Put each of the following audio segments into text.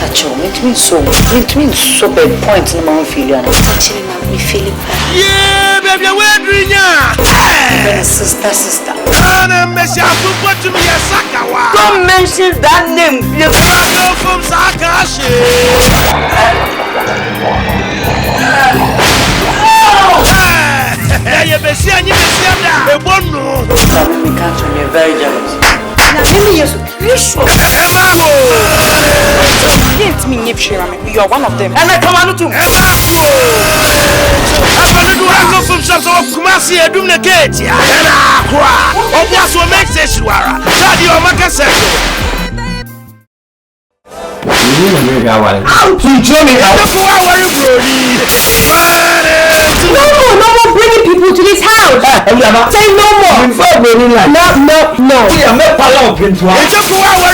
touch you. It means so bad point in my feeling. Touching me feeling bad. Yeah, baby, we're doing Sister. Don't mention that name. You go from Sakashi. You be seeing that. Me can't you're very jealous. Now, maybe you're sure. Can't mean if you're one of them. And I come on to I'm going to go from some sort of Kumasi and do the gate. And I cry. Oh, that's what makes it. Daddy, or Macasset. Out to Johnny. No more bringing people to this house. Say no more. No. It's just for our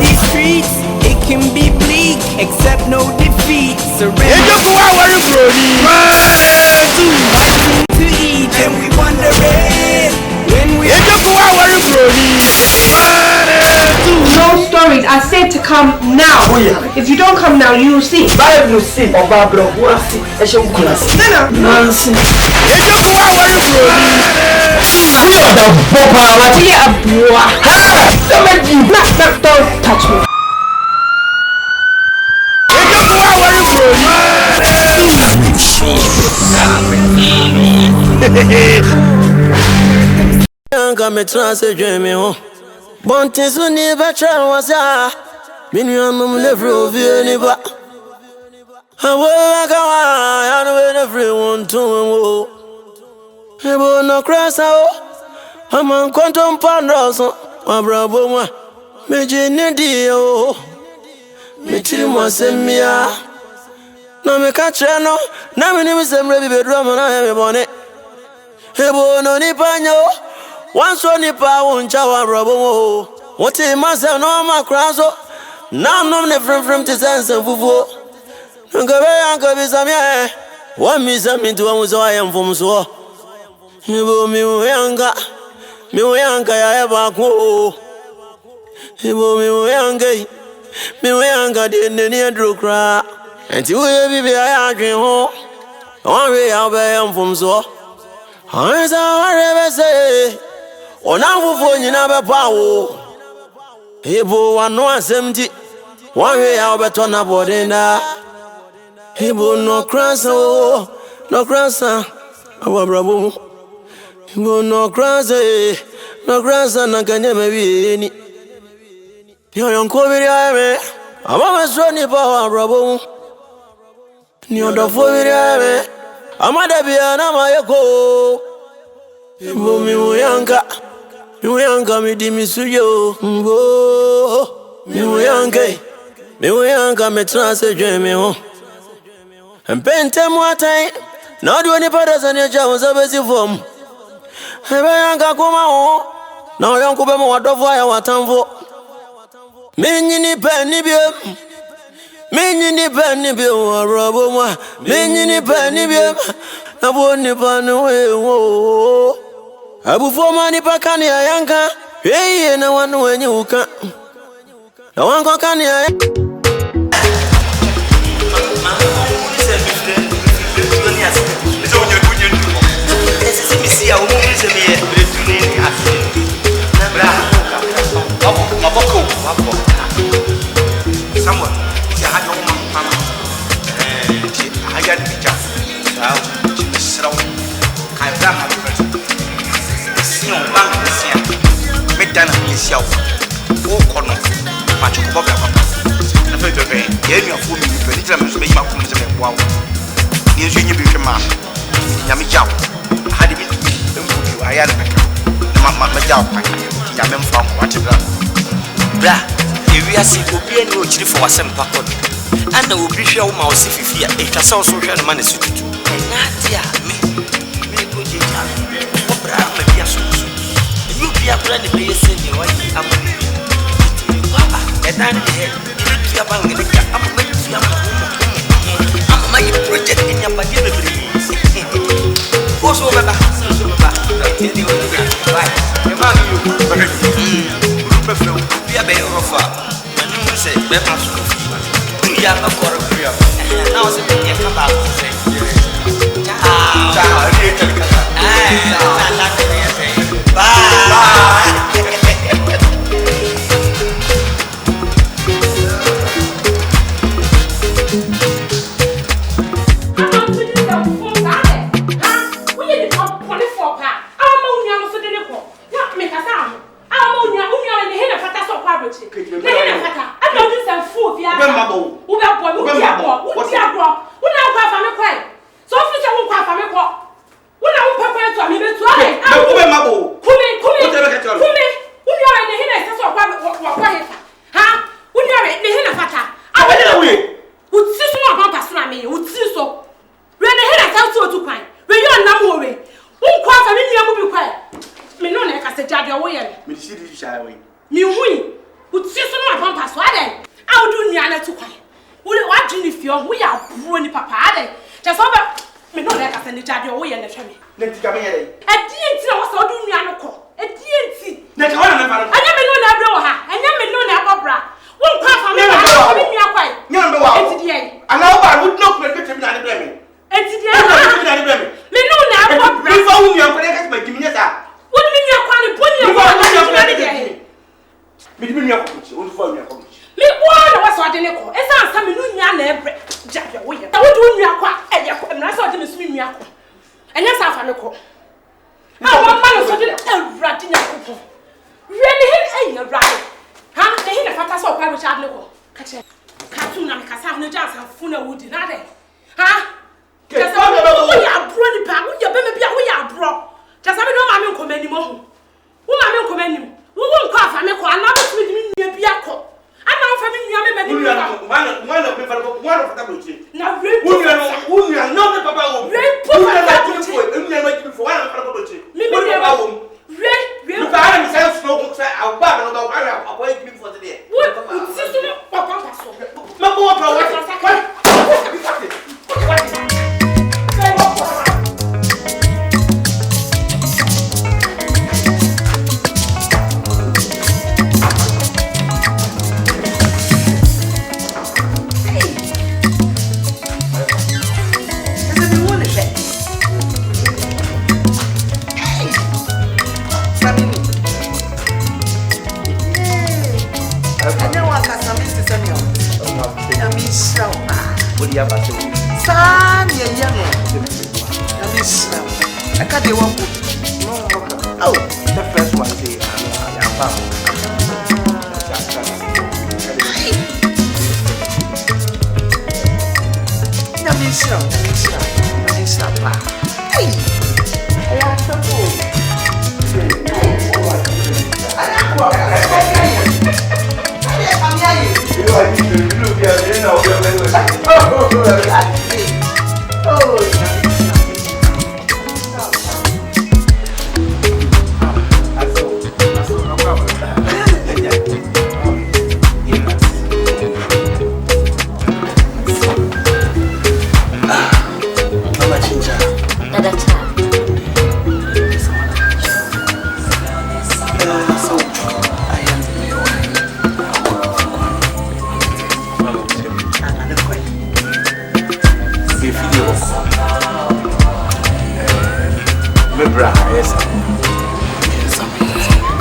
These streets, it can be bleak, except no defeat. Surrender to eat, and we wonder when we No stories. I said to come now. If you don't come now, you will see. Bible sin or Barbara, what's it? I shall call us. Nonsense. Don't touch me. Bontes when you better was a minimum level of any. I will everyone to no cross out. I'm on quantum pandas. Abrabo, Major Dio. Meeting was in me. No, me catch no. Now, my name is Emily Bedroom and I am a bonnet. Hebo no Nipano. Once on Nipa won't chow Abrabo. What a master no my crasso. Now, no different from the sense of Buvo. Uncle Bizamia. One miss me to one was I am from so. Hebo me younger. Me younger, I ever go. Hebo me younger, didn't near Drew cry. And you will be I agree home. One way I'll be from so. I ever say. On our phone, you never power. Hebo 170. One way I'll be turn up or dinner. Hebo no cross, no cross, our bravo. Hebo no cross, and I can never be any. You're on COVID, I'm always running power, bravo. You're the COVID, I'm at the piano, my echo. Hebo me, Yanka, me dimisuyo. Me Yanka, me transfer me home. And paint them what time. Not do any brothers and your jobs are busy form. Yanka come on. Now young Kubama what of why I want for. Many penny beer. Many penny beer, Robo. Many penny beer. I won't nipan away. Abu for money Pacani Yanka. Hey, no one when you can. No one can. I see Obi and Roach for some packet. And the Obi show mouse if you fear it has also shown money to do. And Nadia, me, go to Opera, maybe a soon. You be a brand new place in your way. I'm a tiny head. You are going to get up and make you I'm my project in your body. What's over? say Daddy away. Me see this shy away. Me hui. Would see some of my pampas. Why? I would do Niana to cry. Would you watch if you we are brony papa? Just over me no like I send the Daddy away and the family. Let's come here. A DNT was all do Niana call. A DNT. Let's go on. I never know her. I never know Abbrokyire. One part from me. Number one. I know I would not make it to me. Me no Abbrokyire. Before we are connected, my gymnast. What do you mean you're calling Bunny? Me one was what they call. It's not some new Yana Jack away. I would do me a quack and I saw them swim me up. And yes, I found a call. I want man so did rat in a couple. Really, you're right. Huh? They hit a fantastic private child local. Catch it. Cartoon and Cassandra Jazz and Funa would deny it. Huh? Just we are brony pack, we are baby, we are bro. Just I don't come anymore. Who am come anymore? Who won't cough and make one of us with me near Biaco. I'm not family. One of the now, we are not the papa.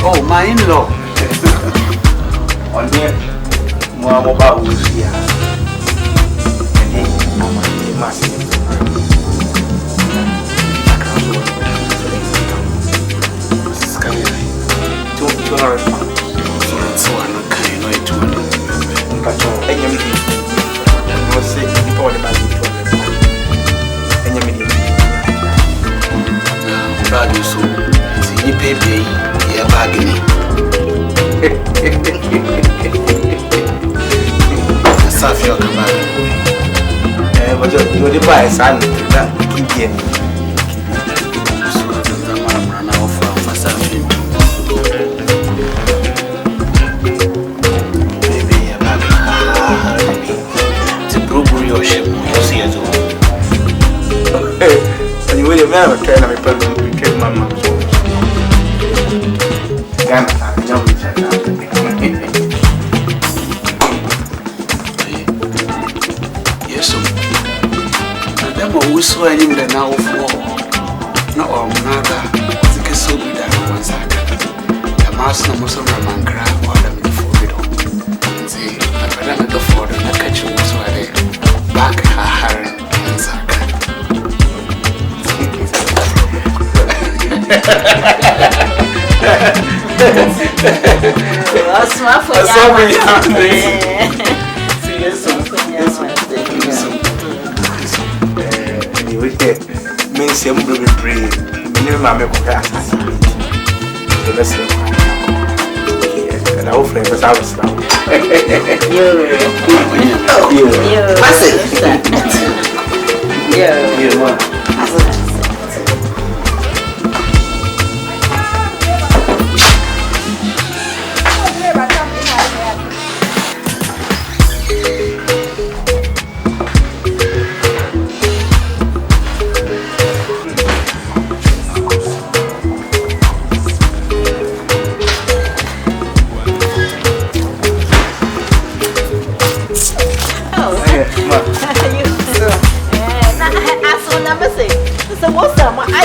Oh, my in-law. On there, more about who's here. And then, I'm a massive. Baby, you're bargaining. Safia come back. But you're the buy, son. Keep here. So I'm run off for Safia. Baby, you're bargaining. The brewery or ship, you see it all. When you will never turn on me, we take my mom. Yes, so that was so I knew that now for no or nada. The case so be that once I the master must have a man cry while I'm before it all. See, I better not afford and I catch you so I back her and sack. That's my fault. Anyway, me say I'm going to pray. Me never make a pass. The best thing. And I will frame the house now.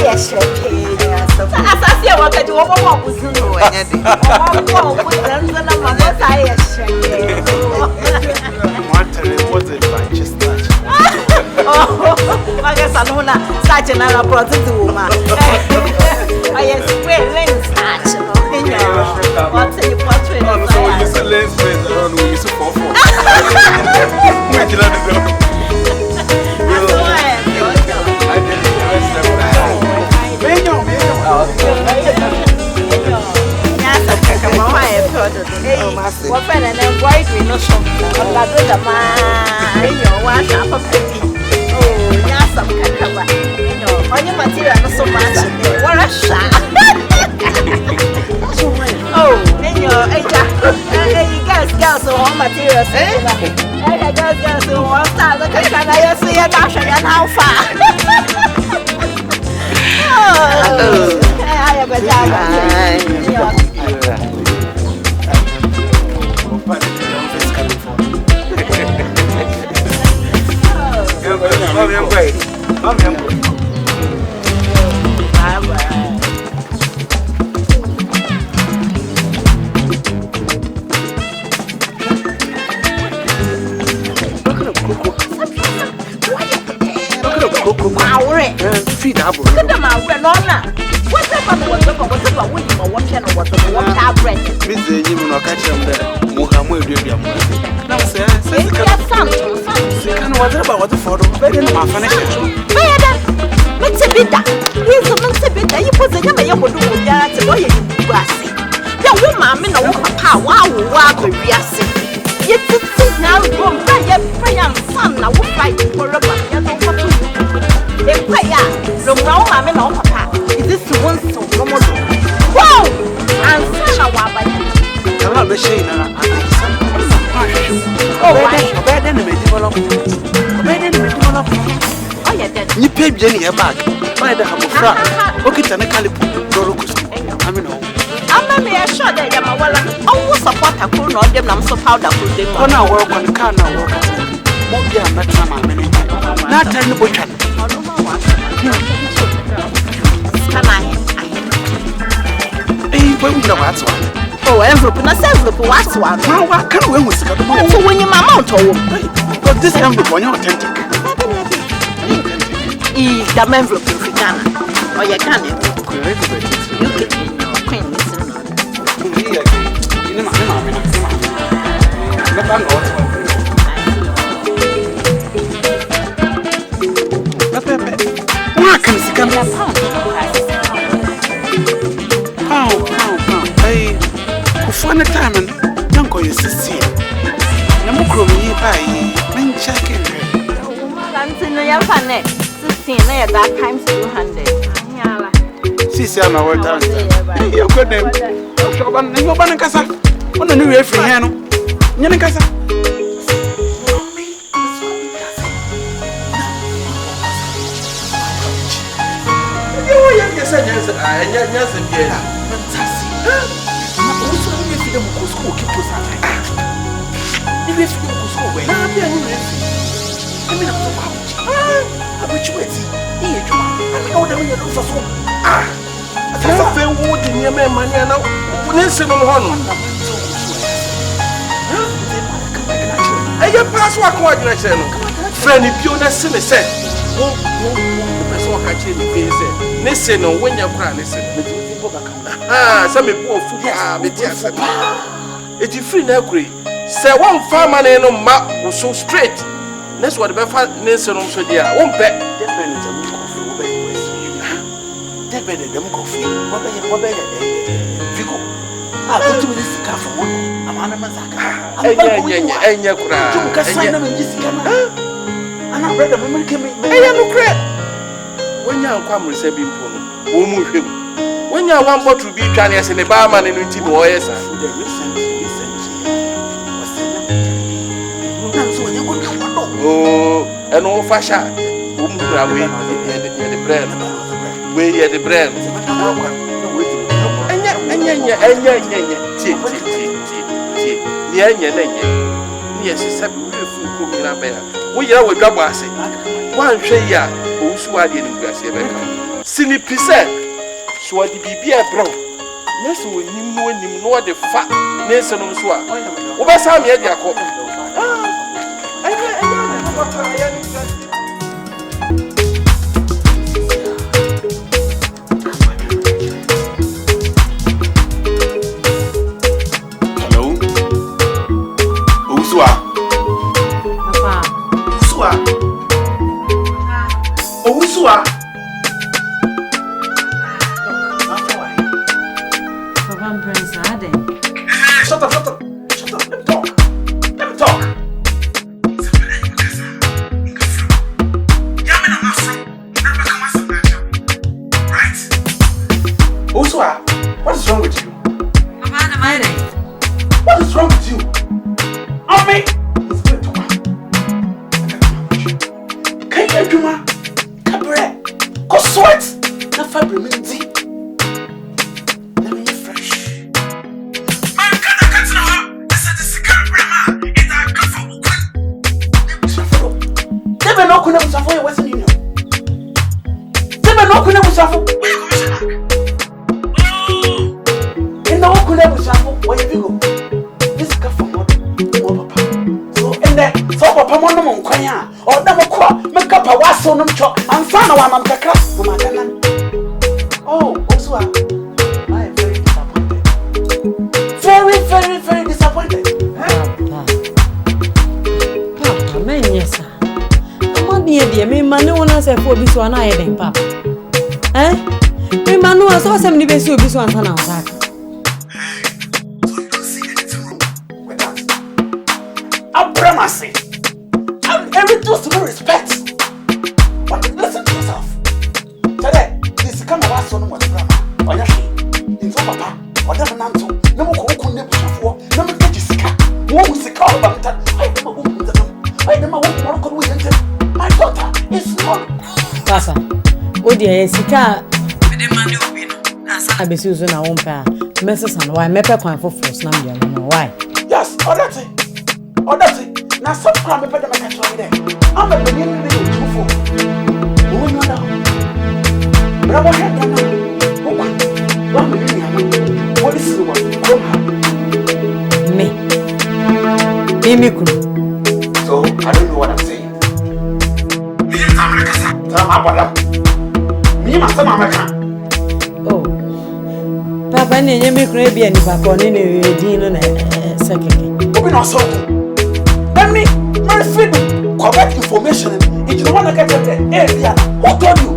yes, I see what I do. What was in the way? I guess I know that such another project woman. I swear, lens touch. What's in your portrait? I'm so used to lens face. I don't know, you support for. What friend and embroidery no so. I'm not doing the man. You know what? I'm a baby. Oh, yes, I'm cover. You know, all your material not so much. What a shot. Oh, and your girls, so all materials. Girls, so all stars. Look at that. I see a dash and how far. Oh, I have a job. Feed up. Is this one so normal? Wow! And such a wabby. I'm not saying better than develop. Oh, yeah, you pay Jenny a bag. By the hammer, look at the calipo. I mean, I'm not sure that I'm a well, almost support a cool or them. I'm so proud of them. On our work on the car now. Won't be a matter. Not tell the butcher. Oh, envelope, and a envelope, what's one? How can we was so when you mount but this envelope on your authentic. The envelope in Ghana, or you can One time and don't go, you see. No more by men checking. Your planet, 16 that times 200. See, I'm a word. You're good name. No Banacasa. On the new every hand. Yanacasa. Yes, some people it's free now. Say one farmer no map was so straight. That's what the Beffa Nelson also dear. Won't bet. Depended them coffee. What better? Vigo. I go to this car for one. I'm on a massacre. And your cry. And I read a woman came in. I am a crap. When you come receiving Pono, who move him. When you want what to be Chinese in the barman and into boys, oh, an old fashion. Whom do I win the brand? Where the brand? Yes, it's a beautiful cooking up there. We are with Gabasi. One share, who's who I didn't grass. Silly pise. So the BB bro. Next we nim no the fat. Next no so. Oba sam ye dia ko. Hello. Uswa. Papa. Uswa. Uswa. Papa, I'm Prince Adam. Shut up. Let me talk. Right? Uswa, what is wrong with you? Papa, I'm Adam. What is wrong with you? Ami! Can you do Cabaret? Go sweat! The fabric means let me get fresh. Man, can I cut it off? This is the secret grandma. It's a good for Never know who knows for your Western Union. Never know who knows for where you commission back. In the walk who never shuffle, where you go. This is for more papa. So, in there, so papa, one of them, or never call, make up a was on them chop, and son of one Kaka. Oh, also, I am very disappointed. Very disappointed. Papa, man, yes, sir. I'm not near the man, no one has a 4 bis one eye, Papa. Eh? My man was awesome, the best you bis one on our back. So you don't see anything wrong with that. Abramo, and every dose no respect. But listen to yourself. Today, this is kind of us on what grandma. Or your in so papa, or never nanto, no more cocoa neighbors before, no more get Jessica. What was the call about that? I never won't with them. I never want to go with them. My daughter is not. Papa, oh dear, Sika. I be using our own pair. Messes and why Mepper coin for first number. Why? Yes, or that's it. Now, some crime better make a try there. I'm a million too full. Who will know? Bravo, head down. One million. What is the one? Me. So, I don't know what I'm saying. Me, Oh, Papa, you make maybe any back on any dinner second. Open our soul. Let me, my friend, correct information. If you want to get them there, Adriana, who told you?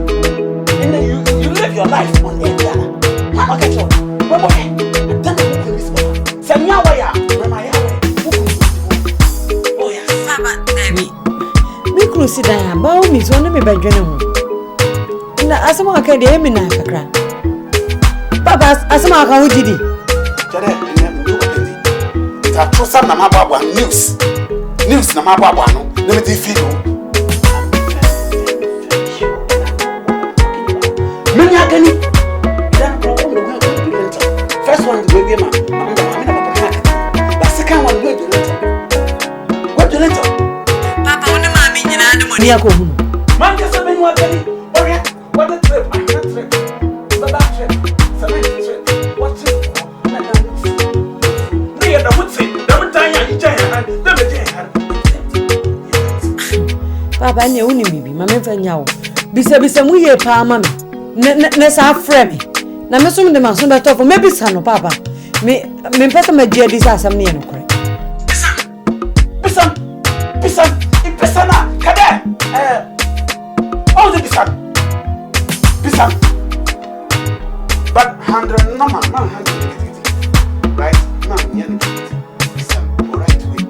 And then you live your life on Adriana. I'm not getting you. Okay. Then who can this one? Send me away. Oh, yes. Papa, baby. Me could sit down, bow me, so let me by general. As someone can hear me now, Papa, as someone can do it. It's a true son of my Baba news. News na mababa no let me defeat you. Many agony. Then problem the way to enter. First one the baby man. The second one where to enter. Where to enter? Papa, when the mommy you know the money I go. Man just a been what agony. What a trip. Baba trip. Seven trip. What trip? Near the wood say. The wood tie and giant. Papa, and you only me, my man for now. Bisa mu ye pa mama. Nessa frame. Na me so me ma so beto for maybe son papa. Me pesa me dia this asam ne no kore. Bisa na kada. All the bisa. But 100 no man 100. Right? No, yeah. Bisa. All right way.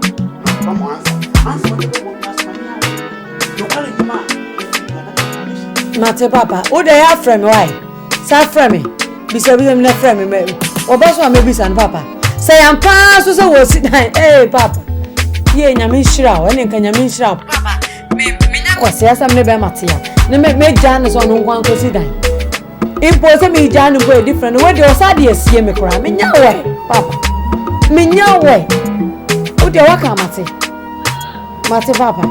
No more answer the Mate papa, o dey have frame why? Sa frame. Bisa me na frame me. Obaso am bisa papa. Say am pa so say wo sit down. Eh papa. Ye nyame nhira, o ne nka nyame nhira. Papa, me nya kwase asam ne be mate ya. Ne me jan so no nkwan ko sit down. Impose me jan go different. We dey osade asie me kra. Me nya we, papa. Me nya we. O dey waka mate. Mate papa.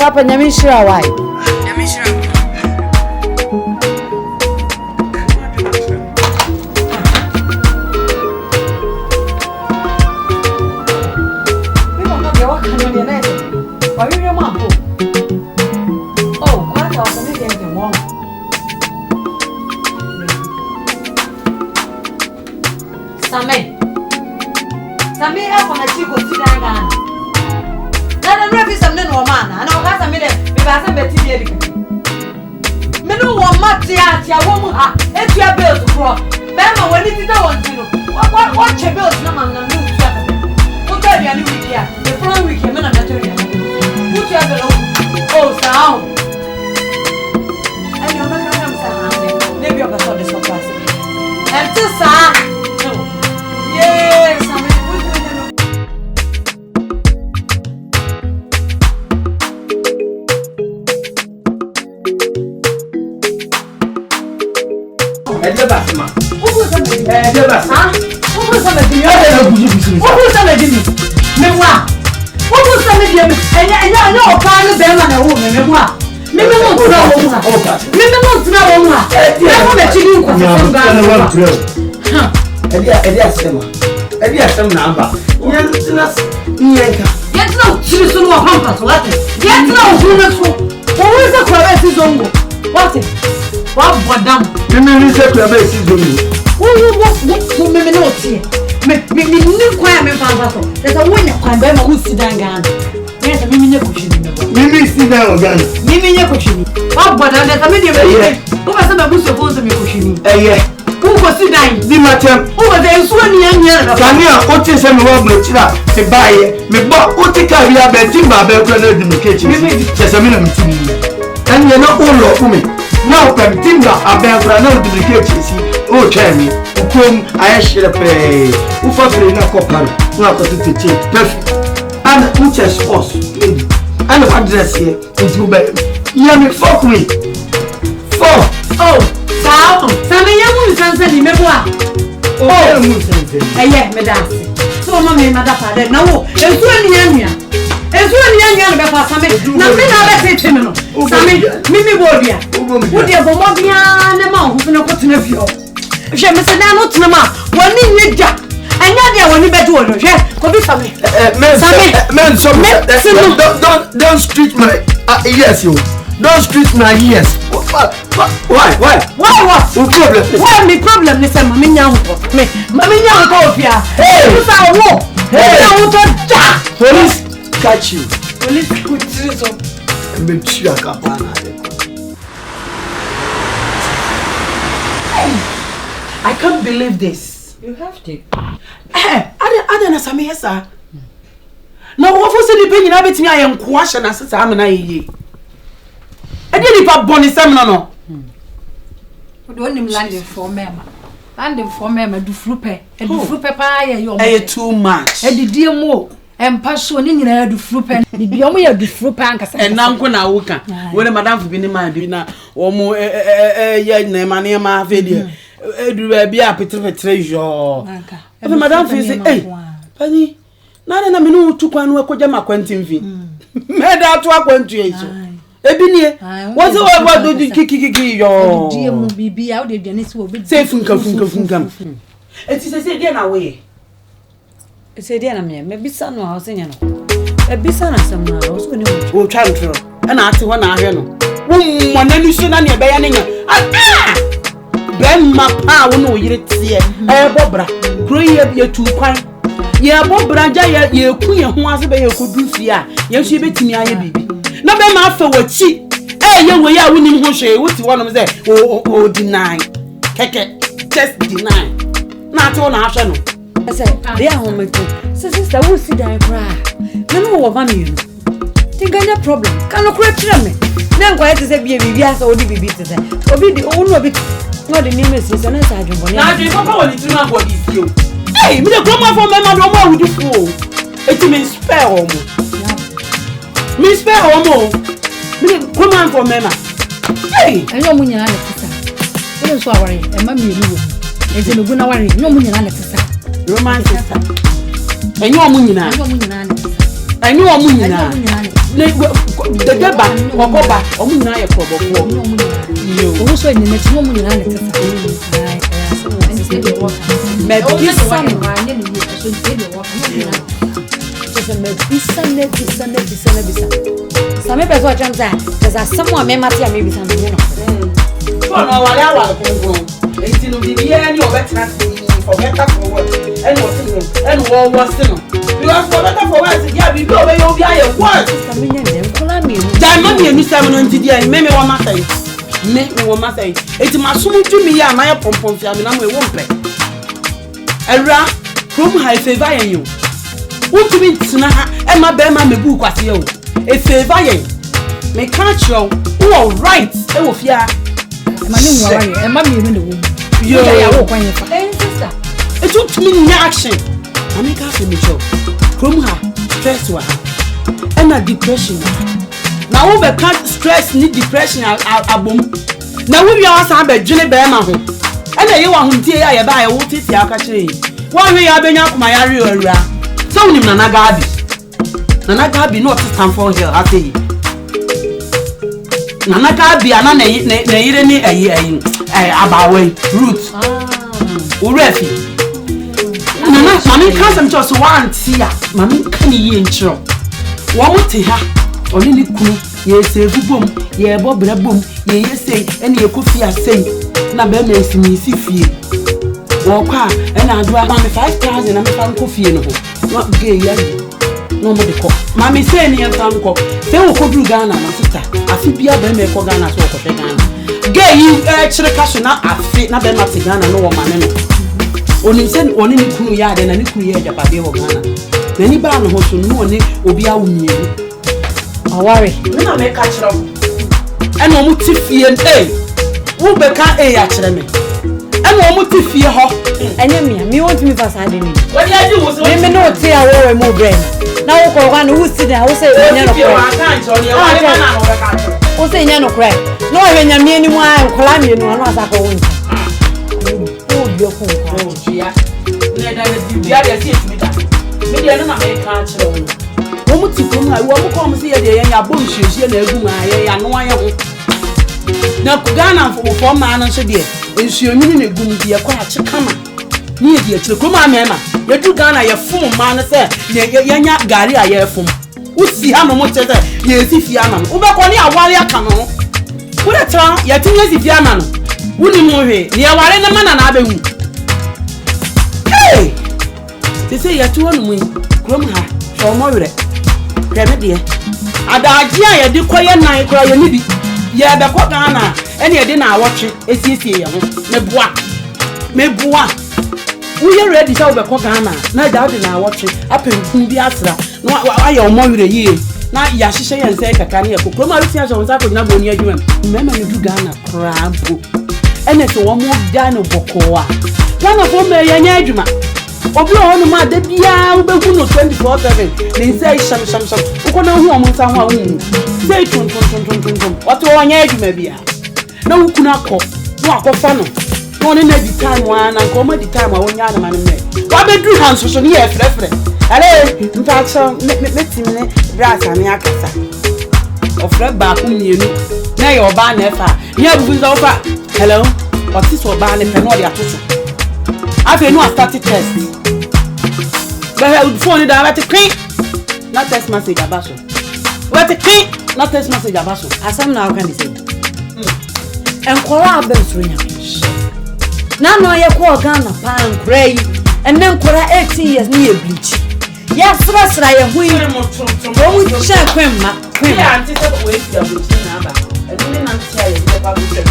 Papa Nyamishra, why? Same hapo na chiko sidanga. Na refi samne no man. Ana o kasa me de me ba se beti bi edika. Me no wo mate ati awo mu ha. Etu ya bills kro. Be ma wani ti da won ti no. What che bills na man na mu tu aka. Wo ta bia ni week ya. The following week me na na tori ya. Wo tu ya belo. Oh sao. Ani o ma ka kam sa ha. Ne bi o ka so de so pass. And to sa. Yes, I'm Basma. Who was what madam? Me say to be season. Who me not here. Me new choir me papa. There's a winner can be my who sit down gan. Yes, me nye kushini. Me sit down gan. Me nye kushini. What madam? There's a me. Who was the boost supposed to be kushini? Who was sit down? Di matem. Who was there so near? Kania o ti se me wo bro chira. Me baye. Me bo o ti ka bia be ti ba be kro na di me kitchen. Se se me na me ti ni. Kan ye na o lo ku me. Now can timber abẹ́gbẹ̀rẹ̀ náà duplicate sí ó tẹ́ mi okòm ayẹ́ṣẹ́rẹ́ pẹ́ẹ́ ó fọ́fẹ́rẹ́ náà kọ́ parí wọ́n àkọ́tún tètè perfect and ó tẹ́ sports lady and wọ́n dress yẹ ètí ó bẹ́ẹ̀ yẹ mi fuck me fuck. Oh sáà sàmì yẹn mú ìsánsẹ́ ní mẹ́bù à. ó yẹ mú ìsánsẹ́. ẹ̀yẹ mẹ́dàásì tí wọ́n mọ̀ mi má dá padà náà wò èso ènìyàn nìyà. Ezu ni anya na be fa same na me na be se tweme no same mimi bodia wo de bo mo bia na ma hu na ko tena fio hwe me se na no tena ma woni nyeja anya de woni be do no hwe ko bi same don't street my yes you don't street my yes why what problem why me problem ni se mama nya ho me mama nya ho ofia you say wo wo to ja police catch you. Police could do so. I can't believe this. You have to. I don't know some yes, sir. No, what was the opinion of it? I am quashing as I'm an IE. I didn't put Bonnie Seminole. Don't him landing for Mamma. Landing for Mamma, do frupe, and do frupe pie, you're too much. And the dear more. And passion in your do fruit and the Biomi do fruit pancas and Uncle Nauka. When Madame for being my dinner or more name my video. Do be a petite treasure. And Madame says, hey, Penny, not an amino took one who could jam quentin fee. Made out to a quentin. Ebinie, what's the word about the kiki your dear movie be out if Dennis will be safe and come. It is a again away. Say dear me, maybe son or house in you. A bisana some house when you will try to throw. And I see one I hear no. One then you should on your bayoning. Ben my power no yet see a bobra. Grey up your 2 pine. Yeah, Bobra Jaya, you queen who was a baby could do fear. Yes, she bet me, I baby. No, Ben afterward, she. Hey, young way, I wouldn't wash it. What's one of them? Oh, deny. Keke, just deny. Not on our channel. I said, they are home. Sister, who sit down and cry? No, what I mean. Think I have problem. Cannot correct me. Then quiet to say, baby, as old baby to say. Or be the owner of it. Not the name is an answer. Now, do you know what is you? Hey, me the grandma from my mother with the fool. It means spare almost. Me spare almost. Me the grandma from Mama. Hey, I know when you're not a sister. What is worry? And mammy, it's in a good worry. No money on it. Romance sister. And you are Munina. I know a Munina. the deba okoba omu nyina ye probofo yo Who so in the next moment you had it. Some people are trying to say there's a someone may matter maybe something. For no wala enti no bibia ni obetra for better for what and what and what was no because for better for what yeah bibia obe yo bia ye what Diamond you say no enti dia me wa matter me wo matter enti masom dwumi ya na ye pompom fia me na mo e wo mpe Era from high favor yen what mean tina ha e ma be ma mebu kwase o e favor yen me catch you all right e wo fia Mani worry, and mammy in the womb. Yo, sister. It took me action. I make us in the show. From her, stress to her, and a depression. Now, over can't stress, need depression. I'll boom. Now, we are some bed, Jenny Bama. And then you want to tell you buy a water. Why we are being up my area? So, Nanagabi. Nanagabi, not to stand for here, I say. Nanaka be an Abawe root. Urefi. Nana, Mammy can't just one tea. Mammy can ye intro. One would tea her. Only cool, yes, a boom, ye bob boom, ye say, and ye could fear say. Nabbe makes me see fear. Walk and I do 5,000 and I'm coffee. Not gay, no more the cop. Mammy say, near town cop. They will go to Ghana, my sister. I feel be a beme for Ghana, so for Ghana. Gay, you actually cash not a fit, not them at Ghana, no man. Only send only Niku yard and a Niku yard of Ghana. Many barn horse no one will be out near you. I worry, when I make catch up. And no mutify and A. Who become A actually. And no mutify her. And me want me for Saturday. What do I do? Let me know, say I will more brain. Now, one who sit there, who say, who say, no crack. No, when you're me anymore, I'm climbing, no one was like a winter. Oh, your phone. Yeah, maybe I don't make catch on. Woman to come, I won't come see a day and your bullshit, you know, I know I am. Now, Ghana for 4 man and so dear, is your meaning going to be a quiet chicken. Near to come on, Mamma. You do Ghana, your full man, sir. Yanya Gary, I have from. Who see how much yes, if Yaman. Ubaconi, a warrior canoe. Put a tongue, your thing is Yaman. Wouldn't move it. Near Warren, man, and Abbey. Hey! They say you're 2 on wing. Crum her, for more. Dear. Adagia, you do quiet night, cry your nibby. Yeah, the Ghana, and you didn't watch it. It's easy. Mebois. We are ready to over Ghana. No doubt in our watching. Up in Kumbiasra. No, I am more a year. Now, Yashisha and say, Kakania, Promotion was up with Nabu near you. Remember, you do Ghana, crab. And it's one more Ghana Bokoa. Ghana for me, Yanajuma. Oblong, my debia, Ubeguno 24/7. They say, some. Who can know who someone. Say, what one age may be. No, who could not call. Walk of funnel. Only the time one and come at the time I won't get a man. What be do hands so near friend? Hello, in fact, so let me brass and yakasa. Of red back, you know. Now your ban never. Here we over. Hello, what is your ban and what you're talking? I feel no started test. But I would phone it out to clean. Not test message about you. What a clean, not test message about you. As some now can say. And Cora bells ring. Now I call Ghana pan gray and then Cora 18 years near bleach. Yes, that's right. We shall cream. I anticipate your number. I didn't tell you about it.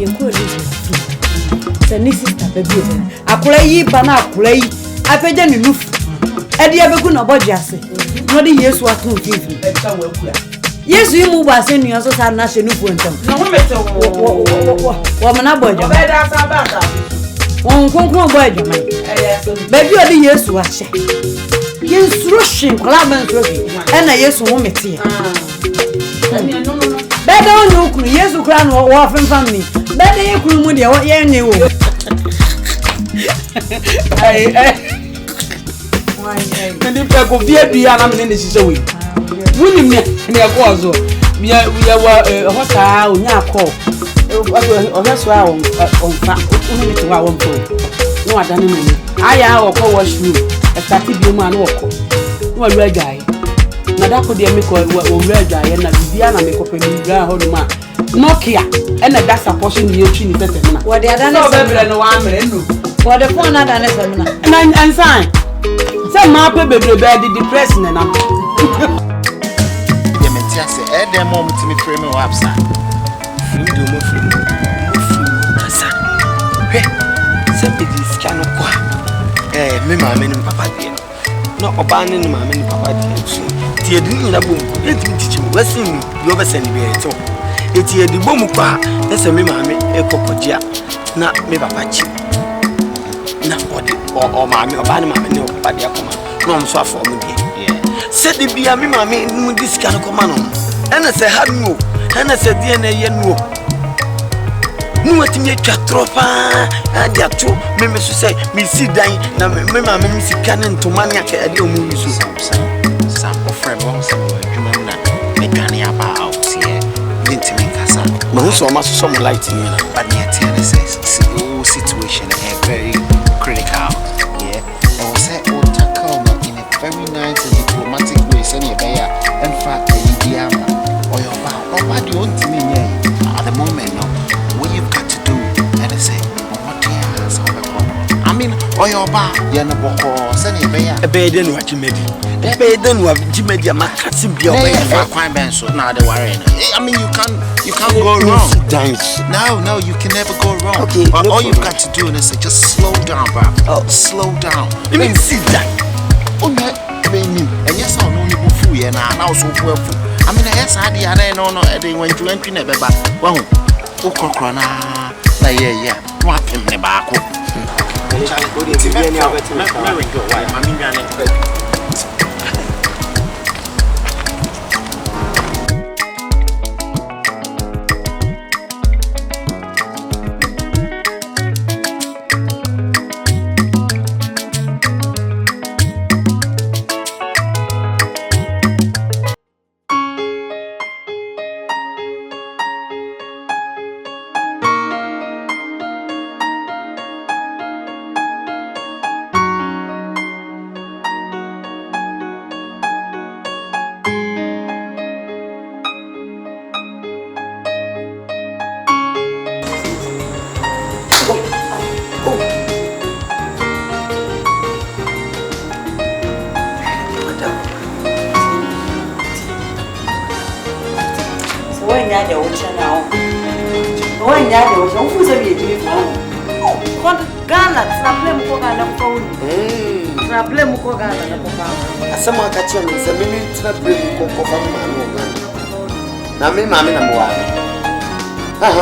You could the sister, baby. I play Bana play. I paid any roof. And the other good about Jassy. Not the years were 250. Yes, you move us in your social national winter. No matter woman, I bought you. One boy, baby, you are the years to watch. Yes, rushing, club and trophy, and I yes, woman here. Better on you, yes, to crown or often from me. Better you could with your young new. And if I could be a piano, I'm in this way. Winning me, and your cause. We are hot. Onya call. Or that's why on only to our own phone. No, I don't know. I call washroom. A started be man walk. One red guy. Now could make a red guy and a Viviana make up a new guy hold ma. Nokia and that's a portion you chin is what they are done. No one for the phone and sign. Some my baby the depressing and I'm at the moment to me frame of upside. Somebody's cannot go. Me, my men and papa dear. Not abandoning my men and papa dear. Dear, didn't have boom. Let me teach you. Let's see you ever send me a talk. It's here the boom car. That's a me, mammy, a cocoja. Not me, papa chip. Not body or mammy or banner, mammy, no, papa dear, come on. No, I'm so for me. Said the be a me, mammy, this can come on. And I said, have no. And I said, dear, no. No, what you make a tropa, and there too, me say, me see dying, now me see cannon to maniac at your movies. Some of friend won't somewhere, you remember, make any about here, didn't make us up. No, so much some lighting, but near Tennessee situation very critical. Yeah, I will say, oh, tackle in a very nice and diplomatic way, send you there, in fact, the Indiana, or your bow, or what you want to me at the moment, no. You've got to do and I say, I mean, or your bar, you're not a sunny bear, a bed and what you made. A bed and what you made your matters in your way for crime bands, so now the worry. I mean, you can't go wrong. No, you can never go wrong. Okay, but all you've got to do is say, just slow down, bro. Oh, slow down. Let me see that. Oh, and yes, I know you fool, and I also well. I mean, yes, I didn't know they went to entry never back. Well, Ukrona, yeah, what in the back? Someone catch him in the minute to bring now, me, mammy, number one.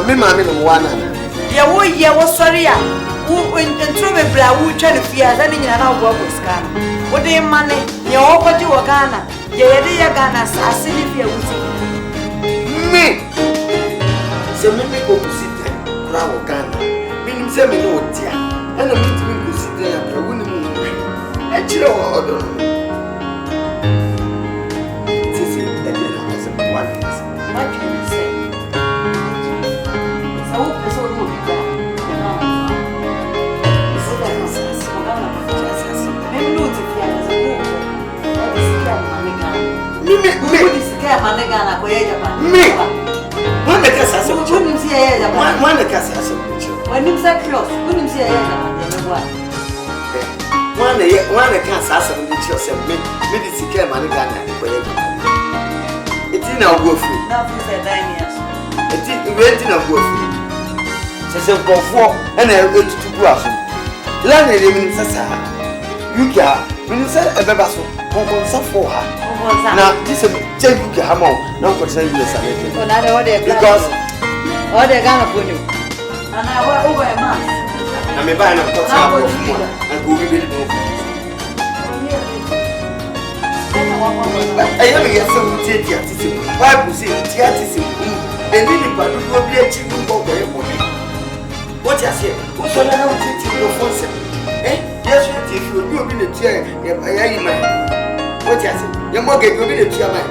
Me, mammy, number one. Yeah, was sorry. Who went and threw a blow, who tried to fear that in an hour was Ghana. What do you money? You all what you are Ghana. Yeah, Ghana, I see if you me. So, maybe go to sit there, Bravo Ghana. Meaning, send me no dear. And I'm going to sit there, I wouldn't move. Actually, I don't know. What can you say? So would be gone. Maybe not if you have a now go free. Now for 9 years. It's waiting on go free. Says a for and I went to go out. Land a living Sassa. You can, when you said a babasso, for her. Now, this is a you hammer, not concerning the salad. Because all they're gonna put you. And I went over a month. I may buy a pot and go with it. I only get some theater. Why was it theater? And really, but you will be a chicken over your money. What I say, who's on our your force? Yes, if you will be the chair, I am. What I say, your mortgage will be the chairman.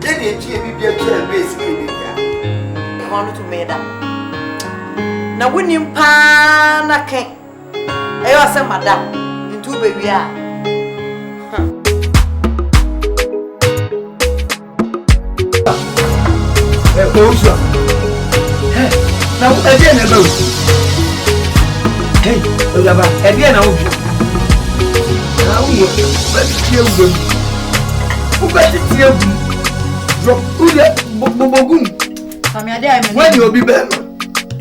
Jenny and Jimmy be a basically. I want to make that. Now, when you pan a cake, I was a madam into baby. Now, again, about hey, again, now let's kill them. Who got the tail? Drop Bobogum. When you'll be better,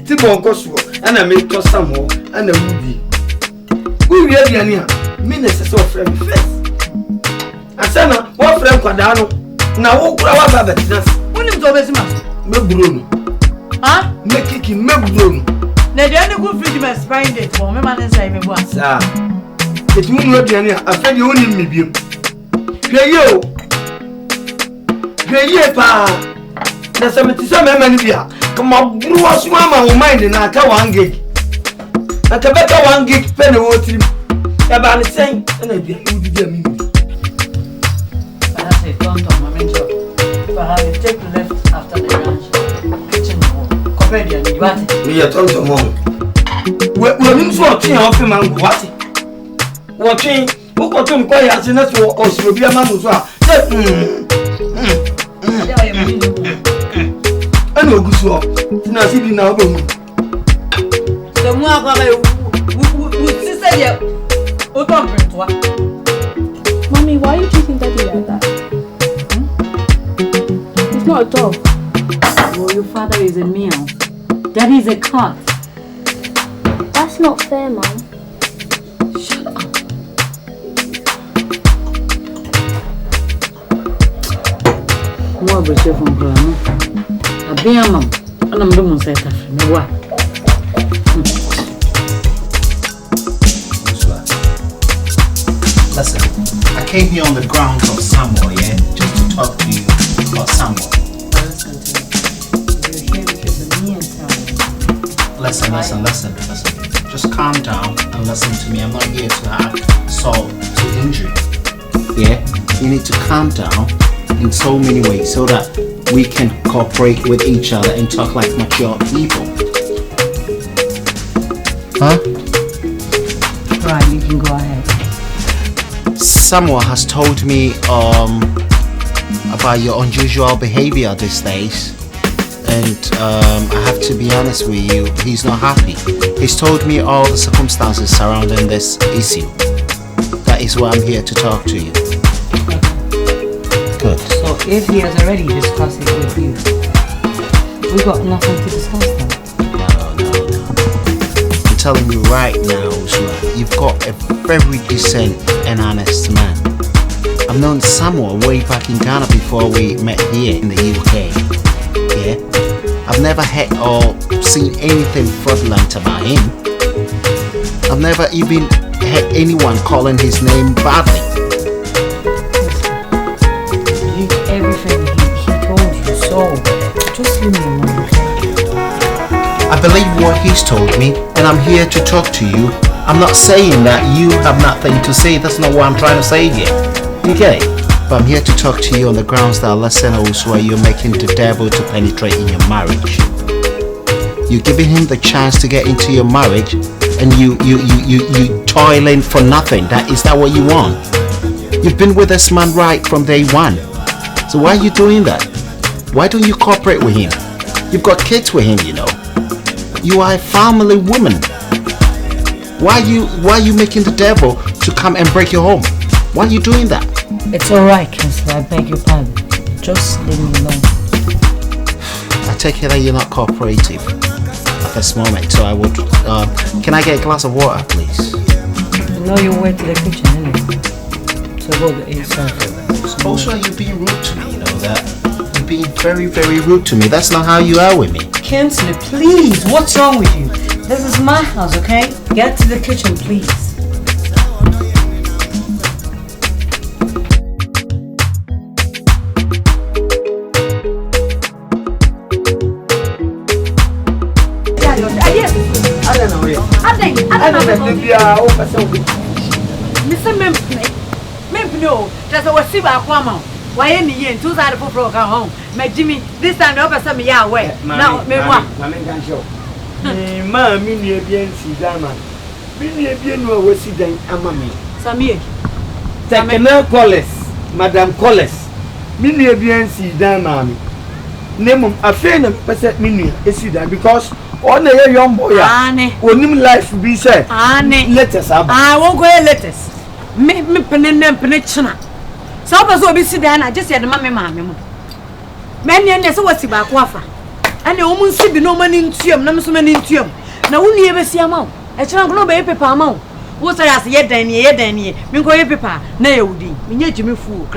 Tibon Cosmo, and I make to some more, and a movie. Who really are near? Ministers of friend first. I said, what friend Quadano? Now, what about that? When it's always no Bruno. Huh? Make it in Bruno. Now, the only good freedom is find it for me, man, and say me once. Ah, it won't not be any. I said you only me. Here you. Here you, pa. There's some many here. Come on, grew us mama who mind in a car 1 gig. A Quebec 1 gig penny water. About the same, and I did me. I say, don't talk, my mentor. If I have to take left after the ranch, kitchen hall, comedian, you want it? We are talking home. We're in for a king of him and what? Watching, who got him quiet as in us or should be a man who's I know good swap. Now, see now. The more who sister, yeah, Mommy, why are you treating Daddy like that? He's not a dog. Oh, your father is a meal. Daddy is a cat. That's not fair, Mom. Shut up. What was your phone call? I've been a mom, and I'm doing myself. What? Listen, I came here on the grounds of Samuel, yeah? Just to talk to you about Samuel. Listen. Just calm down and listen to me. I'm not here to have salt to injury. Yeah? You need to calm down in so many ways so that we can cooperate with each other and talk like mature people. Huh? Right, you can go ahead. Samuel has told me about your unusual behavior these days, and I have to be honest with you, he's not happy. He's told me all the circumstances surrounding this issue. That is why I'm here to talk to you. Good. So if he has already discussed it with you, we got nothing to discuss then. No. I'm telling you right now, Usman, you've got a very decent and honest man. I've known Samuel way back in Ghana before we met here in the UK. Yeah? I've never heard or seen anything fraudulent about him. I've never even heard anyone calling his name badly. You did everything he told you, so just leave me alone. I believe what he's told me, and I'm here to talk to you. I'm not saying that you have nothing to say. That's not what I'm trying to say here. Okay? But I'm here to talk to you on the grounds that listen also you're making the devil to penetrate in your marriage. You're giving him the chance to get into your marriage, and you toiling for nothing. Is that what you want? You've been with this man right from day one. So why are you doing that? Why don't you cooperate with him? You've got kids with him, you know. You are a family woman. Why are you making the devil to come and break your home? Why are you doing that? It's alright, Kingsley. I beg your pardon. Just leave me alone. I take it that you're not cooperative at this moment, so I would. Can I get a glass of water, please? You know your way to the kitchen, innit? So go to inside. Also, you're being rude to me. You know that. You're being very, very rude to me. That's not how you are with me. Kingsley, please. What's wrong with you? This is my house, okay? Get to the kitchen, please. Why any year 2,000 for program home? My Jimmy, this time the upper some year away. Now, me what? Mammy, near BNC Dama. Near BNC was sitting among Samir. Second Collis, Madame Collis. Near BNC Dama. Name a friend of Pesset Mini is that because all the young boy, Annie, will new life be said. Annie, letters. I won't go letters. Me penetration. So I was be sit down. I just said, Mammy, many and so what's about Wafa. And the woman should be no man in Tium, no man in Tium. Now, only ever see a mouth. A child no baby paper mouth. What I ask yet, Danny, Mingo paper, Naudi, Minya Jimmy Fool.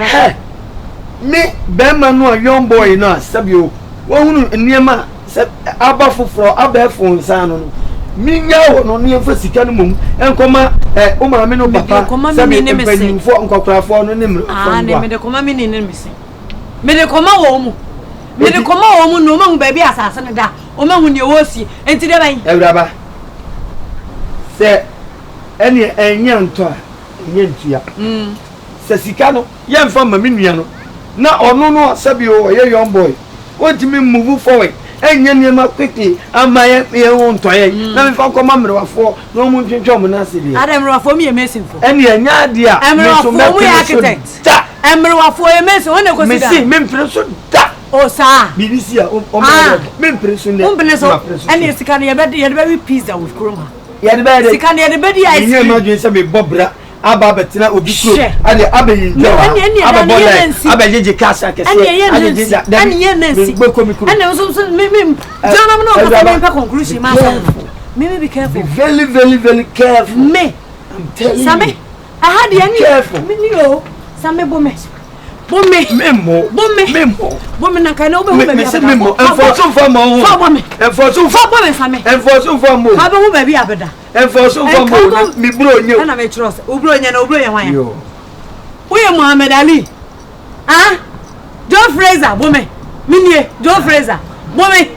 Me, Bema no young boy in us, Sabio. One near my Abba for Abba phone, son. Minya no near for Sicanum, and Comma, Mino Papa, Sammy, for Uncle Crawford, and name. Ah, name the common meaning missing. May the comma home. May the comma home, no man baby assassin, that, or man when you will see, and today, Abrabo. Say, any young toy, Yentia. Sicano, young from a minion. Now, or no, Sabio, a young boy. What do you mean move forward? And you quickly, and my own toy. Now, if I come over for no more Jomanacity. I am for me a messing for any idea. I'm a architect. I'm for a mess when I was see Memphis. Oh, sir, Bilicia, Memphis, and it's kind of very pizza with Chroma. Yet, the kind of the bed I imagine some Bobra. Ababetina obi kro ade abeyin ababola abejeje kasa kese and yenensi and so me jana no go to conclusion ma me be careful very careful me I'm telling you Same I had any careful me no Same bome na kan obe memo and for some for mo and for some Same and for some for mo ha be wo ba bi abeda and for some for mo me bro nyo na me trust obro nya na obro nya wan yo we Muhammad Ali John Fraser bome minie John Fraser bome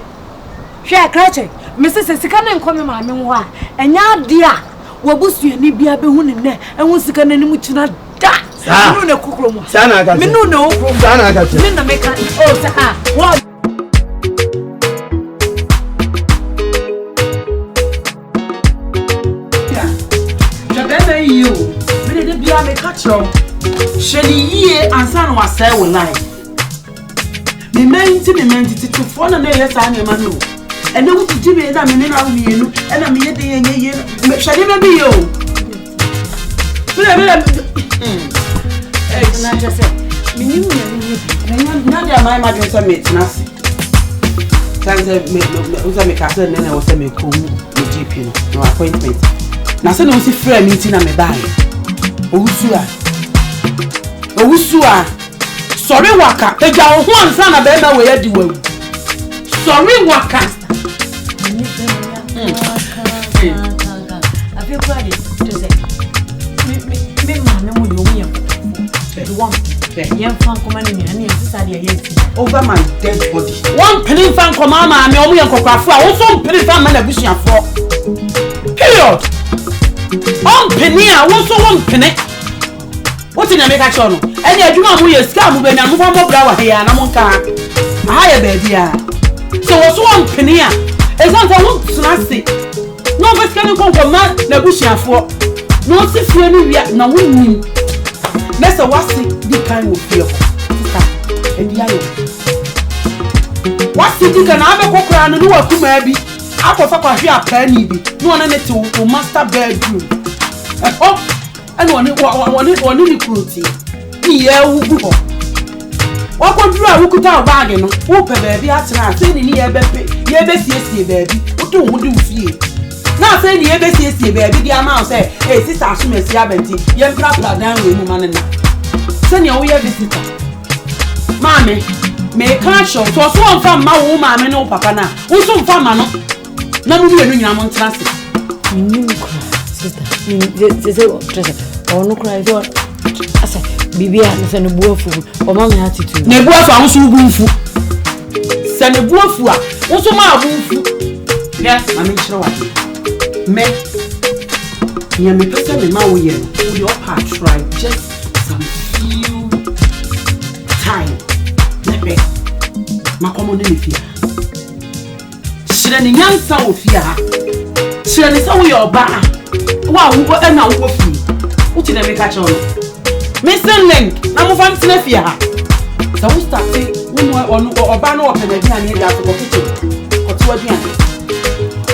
hwe krache me se sika na nkom ma me ho a enya ade a wabusu ani bia be hu ne ne enwo sika na ni mu china da no na kukuro mo sana aga me no no sana aga me na me kan oh sa what Jabena you me de bia me catch you sheni yie ansa no asai wo life me menti to for na yes anya ma no ene wuti jibe na me na wo yenu ena me yede yenye me shade be bi yo na just say minimum na dia my imagine say me tinasi tanze me uza me kase nene wo say me ko mu GP no appointment na say no si free me tina me buy owusu sorry waka eja ho ansa na be na we yadi wawu sorry waka I feel proud to say me mama mo yo we the one young fan command me and over my dead body one penny fan command me omo yan kokafo a wo so penny fan man abusuafo period on penny a wo so one penny what in America chono eni adwuma mo ye sika mo be nya mo fa mo bra wa ya na mo nka aha ya baby a so wo so one penny a example wo snasi no be sika ni kon command na abusuafo no si fie ni wia na wo nim Nessa wasi di kind of fear. Ediayo. Wasi di kana abe kokora no wa kuma bi. Akofa kwa hwe apani bi. No na nete o master bedroom. Wani ni kruti. Ni ye wugu ho. Wakodru a wukuta bag no. Wo pe ba bi atena se ni ye bepe. Ye be siesie ba bi. Oto wo di ufie. Na say ni ebe siesie baby dia ma say eh sister asumesi abenti ye nkra dan we mu manena say ni wo ye visitor mame me kan show so mfa ma wo mame no papa na wo so mfa ma no na mu bi enu nyina mo ntrase ni nkra sister ze ono kra do asa bibia na se no buafu o ma me attitude na buafu a wo so buafu se ne buafu a wo so ma buafu yes mame chiro wa me ya me pesa me ma wo ye wo your part try just some few time makomo ne fia shirani nyansa wo fia shirani sa wo yoba wa wo na wo fi uti na meka chono Mr. Link na mo fam tena fia ha sa wo start onu oba na opena dia ne da so kitchen ko ti wa dia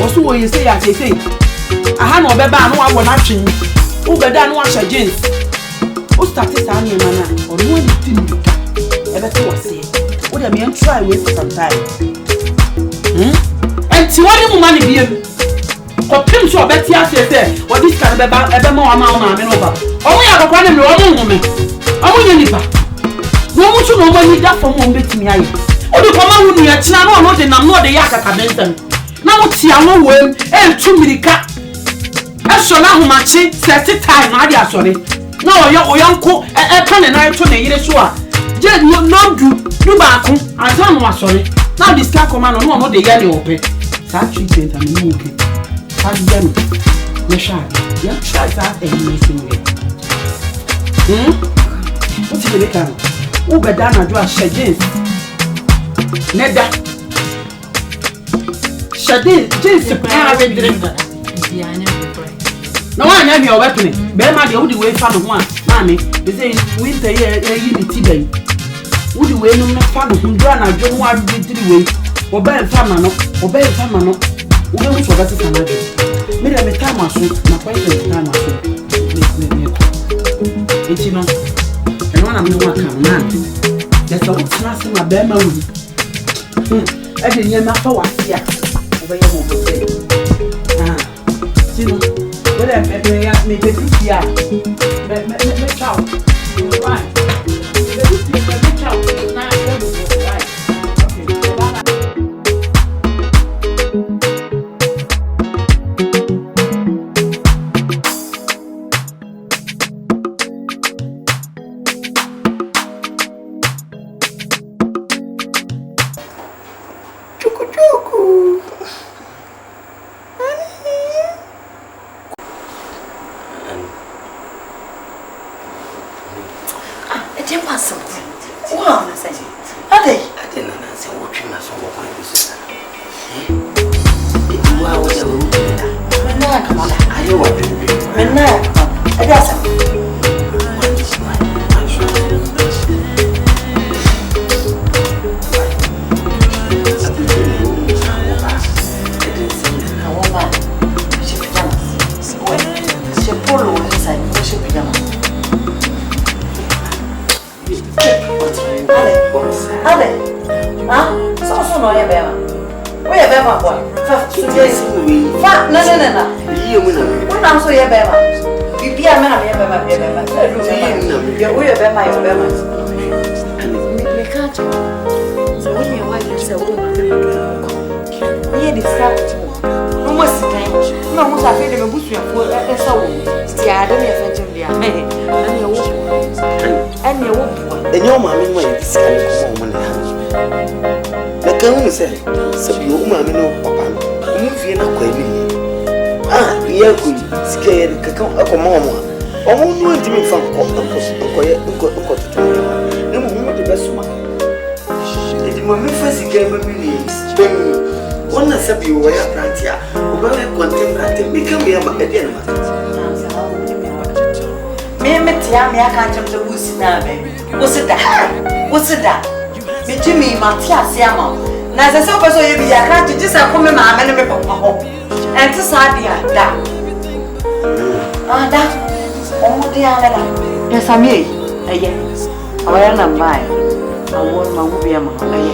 osu wo yese ya tete aha na obeba no wa na twen wo beda no ahya jeans wo start sa na mana onu wa ti ni ka ebe to wase wo dem yan try waste some time and ti wani mu mani biem ko pim so obeti asese wo dis kan beba ebe ma ma me no ba omo ya kokwa ne me omo ngume omo ye nipa no mu chu no mo ni da fo mo betimi aye o de koma hu nu ya kina no de nam no de ya kaka bentan na mo ti awo wem e tu mirika e so na humachi set time ade asore na oyanko e ka ne na to ne yire so a je no du ba ko asa no asore na this car command no de ya ne ope sa treatment am no okay sa dem me sha ya try that anything way what you make am u be da na do a shagin neda shagin jeans pa we drink no one na be obetune be ma de udi we fa no ho a mami be say winter ye yi ni ti ben udi we no na fa no ho do na dwo ho a do ti we oba fa ma no u be mu so beti fa na do me de me time aso na point time aso enti no eno na me ho aka na let's go to see my be ma wu e de nyama fa wa sia u be ye mo bo say sino wala me ya me de sia me ciao right me ciao na right okay bye. Matia siamo na se so peso ye bi ya ka ti se ko me ma me papa ho enti sa dia da da o mo dia na da ya sami eye awaya na mai awo ma gu bi ma eye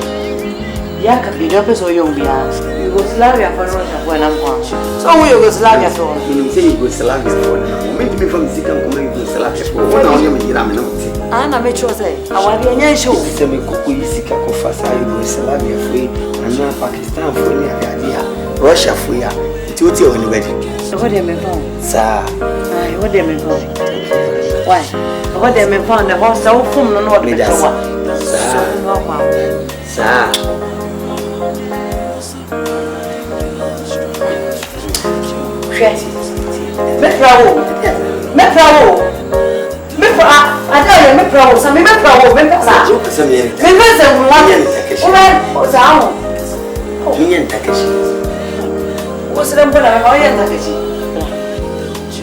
ya ka bi do peso yo bi ya Yugoslavia fa no ja kwa na kwa so wo Yugoslavia so ni se Yugoslavia so na moment me from zika ko Yugoslavia ko na onye me jira me na uti ana me chose awari anya show se me kuku yisika ko fasa Yugoslavia foi na Pakistan foi ni agadia Russia foi ya ti oti o ni wedi what dem me phone sa ai what dem me phone why what dem me phone the house so fum no no de so sa me trawo I tell you, me pro, some me pro, me pesa. Me pesa one. Oh, Yen Takeshi. What's the number? I am Takeshi.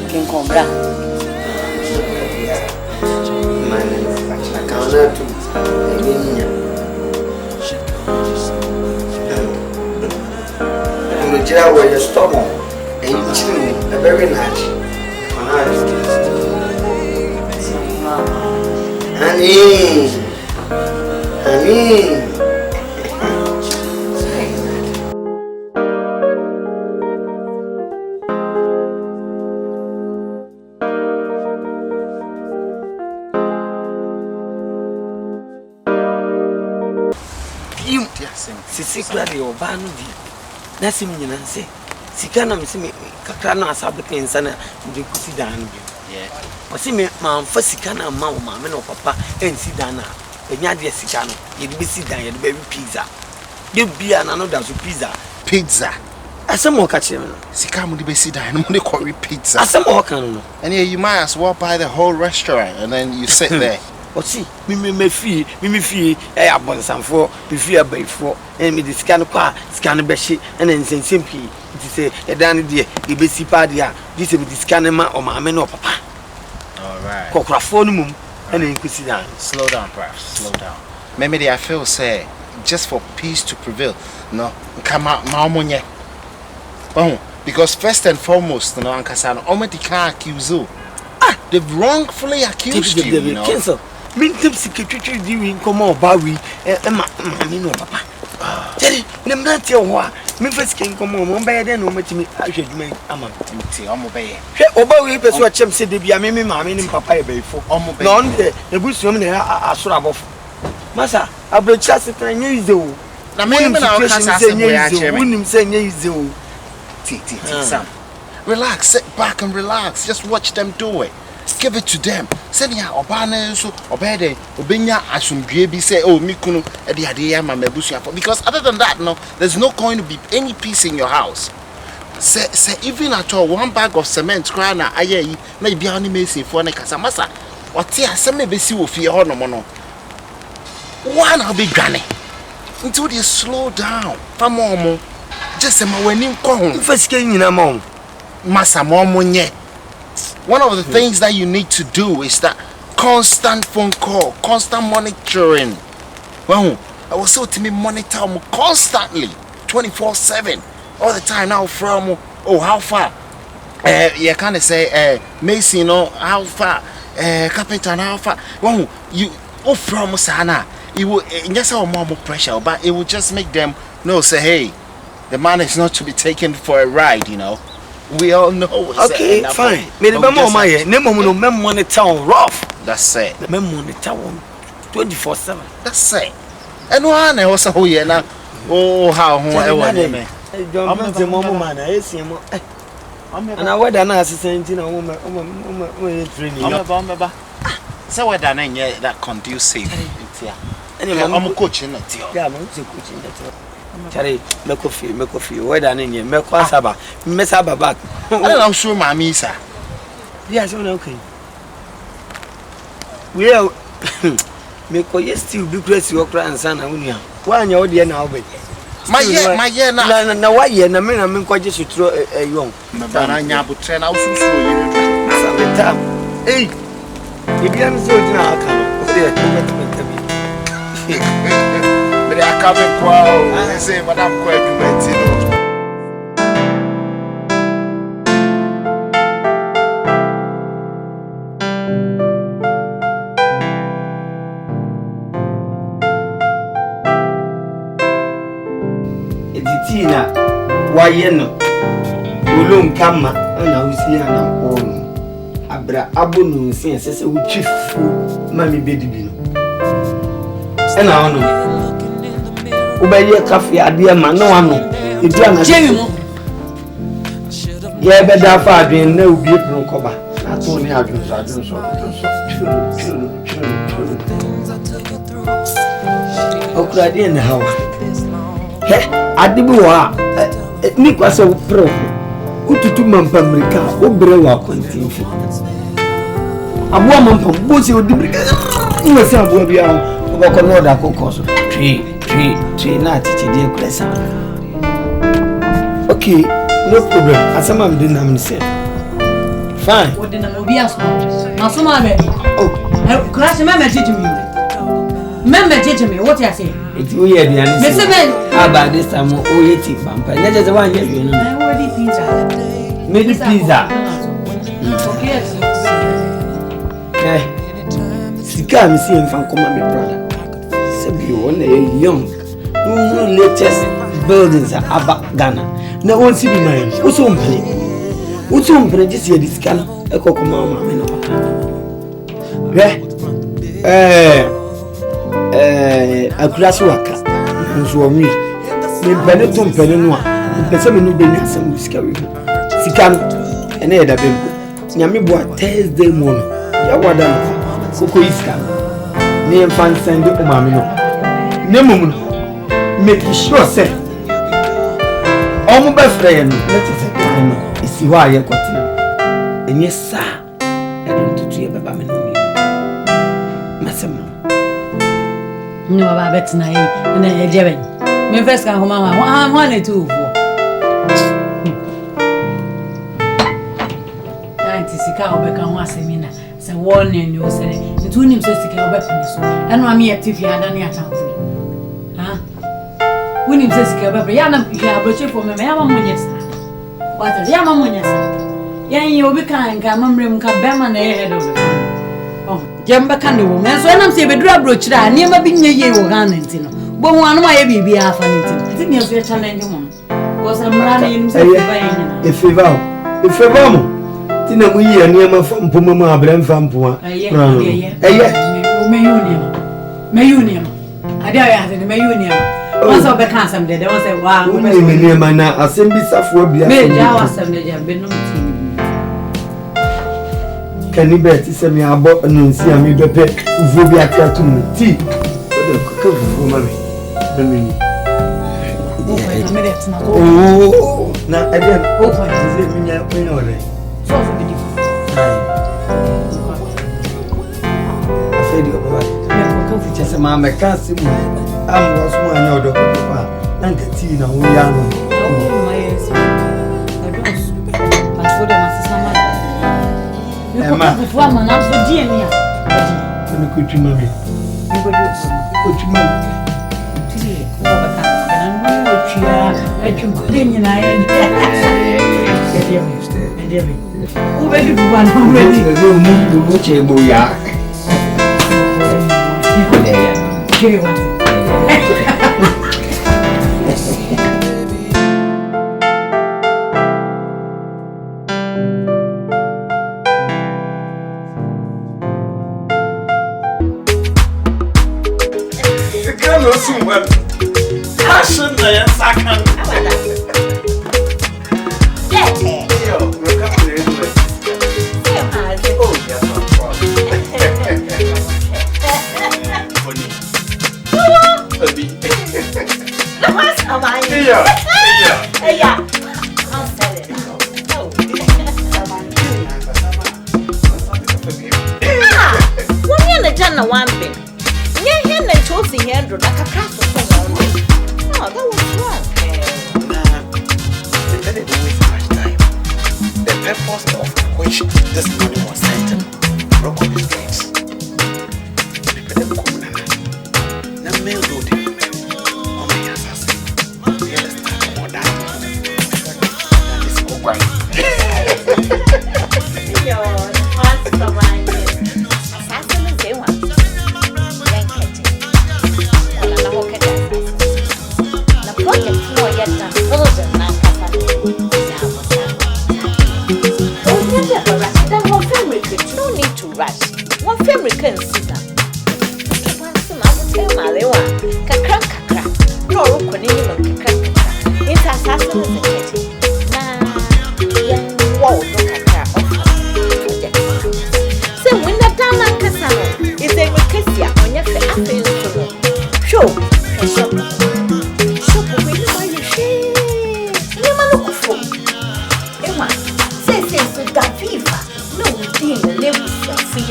Can come back. I can't do it. Where you stop and you chill a very large. Honey. Sisi kura de oba no di na sim nyina nse sika na mse me kakra na asabe pensa na de kusi dan no bi o si me ma mfa sika na ma wo ma me no papa ensi dan na enya de sika no ye de besi dan ye de be pizza de bia na no da so pizza asem o ka che me no Sika mu de besi dan no de curry pizza. asem o ka no And yeah, you might as well buy the whole restaurant and then you sit there. o si me fi abonsanfo me fi abaifo me de sika no kwa sika no be hye na nsensem pi ti se edan no de e be si pa de a di se be sika no ma o ma me no papa. All right. Kokrafo no mum na nkusi dan. Slow down, bruv. Slow down. Maybe I feel say just for peace to prevail. No, come out maomonye. Oh, because first and foremost, no ankasa no omedi can accuse you. They've wrongfully accused you, you know. Cancel. Min tip secretary di wi nkomo oba wi ma me no papa. Tell them not your wa. Me first king nkomo mo be dey no matimi ahweduma ama Timothy omo be ye. Hwe oba wi peso chem se de bia me ma me ni papa e be ifo. Omo be. No on de ebusuom na asoro abofo. Masa Abrokyiire setan nye ize o. Na me na o kasa se boy a chere. Unim se nye ize o. Sam. Relax, sit back and relax. Just watch them do it. Give it to them. Send ya obana so obede obenya asumdue bi say oh mikunu e de ade ya ma mabusu afọ because other than that no there's not going to be any peace in your house. Say even at all one bag of cement cry na aye na bia oni mesi fo na kasa masa ote asem e besi wo fie ho no mo no one will be granny until they slow down famomo just say ma wani nko ho First nyina ma masa momo nye. One of the things that you need to do is that constant phone call, constant monitoring. Well, I was so to me monitor constantly, 24/7, all the time. Now from oh how far? You kind of say Mason, you know how far? Carpenter, how far? Well, you from Sana, it will just have more pressure, but it will just make them know say hey, the man is not to be taken for a ride, you know. We all know what's okay, fine. Me the memo my name no memo on the town rough. That's it. The memo on the town 24/7. That's it. And one I was oh yeah now. Oh how I want me. Don't be mama man. I see him. And I whether na assistant na training. So whether na nye that conducive. I'm coaching it. Yeah, I'm coaching it. Charlie, make coffee. Why don't you make saba? Me saba back. I'm sure mommy sir. Yes, okay. We are me ko still be crazy your grandson and unia. Why you there now be? My year na why year na me ko just throw young. Me bana nya butre na ususu you. Sabeta. Eh. Ibi am so na aka no. But I can't quite I say, Madame Quack, Editina, why no? Ulum kama, and I will see an own. Abrabo says, we chief mammy baby. And I know. Obey your coffee, dear man, no one. It's Jimmy. Yeah, but that far being no beautiful cover. That's only I do so. Oh, I didn't know. I did Nick was so pro. Who to 2 months America, who brew our continue. Aboa mampa bosi odi brika. Nwese aboa bia obako no da kokoso. Tree na titi de kresa. Okay, no problem. Asama am doing am say. Fine. What did I be asked? Masuma be. Oh, crash member teach me. Member teach me what you say. It's we here the answer. About this time we eat vampire. Let us one here you know. I already pizza. Maybe pizza. Okay. Eh. Sika me see him come my brother. Say you only young. No latest buildings are about Ghana. No one see be mine. What's on play? What's on play this year this Ghana? E ko ko mama me no papa. Akurasi waka. Nso omi. Me pene to pene no a. Pese me no be ni asem sika we. Sika no ene ye da bempo. Nyame bo Thursday morning. Ya wada no. Koko iska. Ne fan send o mama no. Ne mumu. Make sure say omo be frɛ no let it say no isi ho aye kwati enye sa e don tutu ye baba me no ni masem no baba betina yi na e jeben me first kan homa ho na tu ufo anti sika obeka ho asemina se wone ni o sere ntu nim se sika obeka so eno am ye tifi adane atamfo Winning says, Yana, you have a chip for me, Yamamunyasa. What is Yamamunyasa? Yan, you'll be kind, come room, come Berman ahead of the phone. Oh, Jamba Candy woman, so I'm saying, drop brooch, I never been a year or Ganentino. But one of my baby half an intimate. I think you're challenging one. Was I'm running if you vow. If you vow, Tina, we are near my phone, Puma, Bram Fampua. Mayunium. I dare have in the Mayunium. Once I become some day, they will say, wow, we may near my now, a simple software. Can you bet? He said, me, I bought and see me, the pet, who will be at to me. Tea, but the cook for mommy. Oh, now again, open is living your queen already. So beautiful. I said, you're right. Just a mamma can't see me. I'm was one of the papa and the tea now. We are no. My yes, I don't. I told them as a man. Before I'm not so dear. I'm a good mommy. You would do good mommy. I can clean and I am. Who will you one already? Passion, second.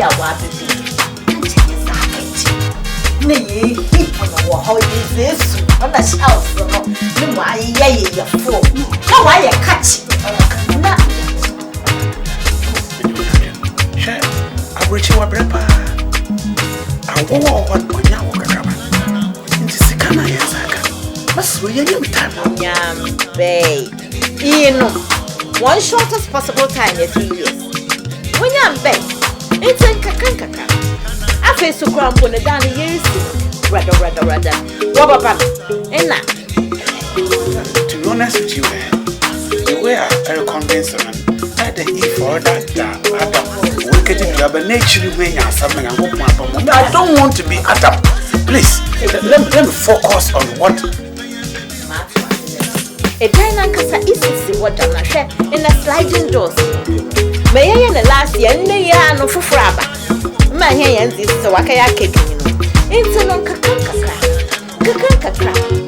a wabibi. Ne ye hip no ho ye zesu. On the shelf no. Ne mo aye ye fo. Na wa ye catch. Na Abrokyi wa brepa. Awo what onya wo kakaba. Nti sika na yensaka. Maso ye nyam time. Nyambe. One shortest possible time is 3 years. When Nyambe. It's in kaka. I face to cramp on the down years. Rather. What about Enna? To be honest with you, the way I convinced them, I the if or that Adam, wicked job and nature when you're something and hope my I don't want to be Adam. Please, let me focus on what. A dine casa is what I'm share in a sliding doors. May I in the last year, no for fraba. My hands is so I can cake. Into no kakaka.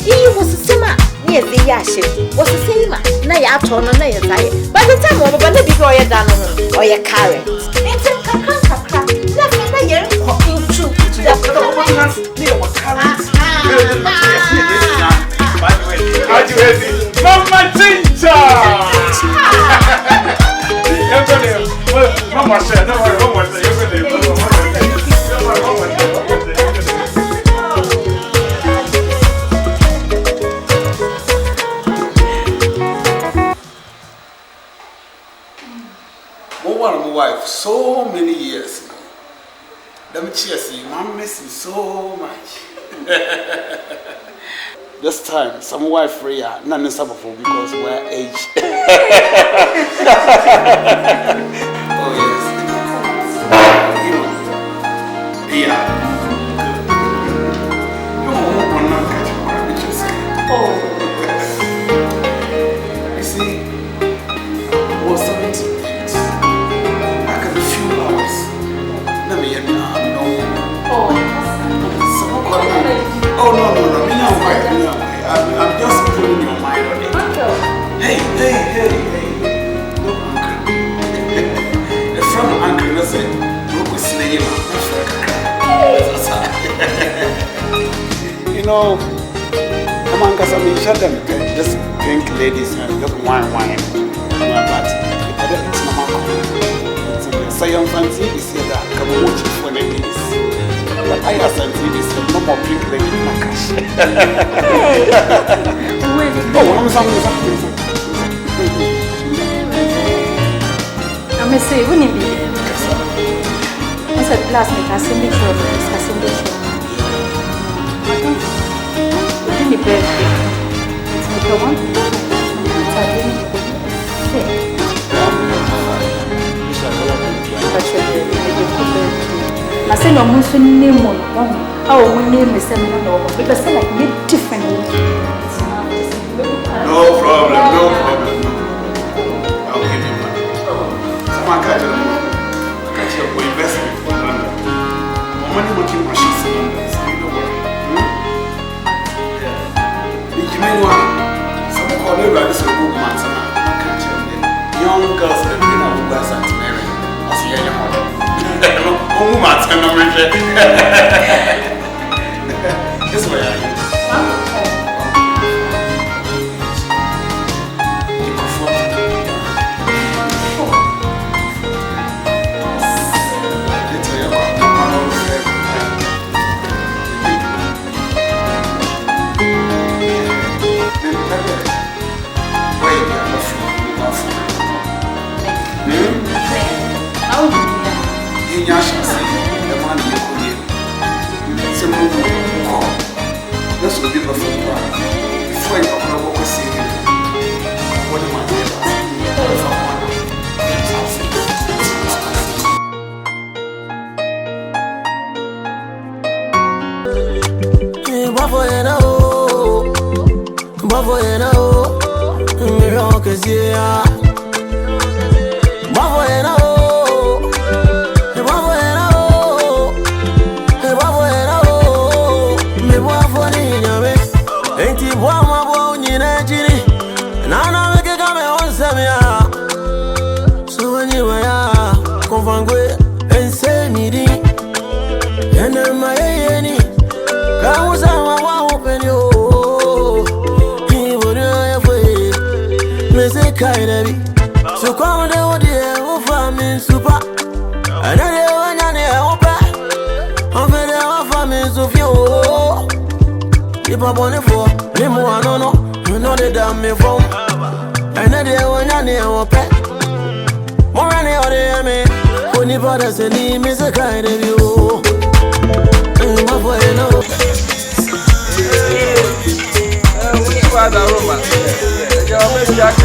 He was a simmer near the yashin, was a simmer, Nayaton and Nayazai. By the time over the big oil down or your carrot. Into kakaka, nothing a year into the Near what carrots. By the way, how do you ready? Mama Tinta! Mama said, no one was my wife so many years ago. Let me cheers you, I'm missing so much. This time, some wife free, none is supportable because we're aged. Oh, yes. Yeah. You see, I was 17 years. I can few hours. Let me hear no. Oh, no. I'm just putting your mind on it. Hey. Look, uncle. The front of uncle doesn't look with slave. You know, among us, I mean, shut them. Just drink ladies and look wine. But it's not my Sayon fancy is here that come watch it for the days. But I have something is no more drink like my cash. I'm say, when you be I said, last night I sent it over. I sent it over. Any birthday. It's like a one. I say no more name on our name is because I like different. No problem. I'll give you money. Someone catch your investment for London. Money working machines in London, so you don't worry. Someone called me by this good man, young girls that bring up who guys are married. I see your mother. This way I am. This will be the first one. Before you come over, we see you. What am I doing? kind of me. So come down there, who farming super. And then they want to know back. I'm very off farming so few. If I'm on the floor, they want to know. You know they damn me from. And then they want to know back. More than the other, me. Only brothers and him is a kind of you. And my boy, you know. Father Roma, you're very young.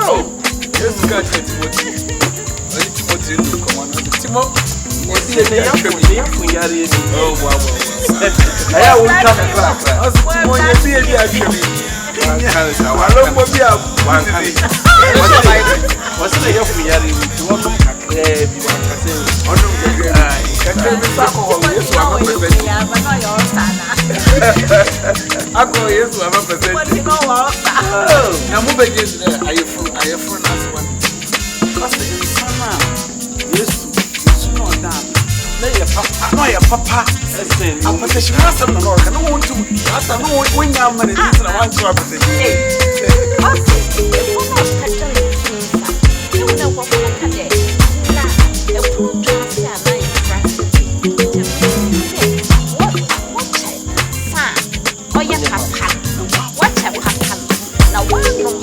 Oh, yes, got it. Timothy, come on, Timothy. Oh, wow. I will come and clap. What's the year for Yari? You want to Papa, I'm position myself in America. No one to ask. I know when I'm money. I want to represent.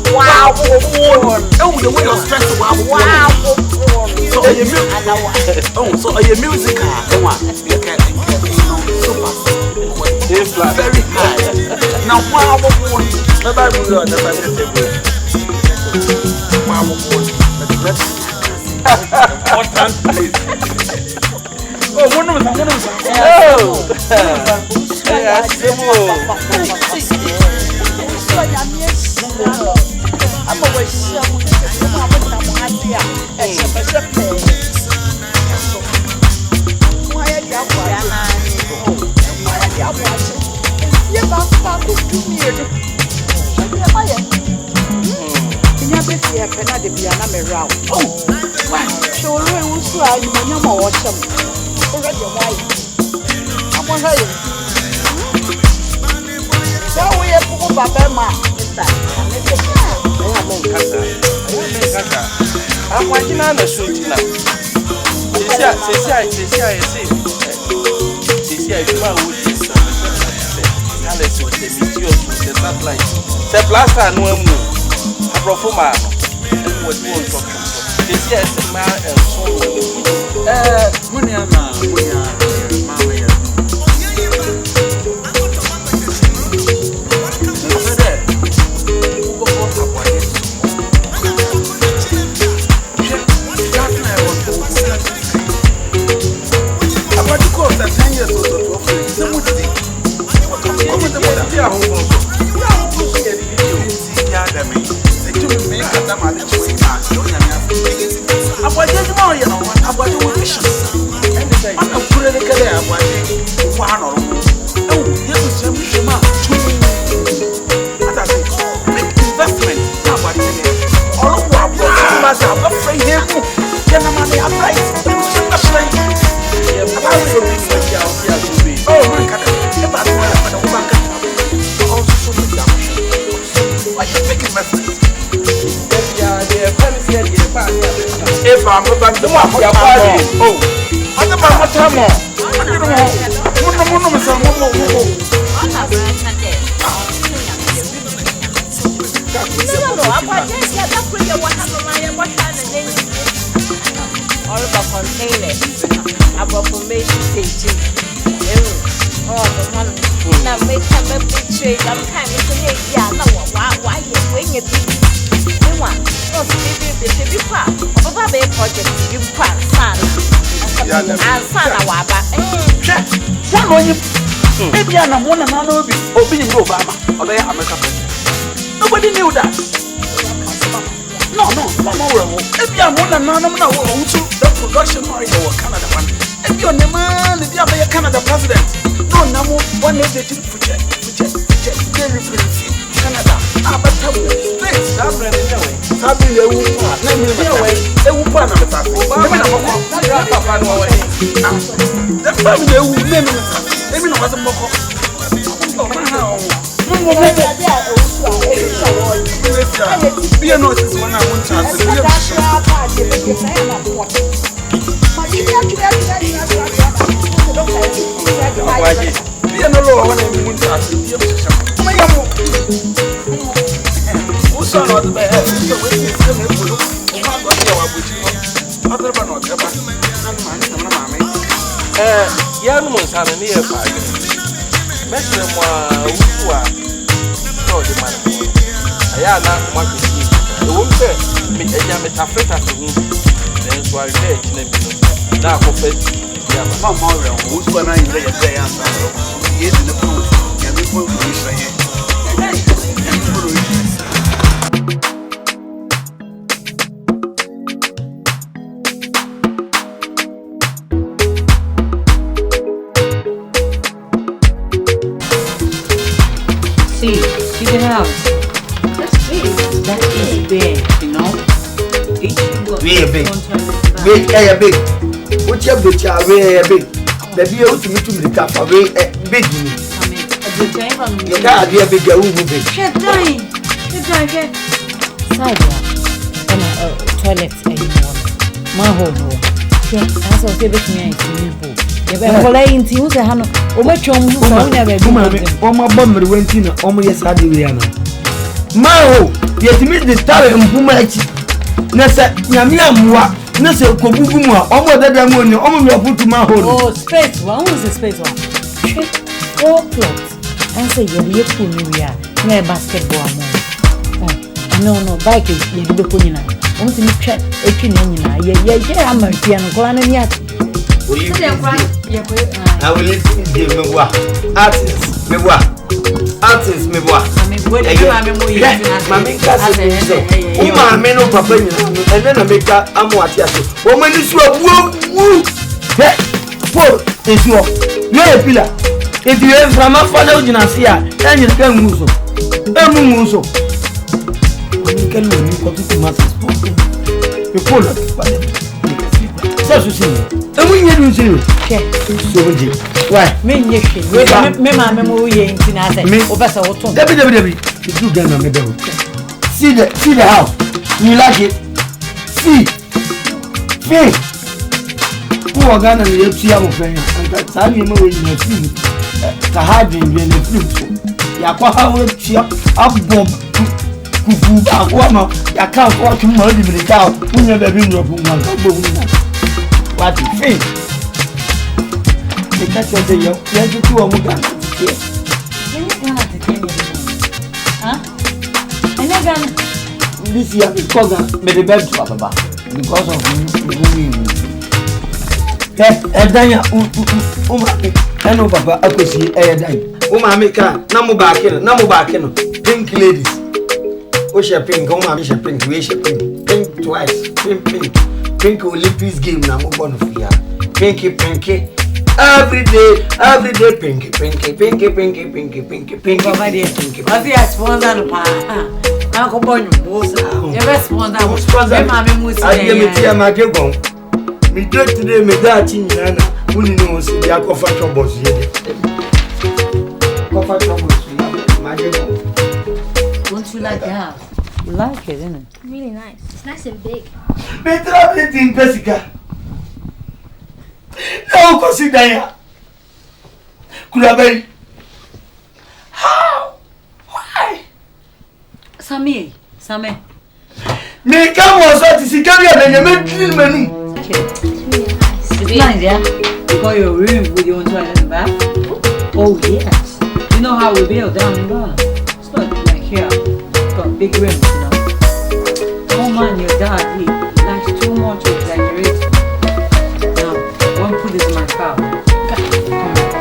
Wow, oh, the way you're stressed. Wow. So are you so are you musical? Come on, you can super. It's very high. Now, wow, never important place. Oh, one of them. I'm always so I'm watching on the street now. The blaster and one move. Abrabo was more instruction. This year is a man and so. Nobody knew that. No. If you are one and none, the production or Canada one. If you are the man, if you are Canada president, no, one is the Canada. Straight, that brand anyway. sabi ewu pa na mi ewu pa na meta me na boko na papa no we na pa mi ewu me na wazo boko Be a notice when I want to be a lower when I want I not want to see. The woman said, "Me, I am a Africa to whom." Then so I read it. Now, confess, yeah, my mother, who's when I lay a day and yes, in the food, and we will be saying, see the house. That is big, you know. Really big. Big. What's your bitch? Big. The beer to me to the top of big. You can't be a big movie. Shut down. Side toilet anymore. My home. Yeah, that's what they make me. I'm calling to you. Hano. My bomber went in. Yes, I do. Maho, yet miss the star and Pumachi. Nessa, Yamia Mua, Nessa Kobuma, almost that I'm going to put to my home. Oh, space one was a space one. 4 clothes. And say, you're pulling me out. No basketball. No, bike is the Punina. Want to check a pinina. Yeah, I'm a piano clan yet. I will listen to you, artists, me what? Mammy, papa, and then I make that I'm what yes. Woman is woo. Four is your pillar. If you have from my father, you not see her, then you can move. Muso. You can go to Master's. You pull up. That's what you see. And when you do, so why? Me, mamma, me, over Debbie, you get on the see the house. You like it? See, who are gonna be a child friend? And that's how you know when you see the hiding in the fruit. Yakwa will cheer up bomb. I can't walk too much in the cow. We never been up one. What do you think? The catch of the young, let you to a woman. This year because of the bed because of I know Papa, I could see a dime. Oh, my maker, no back in, pink ladies. Oh, she pink, oh, my pink, we should pink twice, pink Olympics game now, one of you. Pinky. Every day, pinky. My dear, what's the sponsor? Uncle Bonnie, the response, Mammy, I give me my girl. Me do today, me that in Yana, who knows the alcohol troubles here. Coffee troubles, my girl. Don't you like the house? You like it, isn't it? Really nice. It's nice and big. Better than in Jessica. No, consider. Could I be? How? Why? Sammy. Me come was what is carrier than you make clean menu. It's really nice. It's nice, yeah? You got your room with your own toilet and bath? Oh, yes. You know how we build down in Ghana? It's not like here. It's got big rooms, you know. Oh man, your dad, he likes too much to exaggerate. Now, I won't put this in my car.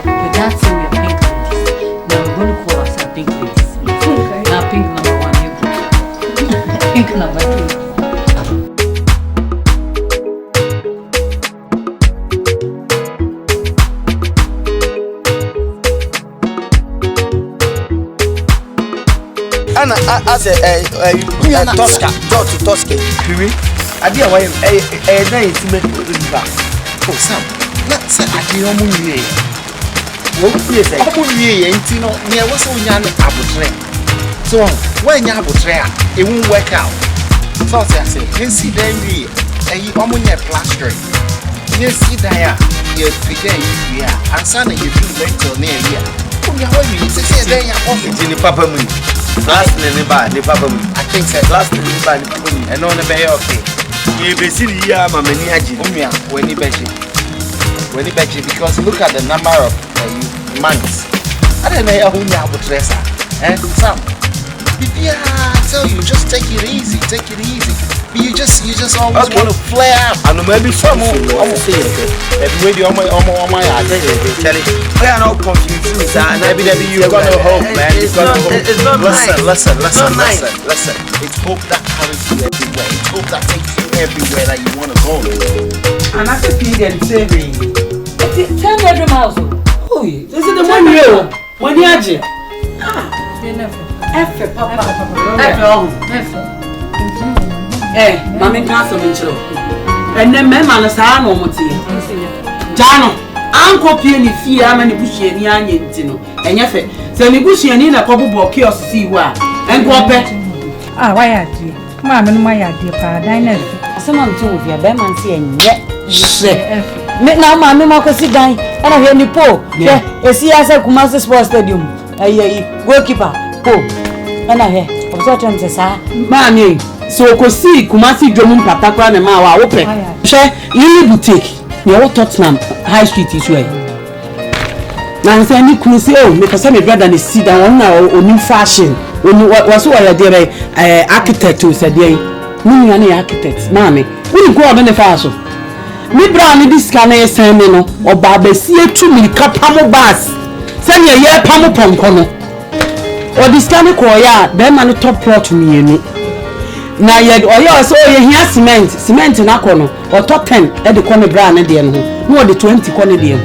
Your dad said we are pink ladies. Now we're going to call ourselves pink ladies. Okay. Now pink number 1, you pink number 2. Ghana as a Tosca, to Tosca. I did away a day to make it back. Oh, Sam, let's say I do not what is it? How you ain't no near what's on your Abbrokyire. So when you Abbrokyire, it won't work out. So I say, you see, then we a plaster. You see, there, you begin, and son, you do mental near here. You say, then you're off in the papa moon. Last name by the papa moon. I think that last name by the papa moon, and on the bay, okay. You be silly, I'm a maniac, when you bet you. When you bet you, because look at the number of months. I don't know who you have with Tressa. And Sam, yeah, I tell you, just take it easy, You just always want to flare up. And maybe some more. I'm saying it. Every way on my tell it. We are not confused. Maybe you're gonna hope, man. It's not listen. It's hope that carries you everywhere. It's hope that takes you everywhere that you want to go. And I said, Peter and Terry. 10 bedroom house. Oh, this is the one you. When you are F, Papa. Eh, Mammy Castle in Chilo. And then Mamma is our normal tea. Jano, Uncle Peony Fia, many bushy and yan, Tino, and Yaffe. So the bushy and in a couple kiosk see why. And go pet. Ah, why are you? Mamma, my idea, Paradine. Someone told you, Beman saying, yet. Now, Mamma, Marco sit down, and I hear you po. Yeah, a CSA Kumasi Sports Stadium. A goalkeeper, po. And I hear, of such and sir, Mammy. So ko see Kumasi Drum Patakwa na ma wa open. She you boutique. You what Tottenham High Street is where. Na say ni kunu say oh make say me brother na see that one na oni fashion. Oni was so ya there architect who said there. Ni ya na architect. Mama, we go obe ne fa so. Me bra ni dis ka na yesen me no oba ba si etu mi kapamo bus. Say me ye pamo ponko no. O dis ka ne ko ya be ma no top plot mi enu. Na ye oyo so ye hia cement na kono o top 10 e de kono bra na de no no de 20 kono de ho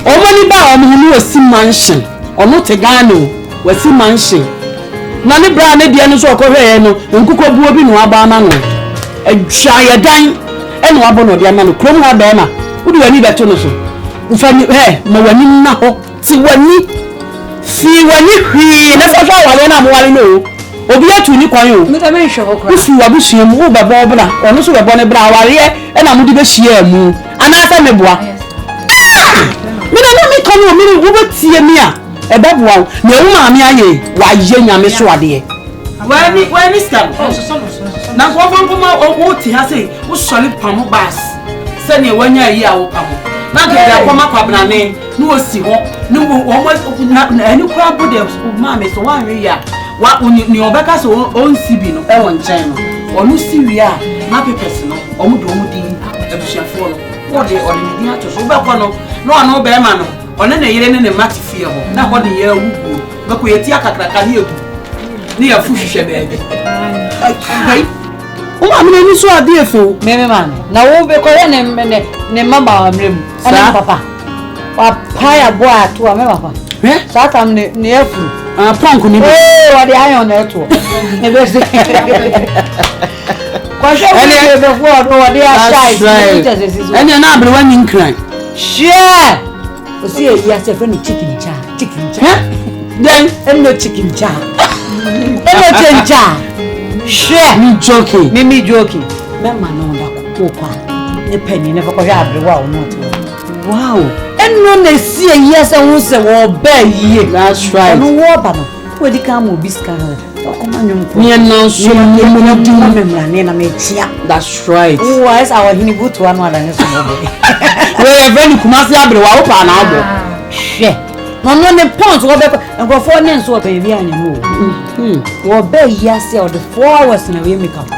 o mani ba o mu no wasi mansion o no te Ghana wasi mansion na ne bra na de no so ko hwe no nkuko buo bi no aba ma no adwa ye dan e no abo no de ma no krom ha ba ma wo de wani beto no so ufani ma wani na ho ti wani fi wani hwi na so fa wale na mo wale no obi atu ni kwan yo me da me hwe okra ufu abusua mu ba bo bra ono so be bo ne bra ware e na mudi be hia mu ana asa me boa me da me kan o me wo betie mi a e be boa na ewu ma me aye wa ye nyame so ade wani stab na ko fon ma o ti ha sei wo sole pam bas se ne wanya yi a wo pam na ke da ko ma kwabna ne no osi ho no wo na ani kwa bo de ma me so wan wi ya wa ni obeka so on sibi no e won chen no onu siwi a na pepes no omu do omu din abusiafo no wo de oni ni din ato so be ko no no anu be ma no one na yire ne mati fie ho na ho de ye wugu be ko yeti akakraka ni ebu ni ya fu hwehwe be bi ai o ma me ni so ade efo me man na wo be ko ne mama wa mrem ana papa wa paya bo ato a me papa sa kam ne efu prank ni oh what the iron network e be se kwa sho e be for what they are shy ene na abre wani nkran share o si e ya se friend chicken cha then no chicken cha share me joking me man no da ko kwa ne penny ne for abre wa o not wow eno na si e yes e won se wo ba yie that's right no wo ba no we di kam obi ska o ko manyo ko ni na so ni mo di memra ne na me chia that's right who is our hini butu anu ada ne so mo we even Kumasi abre wa wo pa na abo hwe no ne point wo be ko for ne so be bi anya no wo be yes e o the 4 hours na we make up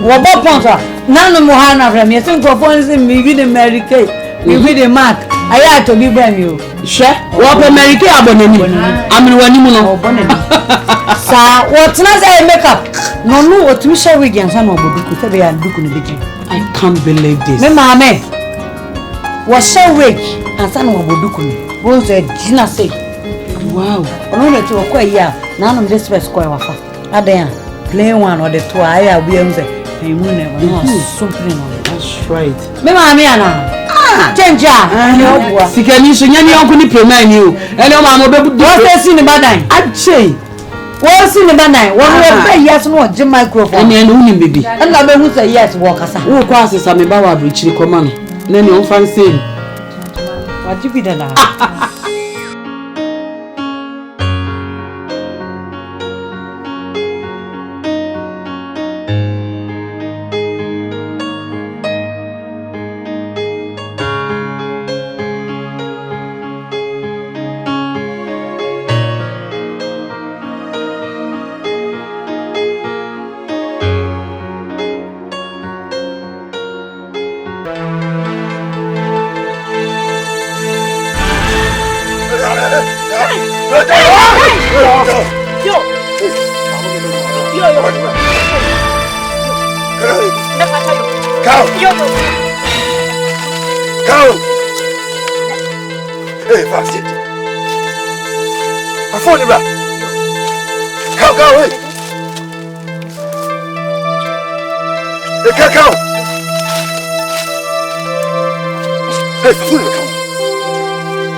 wo be point na no mo ha na fra me se ko for ne me bi de America me bi de mark aya to bi bra mi o hwe wo be America abonani amiri wani mu no sa wo tena say make up no otumi share wig yan sa no oboduku se be ya duku no beji I can't believe this me mama wo share wig and sa no oboduku no wo say jina say Wow. Ono le to kwa ya na no this first kwa wafa. Adan plain one or the two I we am say you never know something on. That's right. Me ma me ana. Change ah. Sikani so nyani onko ni plan ni o. Ene o ma mo bebu. What say si ni badan? Ache. What si ni badan? One we yes no je microphone. Ene hu ni baby. Ena be hu say yes wo kasa. Wo kwa asesa me ba wa Abbrokyire koma no. Na ni on fan say. What you be dada? Hey, fast it. I found it, bro. Go, hey. Hey, go. Hey, fool,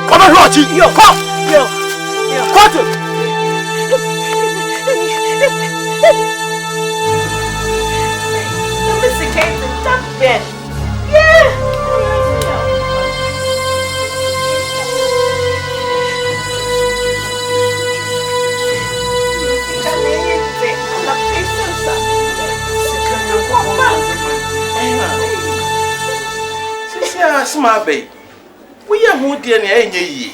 come on, Rochi. Yo, come. What? Mr. Casey, stop again. Yeah. Smart babe. We are more dear than ye.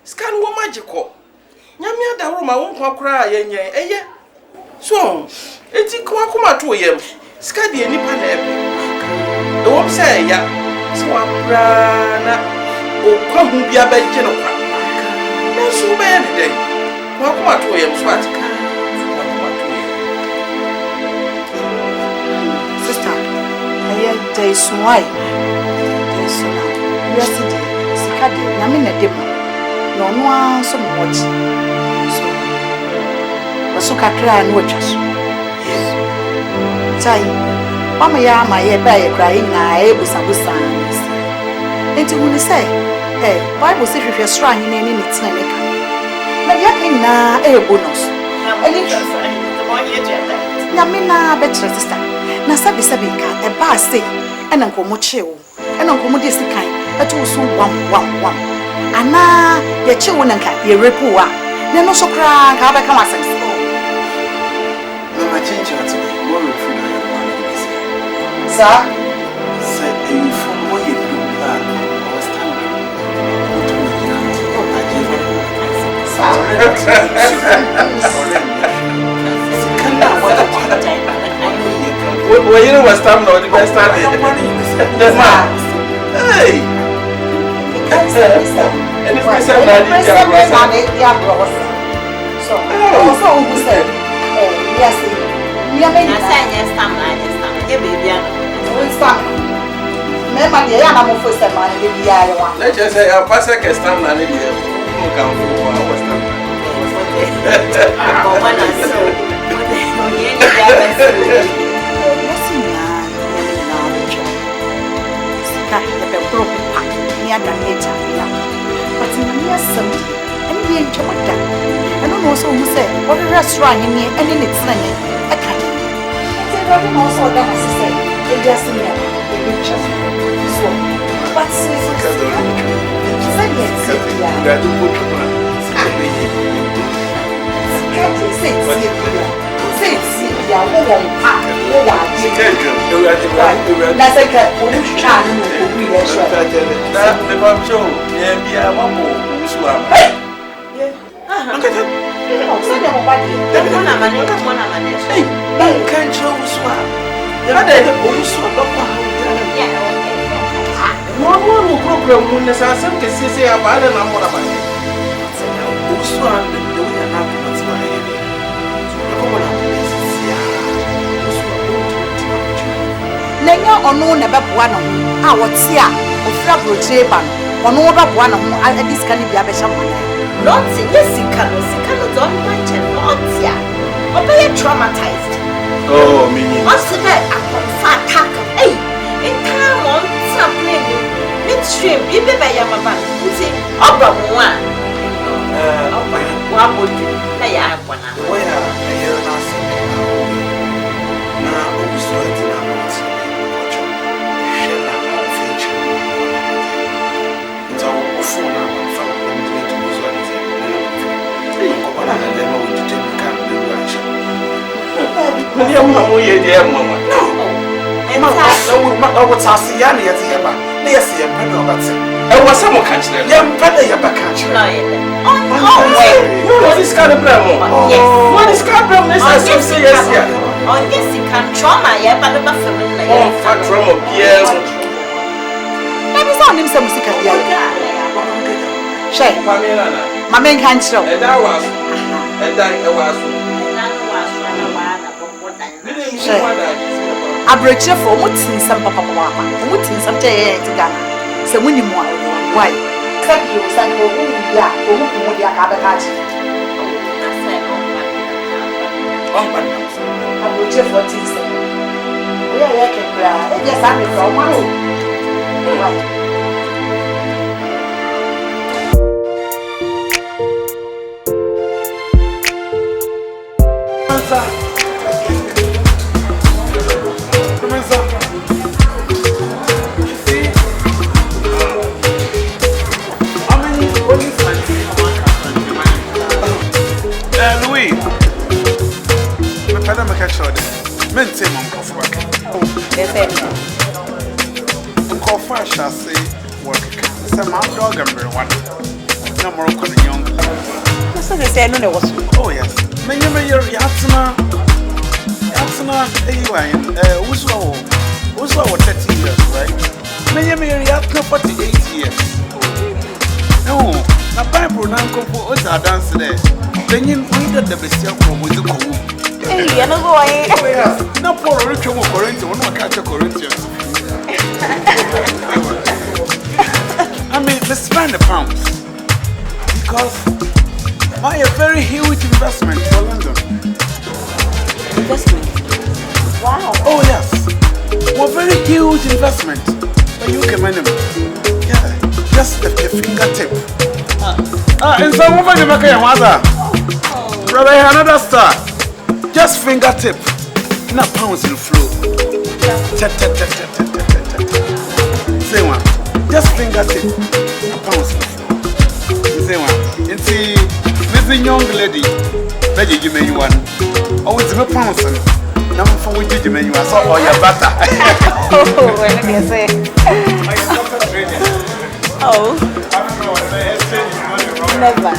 Scan one magical. Yamia da room, I won't cry, eh? So, it's a quackuma to him. Scadi any panel. The won't say, ya. So I'm brana. Oh, come who be a bed general. No, so bad day. Quackuma to him, swat. Sister, I am days why. Yesterday, Sikadi, Namina Demo, no one so much. So, Wasuka cry and watch us. Say, Mama Yama, ye by crying, I was a good signs. And to who say, hey, Bible says if you're strong in any minute, but yakin na a bonus. Namina better sister. Nasabi Sabinka, a bar stay, and Uncle Mocho, and Uncle Modesti kind. That was one. Anna, your children and cat, your repua. Then also cry, how I come as I say. Never change your to me. More of you. Sir, said you from what you do. I was well, you know what's time now, the best time. Hey! And if I said that, so, also, who said, yes, you may not say yes, your baby, remember the animal for some money, let's just say, I'll pass a cast time and who come for our stomach. But in the near Sunday, and we enjoyed that. I don't know who said, what a restaurant in here, and in it's running. I can't. I don't know so that I say, they just me a picture. So, but say, Nenya ono na beboa no a wote a ofra Abbrokyire ba no Ono oba boa na ho adi sika ne bia be hya mo. Not yes, sika no don want not ya. Obey traumatized. Oh, me. What's that? I confront tackle. Hey, in time on something. Midstream, you be by your mama. You see, Abrabo one. What would you? They are one. Where are you not saying? Now, we saw it in our mouths. Shall I feature? It's our phone now from the to use what is it. What I had never would take the camp to watch. No, what's our Siani at the Yaba? Yes, the Emperor, but I was some country. Young Pella Yaba country. What is kind of problem? What is kind of problem? Yes, oh, yes, you can trauma, yeah, but the family. Oh, fat trauma, yes. That is on him some music. Shay, my main country. And I was, Abrokire for what in some papa, what in some day to Ghana. So when you want, why? Thank you, Sanko, yeah, who you have a catch. Abrokire for things. We are like a cry. Yes, I'm from one. Maintain on coffee. Coffee shall say work. Some dog and one. No more young. So they say no was. Oh yes. May you may your Yatsuna who's 30 years, right? May you may your Yatsuna 48 years. No, na Bible now come for us are dance there. Then you read the bestial with the cool. Hey, you know why? No, poor Richard Corinthians, one catch a Corinthians. I mean, let's spend the pounds because buy a very huge investment for London. Investment? Wow. Oh, yes. A very huge investment. But you can manage. Yeah, just a fingertip. And some woman you make a mother. Brother, another star. Just fingertip. Not pounds in flow. Say one. Just fingertip. Not pounds in flow. Say one. You see, this young lady, Betty, you may one. Always a pounds. Now for which you may you saw all your butter. Oh, what did you say? Oh. Never.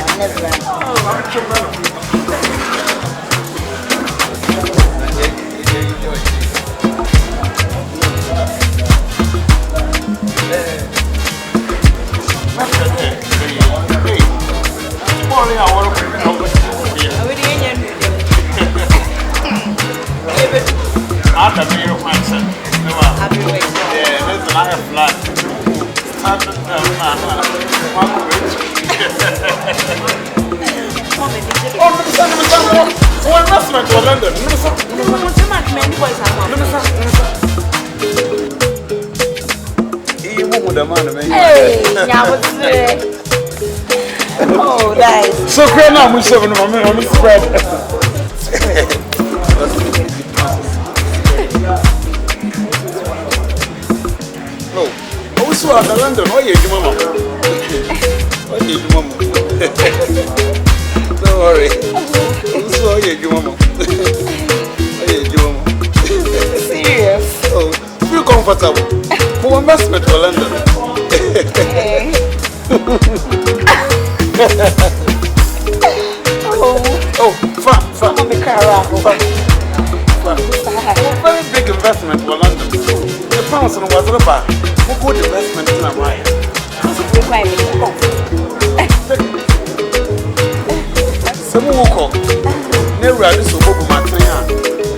Oh, nice. So great now, we serve on the spread. Oh, so at London, oh, yeah, mama. Oh, yeah, mama. Don't worry. Oh, yeah, mama. Oh, yeah, mama. Serious? Oh, feel comfortable. For investment for London. Oh, fun. Very big investment for London. The pounds was about what good investment in Amaya. Some walk up. Never had this over my train.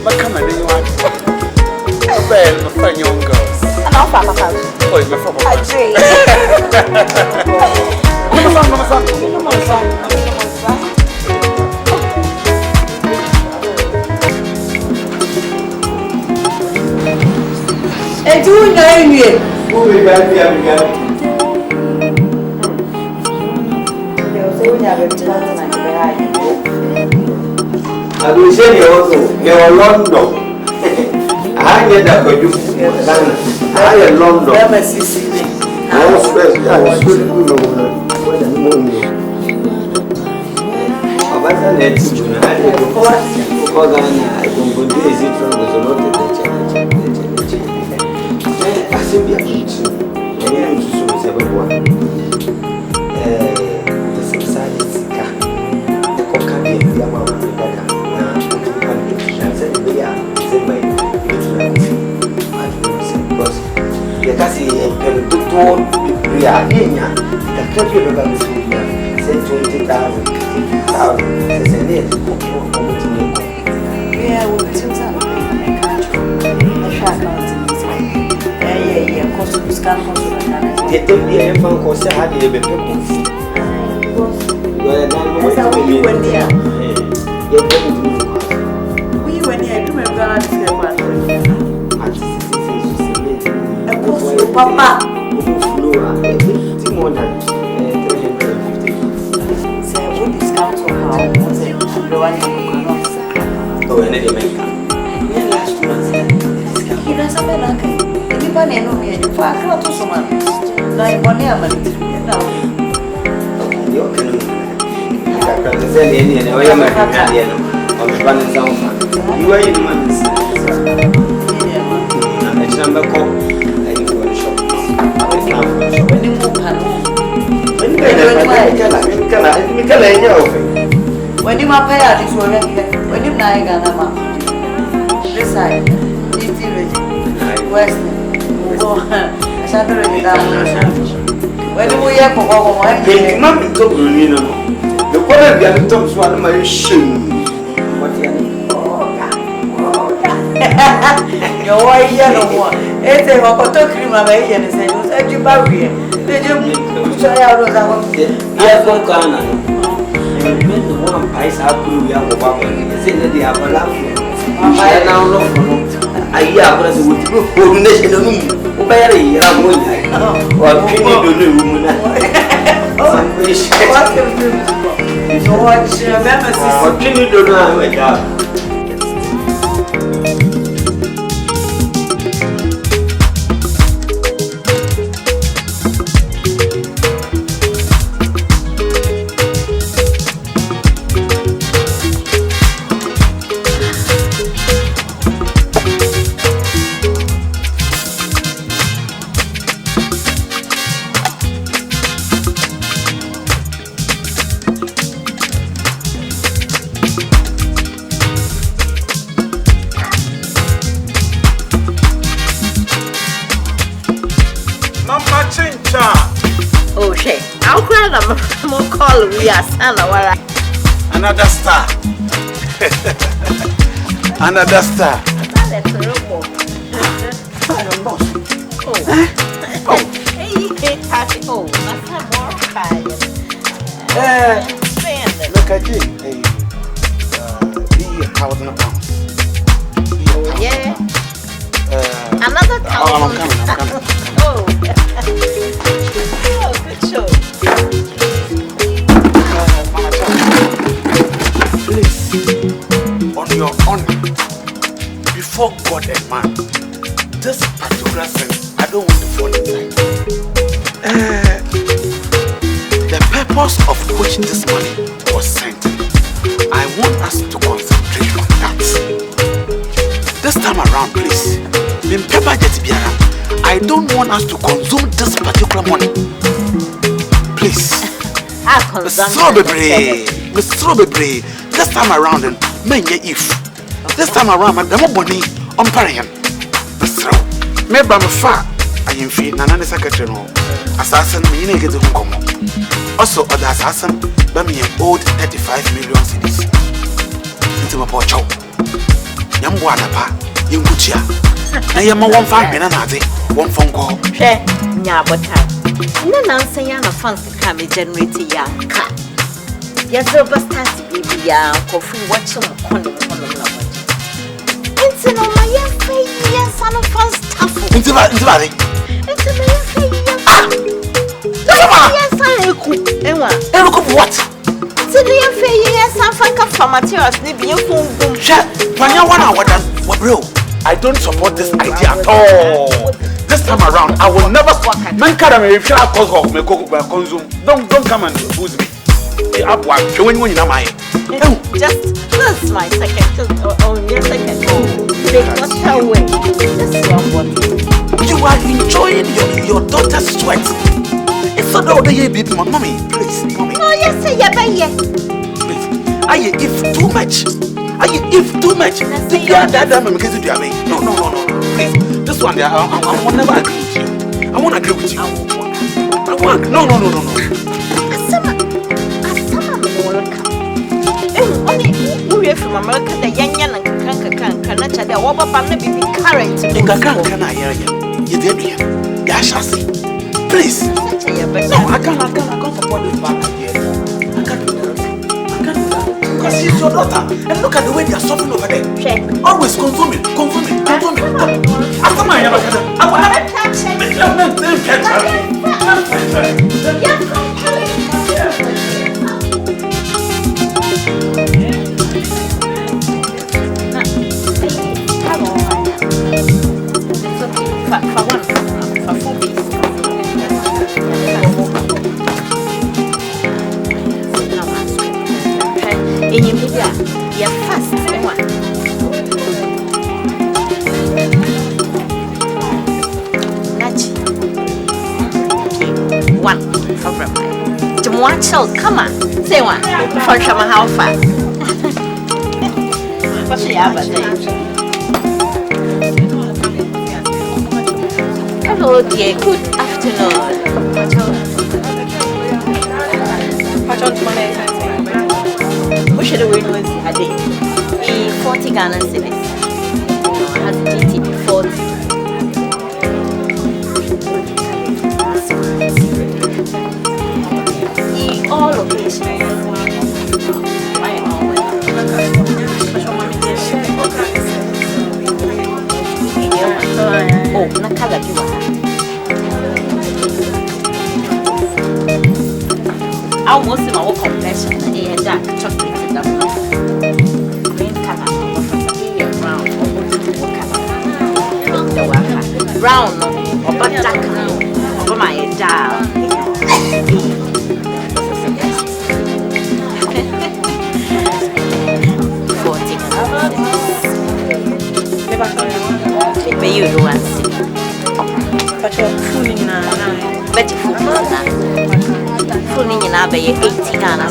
But come and you want a bed for young girls. And I'll Oh, my friend. And you know me. Who will be I will say you also, you're London. I get that for you. I am London. I was first, I was good. I Papa. Oh, and then you make last month. You know something like anybody know me and you for a lot of someone. Like one year, but you can send any and I am a Canadian on the Spanish sound. You are in months. I'm a chamber call and you go and shop. When you move, when you are paid, this will when you lie, this side, west, Saturday down. When we have for one, Mammy told me, the quarter of the top one of my shoe. What you your white yellow one. It's a hotel cream of Asian and said, you bury it. Did you try out of that one? Yes, one corner. One piece out to the other one. Say that they have a laugh. I now know I have a good nation of me. Very, I'm going to or Penny do the woman. So what remember, Penny do not wake up. We are another star. Another star. Look at you. £1,000. Oh, yeah. Another $1,000. Oh, I'm coming. Oh, good show. Please, on your honor, before God and man, this particular thing, I don't want to fall inside. The purpose of which this money was sent, I want us to concentrate on that. This time around, please, I don't want us to consume this particular money. Please. Mr. Bebre, this time around, if this time around, Madame Bonnie, I'm parrying. Mr. Maybe I'm far. I am feeling an secretary. Assassin, me get the home. Also, other assassin, but me an old 35 million cities. Into my poor chow. Yambuanapa, Yunguchia. Na ye ma won fa hwena na ade. Won phone call. Hwe nya bota. Na nansa ya na fans ka me generate ya ka. Ya zo ba start bibi ya ko fu watch mo kono na watch. Inti no ma ya fe ya sana fans tafu. Inti ba Inti ma ya fe ya. Ya sa eku. Enwa. Eku what? Inti ya fe ya sa fa ka fa materials ni bi en fun gum. Sha, panya wana wadan. Bro, I don't support this idea at all. This time around, I will never. Man, carry me if you are cause me consume. Don't come and abuse me. Up one, showing when you know my. Just this my second. Your second. They got away. Just one. You are enjoying your daughter's sweat. It's so that you beat my mommy, please, mommy. Oh yes, yeah. Please, if too much. If too much, that I'm going to do. No, please. This one, I will never agree with you. I won't agree with you. I won't. No. Asama, only we from America, the young and can't the over baby current. You can't hear you. You did me. Yeah, shall see. Please. No, I can't support this bad idea. I can't do that. Because she's your daughter. And look at the way they are suffering over there. Always consuming. After my I will never catch it. In your media, you're fast. One over to watch out. Come on, say one for some how fast. What's the other hello, dear. Good afternoon. What should we do a day? 40 Ghana cedis. Has GTP 40. All locations. Oh, nakala kiwa. Almost in our complexion, a dark chocolate green color, brown, brown or dark over my dark. May you do one thing. But you're fooling now. Better fooling in our 80 Ghana.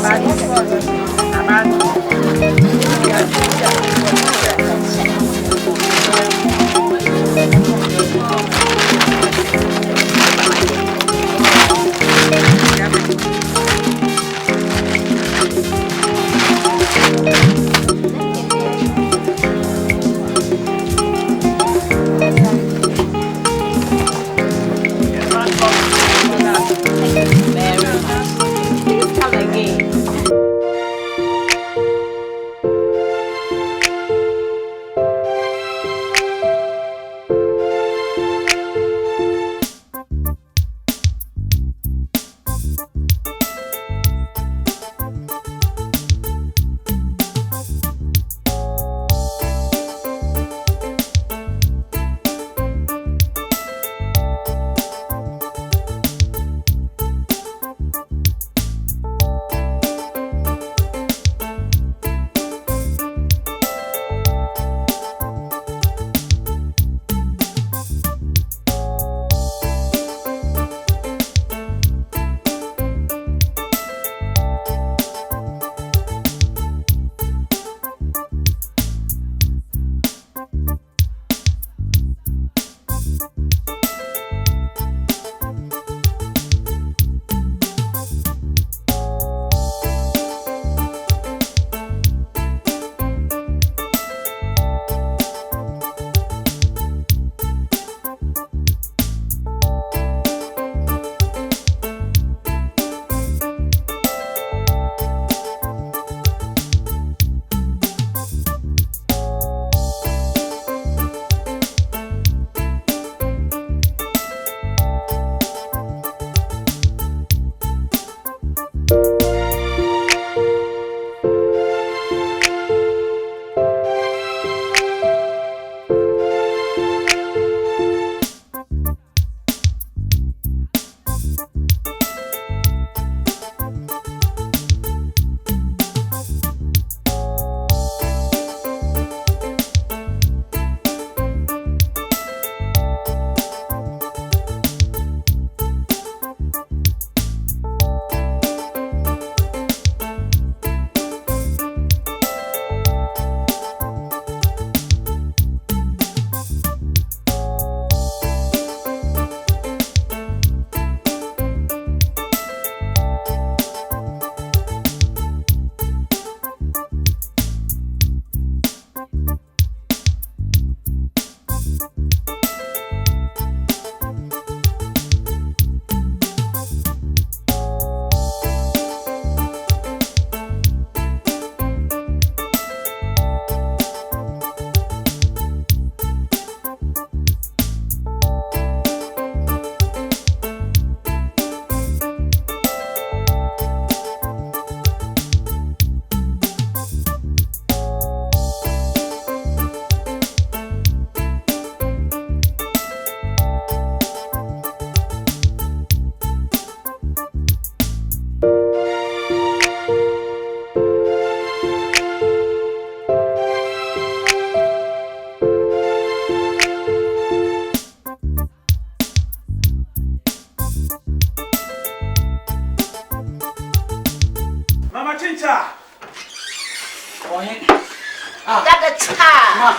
That child.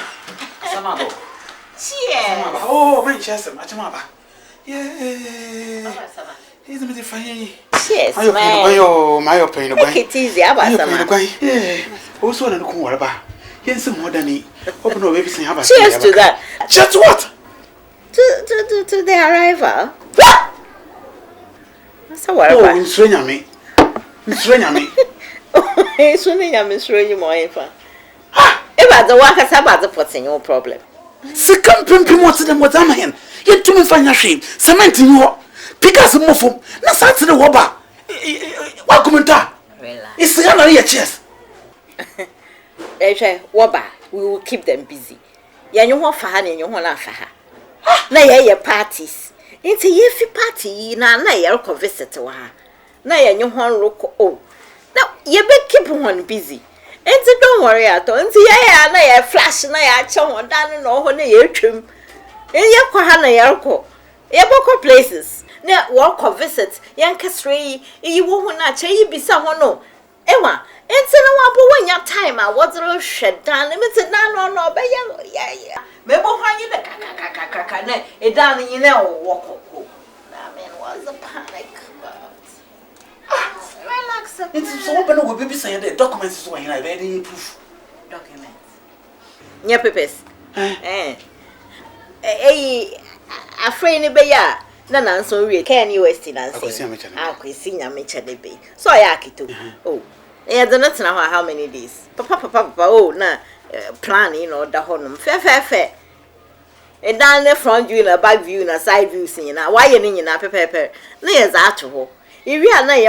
Samado. Cheers. Oh, Manchester, Machamaba. Yeah. He's a bit funny. Cheers, man. My opinion. Take it easy, yeah. Also, I don't know what about. Here's some more than he. Open no baby. Cheers to that. Cheers to what? To the arrival. So what about? Oh, stranger me. Stranger me. Oh, swimming, I'm stranger more infant. If the workers have the potting, no problem. Second pimping what's them what I'm in. Yet to me find a shame. Cement in you. Because of Mofo. Not such a wobber. What commenta? It's the other chest. Wobber, we will keep them busy. Ya you want for her and you want for her. Na ye parties. It's a yefi party na ye visit to her. Na ye you want look oh. Now ye be keep one busy. And don't worry at all. And na ye flash na ye chong down no ho na ye trim. And ye kwa ha na ye ko. Ye boko places. Na walk visit. Yanka stray. You won't na che you be someone no. Emma. It's in a wampo when your time I was a shed down. It's no, but yeah. Maybe when you the it down in your walk. I mean, was a panic. Relax. It's so open with baby saying the documents is when I ready proof. Documents. Yeah, papers. Afraid to be ya. Nana, so we can you waste it and say, I could see your mature baby. So I aki too. Oh. Yeah, don't know how many days. Papa, oh, nah, planning or the honum. Fair. And down the front view, and a back view, and a side view, seeing why you're in your pepper. There's actual. If you are not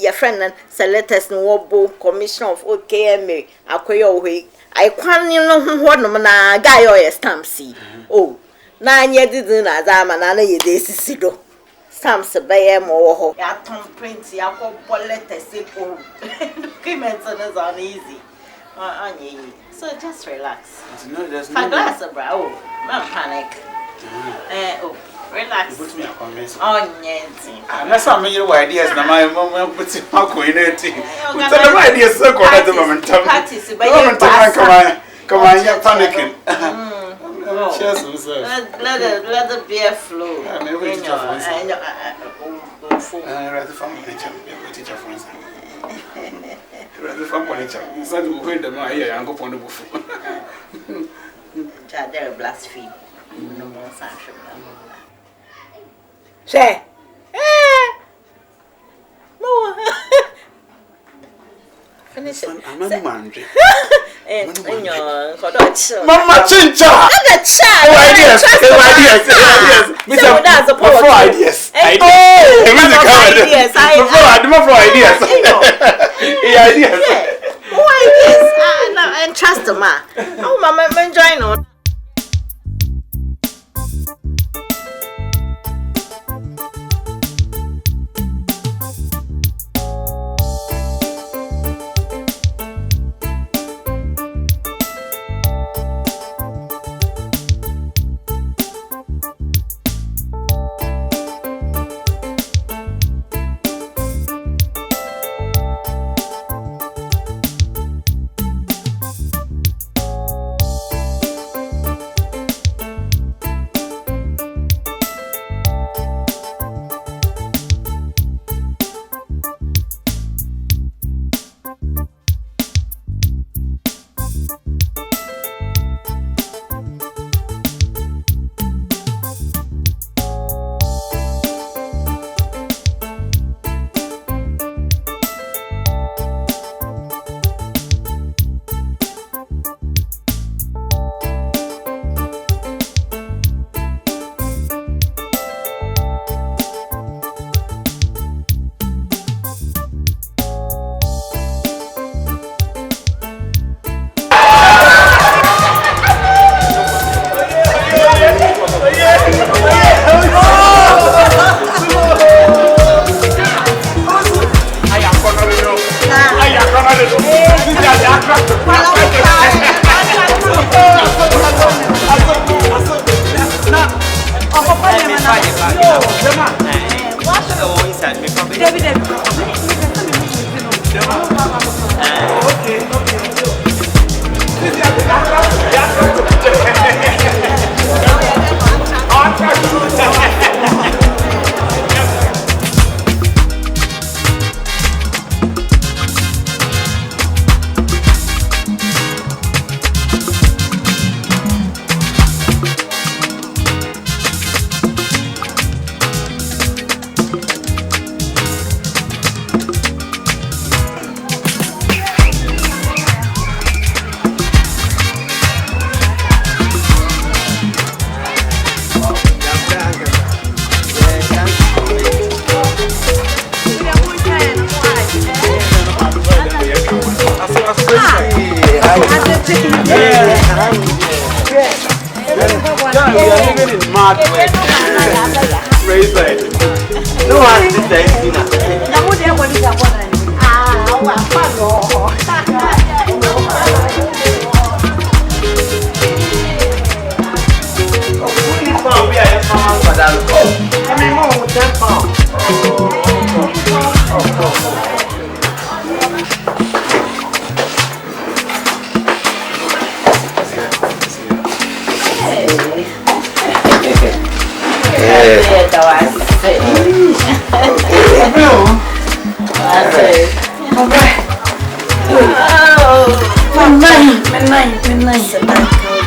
your friend and select us no book commission of OKMA, Acquire way. I can't know what no man guy or a stamp see. Oh, 9 years didn't as I'm another year days to see. Stamps a bay more. Ya Tom Prince, ya letters, simple documents are uneasy. So just relax. There's no glass of brow. No panic. Oh, relax. You put me a convinced. Oh, yes. That's how many ideas now. My mom puts in my coinity. Put the ideas circle at the moment. Come on, you're panicking. Cheers, let the beer flow. Rather from teacher friends. Rather from one teacher. Instead of going to my ear and go on the buff. They're blaspheme. No more sanction. Say, no. Finish it. I'm a man. Mama Chincha! Ideas! Before ideas. And trust the man. Oh, Mama, join on. Okay. we are living in mad way. Praise God. No one is there.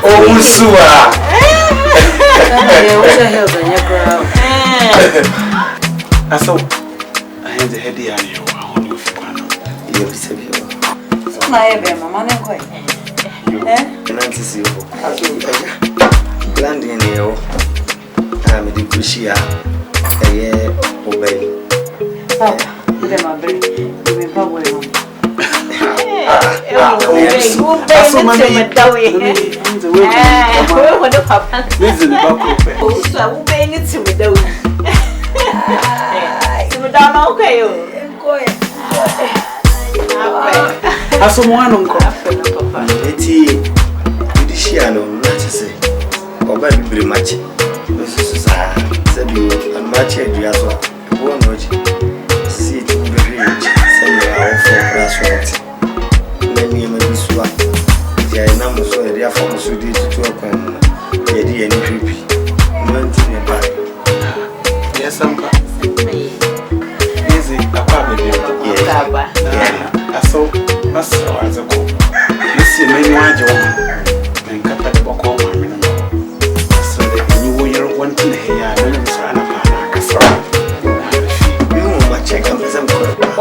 Oh, Sua! I saw I had the head here. I want you to know. You be said you. So na ebe mama na ko. Nanti si yo. Landing ni yo. Me di kushia. Obey. Papa, ebe ma bre. Ebe pa wo yo.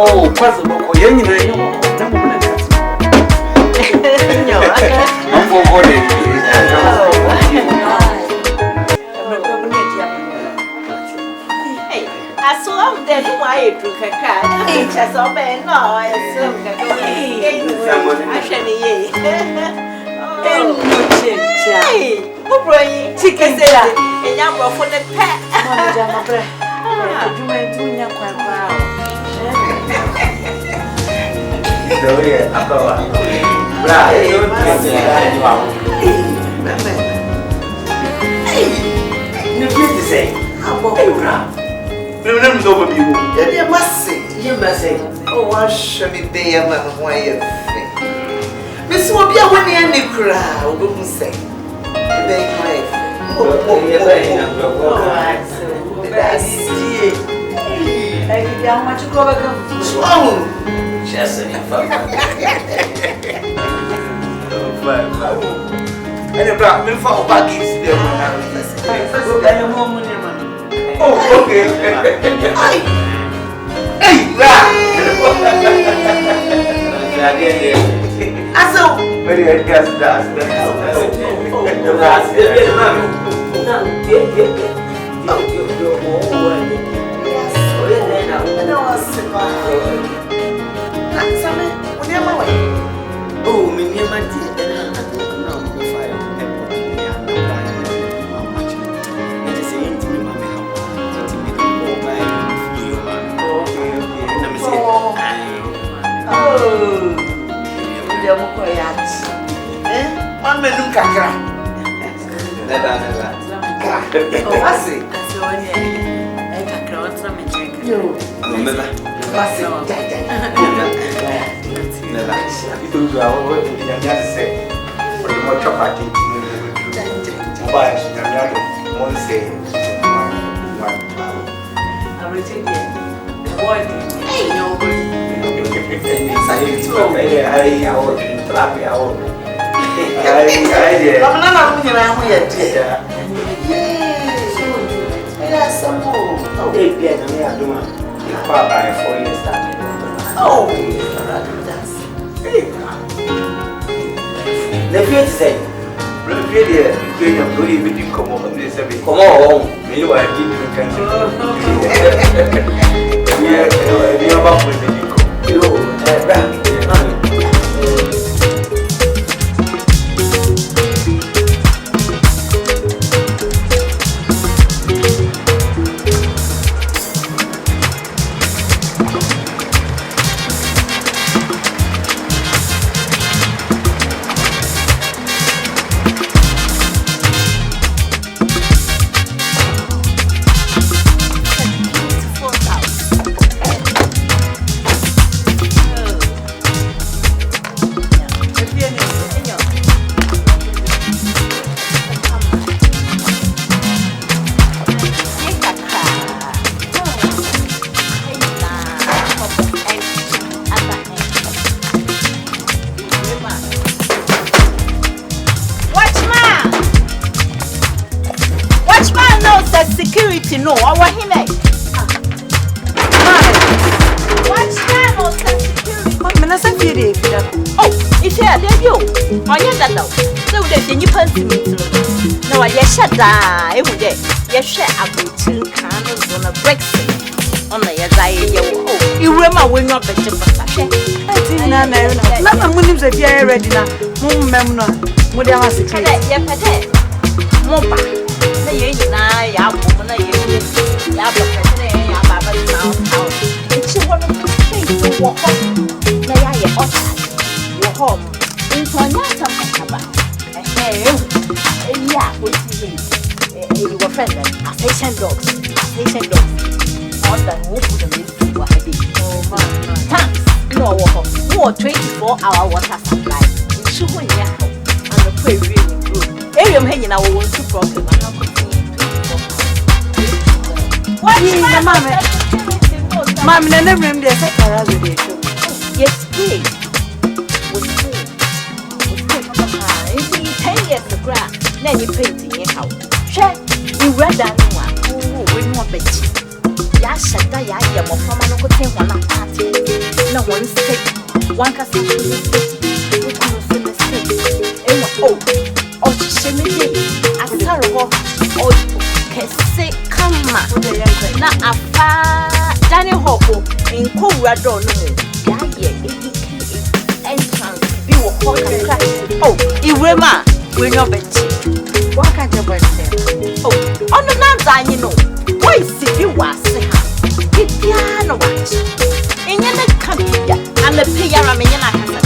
Oh, quase boko yenyi na yo. Oh, I should be there, man. Why you think? Miss will be a winning and the crowd, wouldn't say. Oh, okay. Hey, the security no, our him. What kind of security? I'm not saying you. Oh, it's here, there you. On your that now. So that you person me. No, I shut down. Every day. Yes, share a good two candles on a Brexit. On the Yazai, you remember when you're better for such a Nana Munims if you're ready now. Mumma, Mudamas, yeah, pet. Mopa. Say, ya woman, ya Baba now. It's one of the things to walk home. Nay, I am walk home. Into another cover. Yeah, what's your friend? Assassin dogs. On the move to the oh man. Thanks. No, 24-hour water supply. It's and the prairie room. I'm hanging out with 2 problem. What is my mamma? Mamma, I never remember the second. Yes, please. It's 10 years ago. Then you painting your house. Check. You read that one. Oh, we want better. Yashada ya mofama no kote wana party. No one stick. One can see we can see the stick. Oh, shimmy. Asaro. Oh, kese kama. Na afa. Daniel Hoko in Colorado. Ya entrance. Be oh, Irema. We're not better. What kind of birthday? Oh, on the night, you know. Why if you was it piano watch? In your country, and the piano, I mean, I have a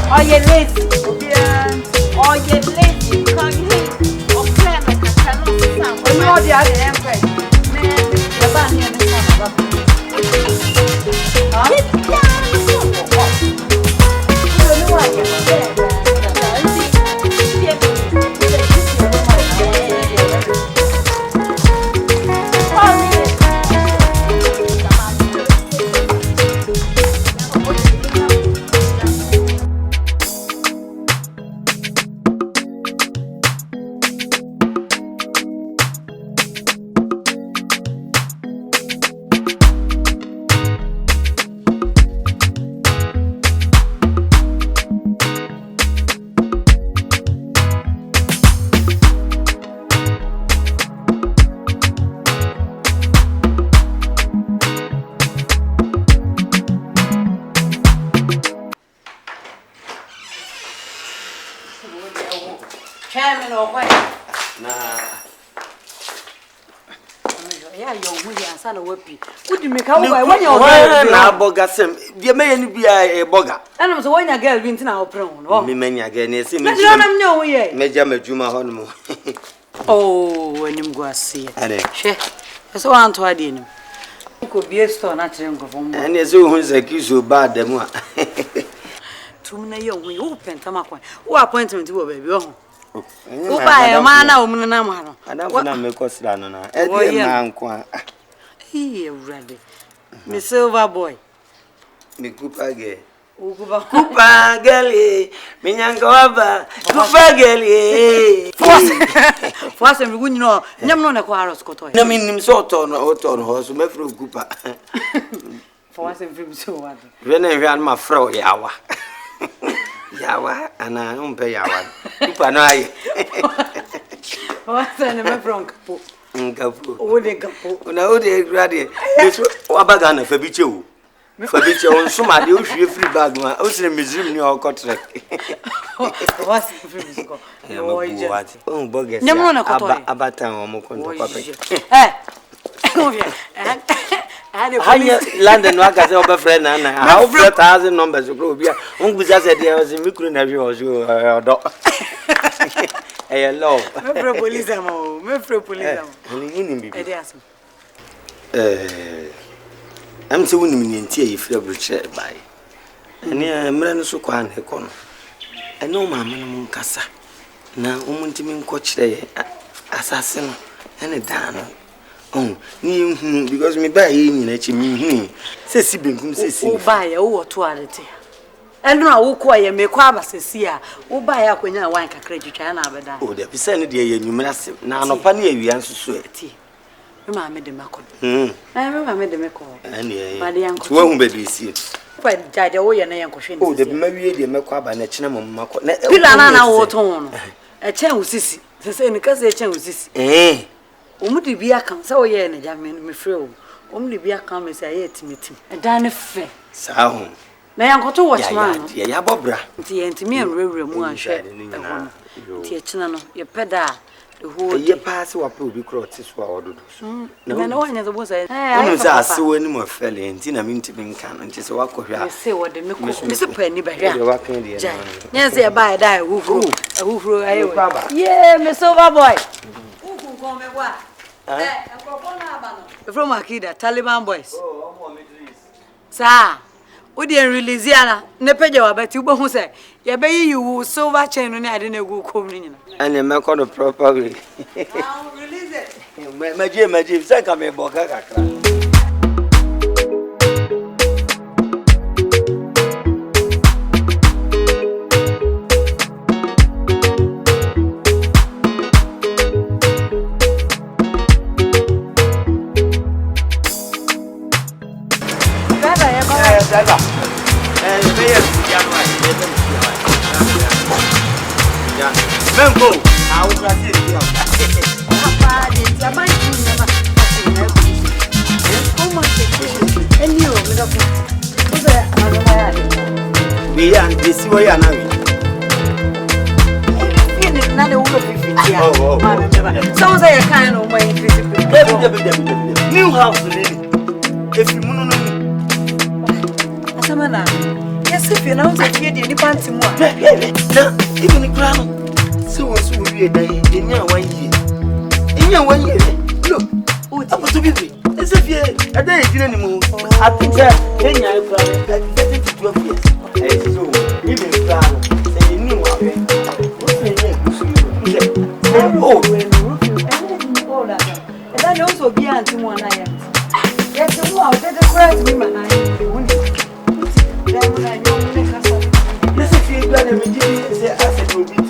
oh, you're lazy, or you're lazy, can't you? Or plan like a cannot. When you're the other empress, you're back here in the chairman or what? Nah. Yeah, you're with your son of Whippy. Would you make out when you're now bogasem? You may be a bogger. And I'm so when a girl wins now, prone. Me many again, yes, no way. Major Majuma Honmo. Oh, when you go see it. She, that's one to idea. Could be a store, not to go from and as who's accused so bad, the more. Too many young we open Tamako. Who appointment to a baby? Who buy a man now, Munamano? I don't want to make us run on her. Here, ready. Miss Silver Boy. Me Cooper gay. Cooper Gally, Minyangoava, Cooper Gally. First, we wouldn't know. Never know quarrels. No mean him sort on horse, Mefro Cooper. For us, and so what? When I ran my fro, Yawa. Yawa, and I don't pay Yawa. Cooper, no. What's the name from Capo? Capo. Oh, they Capo. No, they graduate. Wabagana for Bichu. For Bichu on somebody who free bag. I was in a museum near our contract. What's the physical? Oh, bogus. Never on a cotton. About time or more contact. London workers over friend and how 4,000 numbers of group. Yeah, Uncle just said there was a micro nephew or you. Hello. I'm so winning in tea if you're rich by. And near Merano Suquan, Hecono. I know my man Casa. Now, Timin coach day, assassin, and a dano. Oh, because me buy in it, me. Says Sibin, says, buy a or 2. eno a wo ko ye me kwa abasesi a wo ba ya akonya wan kakra twitwa na abeda o de pese ne de ye nwumra se na anopa ne awia nsusu ati me ma me de mako me ma me de meko ene ba de yanko wo hu bedrisi kwa jaje wo ye na yanko hwe ni o de ma wie de meko aba na kina mako na pila na wo ton no e chen usisi se ni kase e chen usisi omudi bi aka se wo ye ne ja me frɛ o omudi bi aka me se aye timitim e da ne fe sa ho na yankoto watchman ya bobra nti ye ntimi enwrewre mu ahwe nti e kina no ye peda the whole ye pass wa pro bi kro ti so a ododo na na wanya zo bosa onu za se woni mo fele nti na mi ntimi nka no nti se wa kohwa se wo de me se pa ni ba hwa ye wa kan de na nya se ba da ehufuro aye we yeah me so boy uku ko me wa akoko na aba no from Akida Taliban boys sa odi en release ana ne page wa beti ugbo hu se ye be yi wu silver chain no ne ade na egu kom ni nyina ane me ko the proper way release it maji se ka me boka kakra driver Mengo, I will try to do we are this way and now. Sounds like a kind of way. New house, if you know. Asamana, yes, if you know that you didn't want to more. Even the crown. So we a day in your 1 year. In your 1 year, look, what's to be? As if you're a day anymore. I think that in your crown, 12 years. So, even crown, say, you knew and I also be anti one I am. Yes, the wow, that's a great woman. I Yes, if you're glad I'm say, I said, you'll be to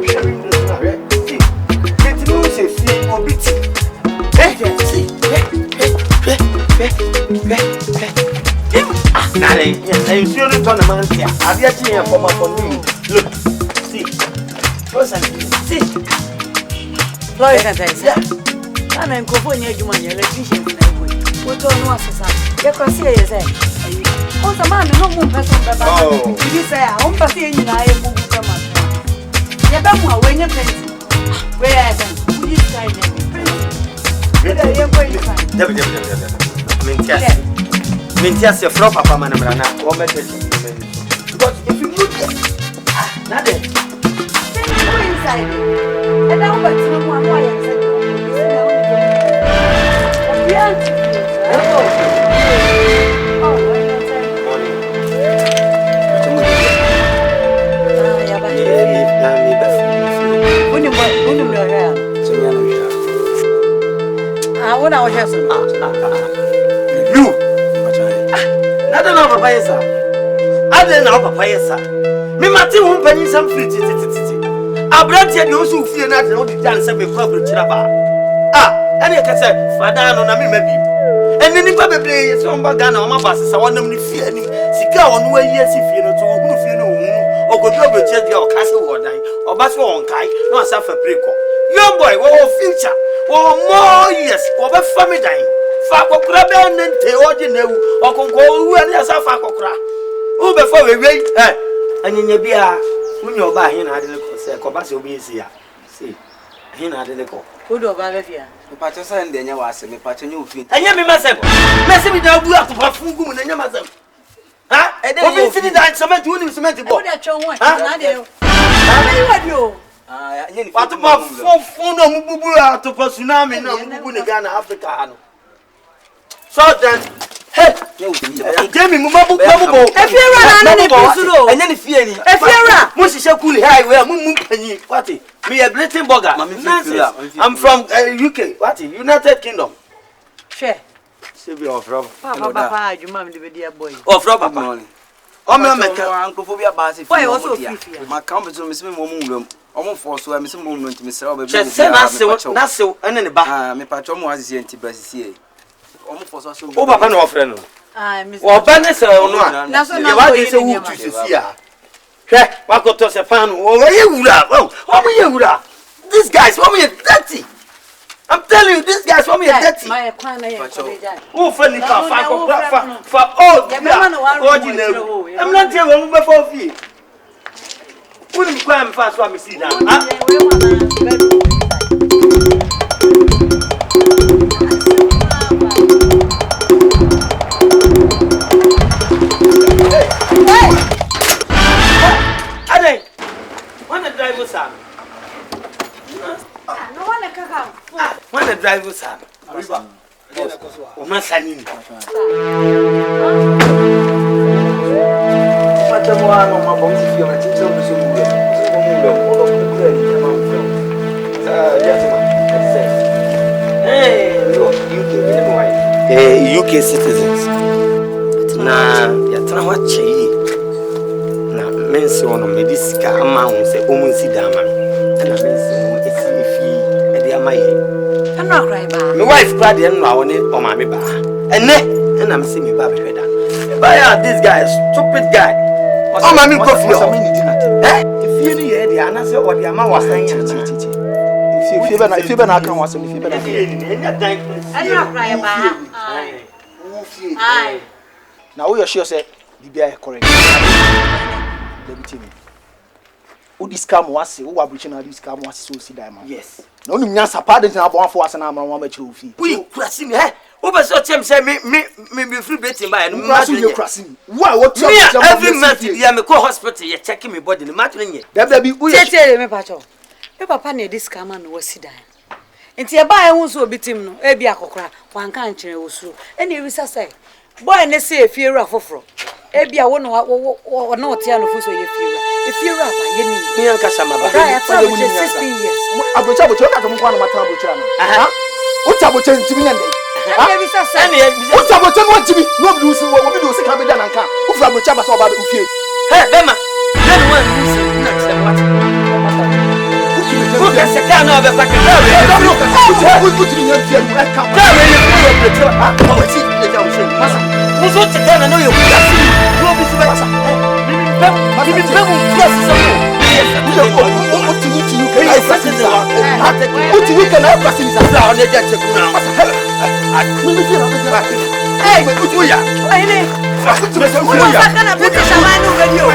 sharing this. Get to say, feel or beat. I'm sure it's on a man here. I've yet here for my phone. Look, see, see, Floyd can say, and I'm going to your electrician. What on was you can see, you say. Oh, the man, no more person, but you say, I won't pass in I am come up. You don't know when you think. Where I am, you say, Mintias your flop papa manamrana or message. Because if you look at nothing, go inside. And now, but no one why I said, when I was here, you. I don't know, Papa. Yes, I don't know, Papa. Yes, me, Martin, won't pay some free. I brought you those who fear not the dance of a problem. And you can say, Father, no, maybe. And then if I play some bagana on my buses, I want them to fear me. Sika on way, yes, if you know to who fear no or go to a jet or castle or die or basso on Kai, no suffer preco. Young boy, what future? Oh, more years, or a family dying. Fako Kraben and Theodine, or can go when there's a Fako Kra. Who before we wait, and in your beer, when you're buying, I didn't say, Cobasso be here. See, he not in the co. Who do I have here? The Patterson and then you are semi patching you. And you myself. Messing me down, we have to have food and your mother. Huh? And then you sitting down, cement, doing cement. What about 4 phone to tsunami in Ghana, Africa? So then, hey, Jamie, if you're what? Me a Britain burger. I'm from UK. What? United Kingdom. Share. Papa, Papa, you mammy, the dear boy. Oh, from Papa. O me meka ankophobia base fi. Why also free? Ma kan beto me se me mo nwuram. O mo force o me se mo nwuram ntimi sra o be. Chese na se ene ne ba. Ah me pa mo asisi enti basisi. O mo force so. O papa na ofre no. Ah miss. O ba ne se no a. Na so na wa de se wu tu sisi a. Hwe wa ko to se fan o ye wura. O mo ye wura. These guys want me dirty. I'm telling you, these guys want me dirty. My crime na ye koleja. Who friendly can for all ordinary. I'm not here when we before fee. Who the crime fast what me see now? Ade, when the driver son. No one kaka. When the driver son. Arriba. O masanini. Pata mo ano mabom si fio na titso mo so mo. So mo lo, o lo kure ni ma mo. Yes ma. Hey, UK ni mo ai. UK citizens. Na ya tana wa chei. Na mensi ono mediska ama ho se o mu si dama. Na mensi ono esi efi e de ama ye. Ana cry ba. My wife cried and no one on my ba. And I'm seeing me baby head. But this guy is stupid guy. Oh my me coffee. If you need the answer or the amount was saying if you be na kan wasem if you be na. Ana cry ba. Ai. Now we are sure say bibia correct. Let me tell you. Who this scam was who aboriginal this scam was so see that man. Yes. No nim nyansa pa de na bon afo ase na man wa ma chiro fi. We krasi me eh. Who be so chem say me free betting by no matter you krasi. Why what you every month dia me go hospital you check me body no matter nye. That be we tete me pa cho. Me papa na this scam man was see that. Enti e ba e hu so obitim no e bi akokora wan kan kire wo suro. E na ewisa say boy ne say efiera foforo. E bi a wo no na otia no fo so ye fiera. Efiera ba ye ni. Me an kasa ma ba. Right, 16 years. Abrocha bocha ka mo kwa no matra abrocha no. Aha. Ucha bocha ntimi nyande. Ah. E bi sa say. Ucha bocha no ntimi. No bi do si wo bi do si ka be da nanka. Ufra abrocha ba so ba be ufie. Hey, Bema. Then one who say na say what? Who can say can no be back there? Uchi ni fie no e ka. There we go preacher. Ah, what see the jam say. Masa. Who so te can no you go see. No be so masa. Bibi bemu plus so. Yes, uti you can I press it out. Uti you can I press it out. Now they get to now. Hey, uti ya. Ele. Uti me so ya. Kana pete shamani radio.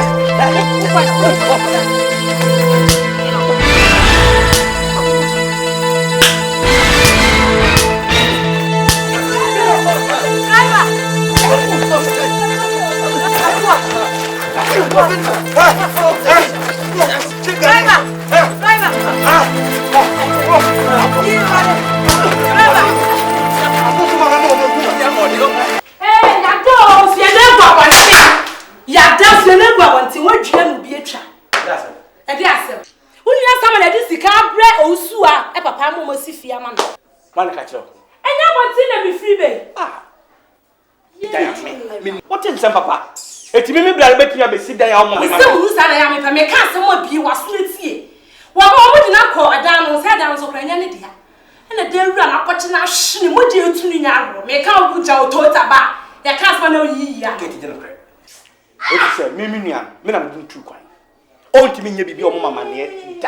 What is some papa? It's me blood making a sit down. So, who's I am if I make some be was sweet. What would not call a down head down so Grania? And a day run up watching our shin, what do you to me? Make out with your tota. Ya can't find no ye. Get it in the crib. It's a mimian, men I'm doing too quiet. Oh, to me, you be your mamma near. It's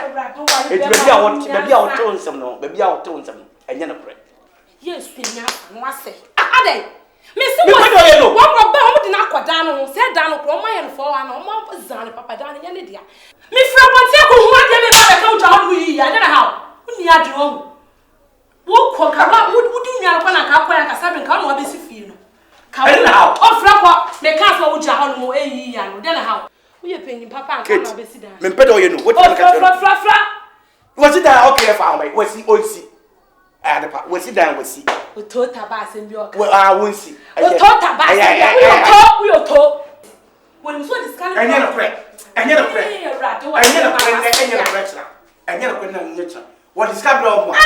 maybe I'll tone some, no, maybe I'll tone some, and you're not. Yes, I say. Ade. Miss one more bound in Aquadano, said down upon my and for an almost Zan, Papa Dan and Lydia. Miss Frappant, who want to go down with you, I don't know how. When you are drunk. What would you know when I can't play a cabin come or be feel? Come now. Oh, Frappa, the castle would jahan more a year, then how? We are paying Papa and come visit. Mempedo, you know what? Was it that okay? I found my was he OC? Was it down with see? We told Tabas and York. Well, I won't see. We told Tabas. We are told. When we saw this kind of. I never pray. I never pray. I never pray. What is coming on?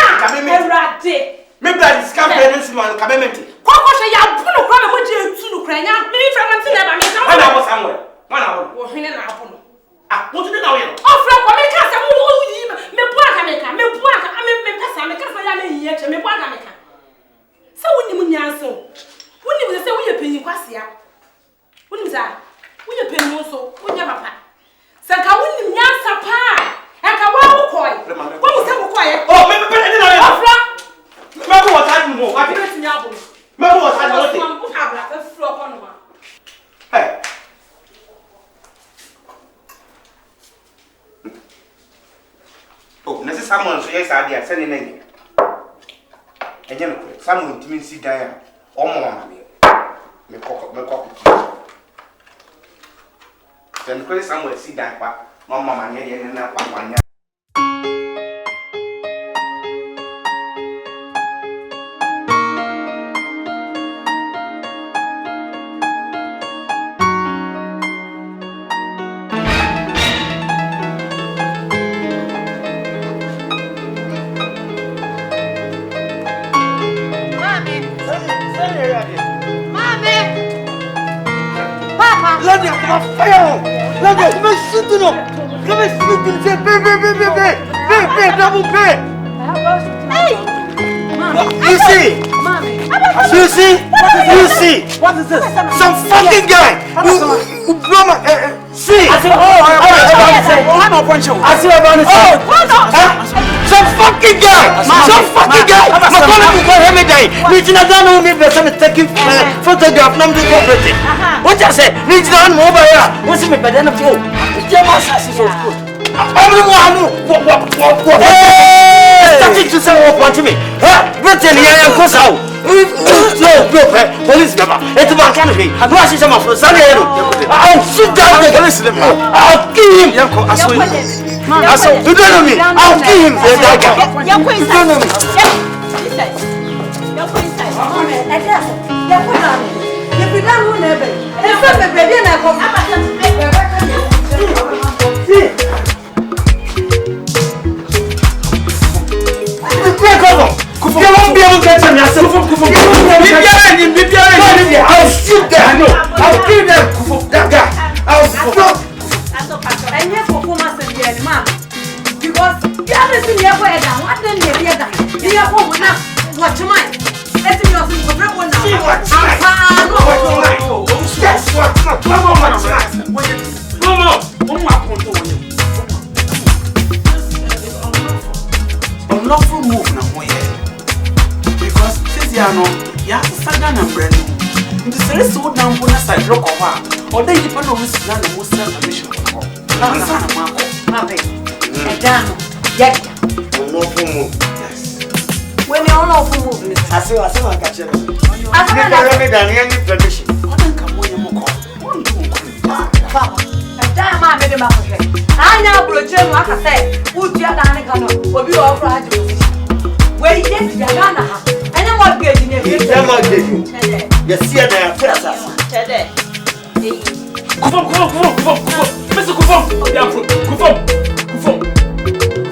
Maybe that is coming on community. What was I? You put a problem with you to Ukraine. Me from Antina. I was somewhere. nyanso. Woni we say we ye penyi kwasia. Woni za. We ye penyi so, we nya papa. Sanka woni nyansa pa. Enka wa wo koi. Wo wo se wo koi. Oh, me na. Afra. Me ko wata ni mo. Wa ti nya bo. Me ko wata ni mo te. Mo abla fe fro ko no ma. Hey. Oh, nese Samuel so yes adia se ne nanye. Enye no kwe. Samuel ntimi nsi dan a omo ma me. Me kokko. Then kwe Samuel si dan kwa mama ma ne ye na kwa kwanya. You see? What is this? Some fucking guy who blow my see. I see. Some fucking guy. I'm calling you for every day. Reaching a down on me, but I'm taking photograph. I'm doing corporate. What I say? Reach down over here. What's me? But then I'm going. I'm the one who started to say what to me. Britain, I am close out. Police member. It's my canopy. I'm rushing some of the Sunday. I'll sit down and listen to him. I'll kill him. You don't know me. I'll kill him. You don't know me. You won't be able to get them yourself. I'll shoot them. I'll kill them. That guy. I'll flop. And yes, for Thomas and the man. Because you haven't seen your way down. What then you hear that? You are home now. Watch your mind. Let me know for break one now. Yes, what? Unlawful move now. Because Tiziano, you have to start down and bread. In the series, so down on a side rock of her, or they depend on this land and most permission. Now, it's not a mark. Unlawful move. Yes. When you're unlawful move, I say, I catch it. I never made any permission. What then come when you mock? One do. I made him up. I now project what I say. Would you have done a kind of or you are right? Where you get the Ghana, and then what good in your you see that today. Mr. Kufom.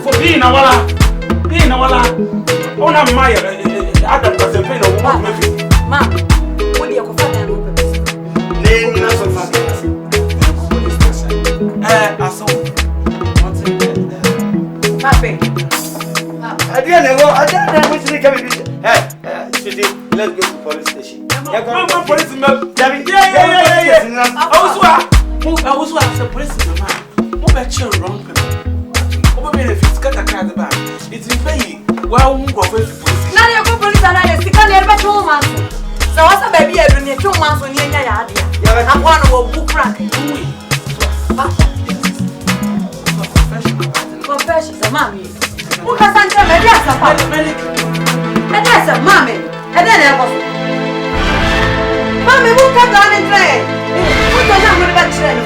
For being a walla. Oh, not my other person paying a woman. Ma'am, what do you call that? Name us of us. I saw what's in there. Papi. I didn't know which they come in. Hey, let's go to police station. Police, yeah. I was the police man. Who bet you wrong people? Over if it's got a card back. It's in pay. Well, who go for police? Now you go police and I stick on your 2 months. So what's a baby every 2 months on your yard? I'm one of a book rank. Confessions, mommy. Who has sent them a yes, and that's a mommy, and then I was. Mommy, who come down and play? Who don't have a bachelor?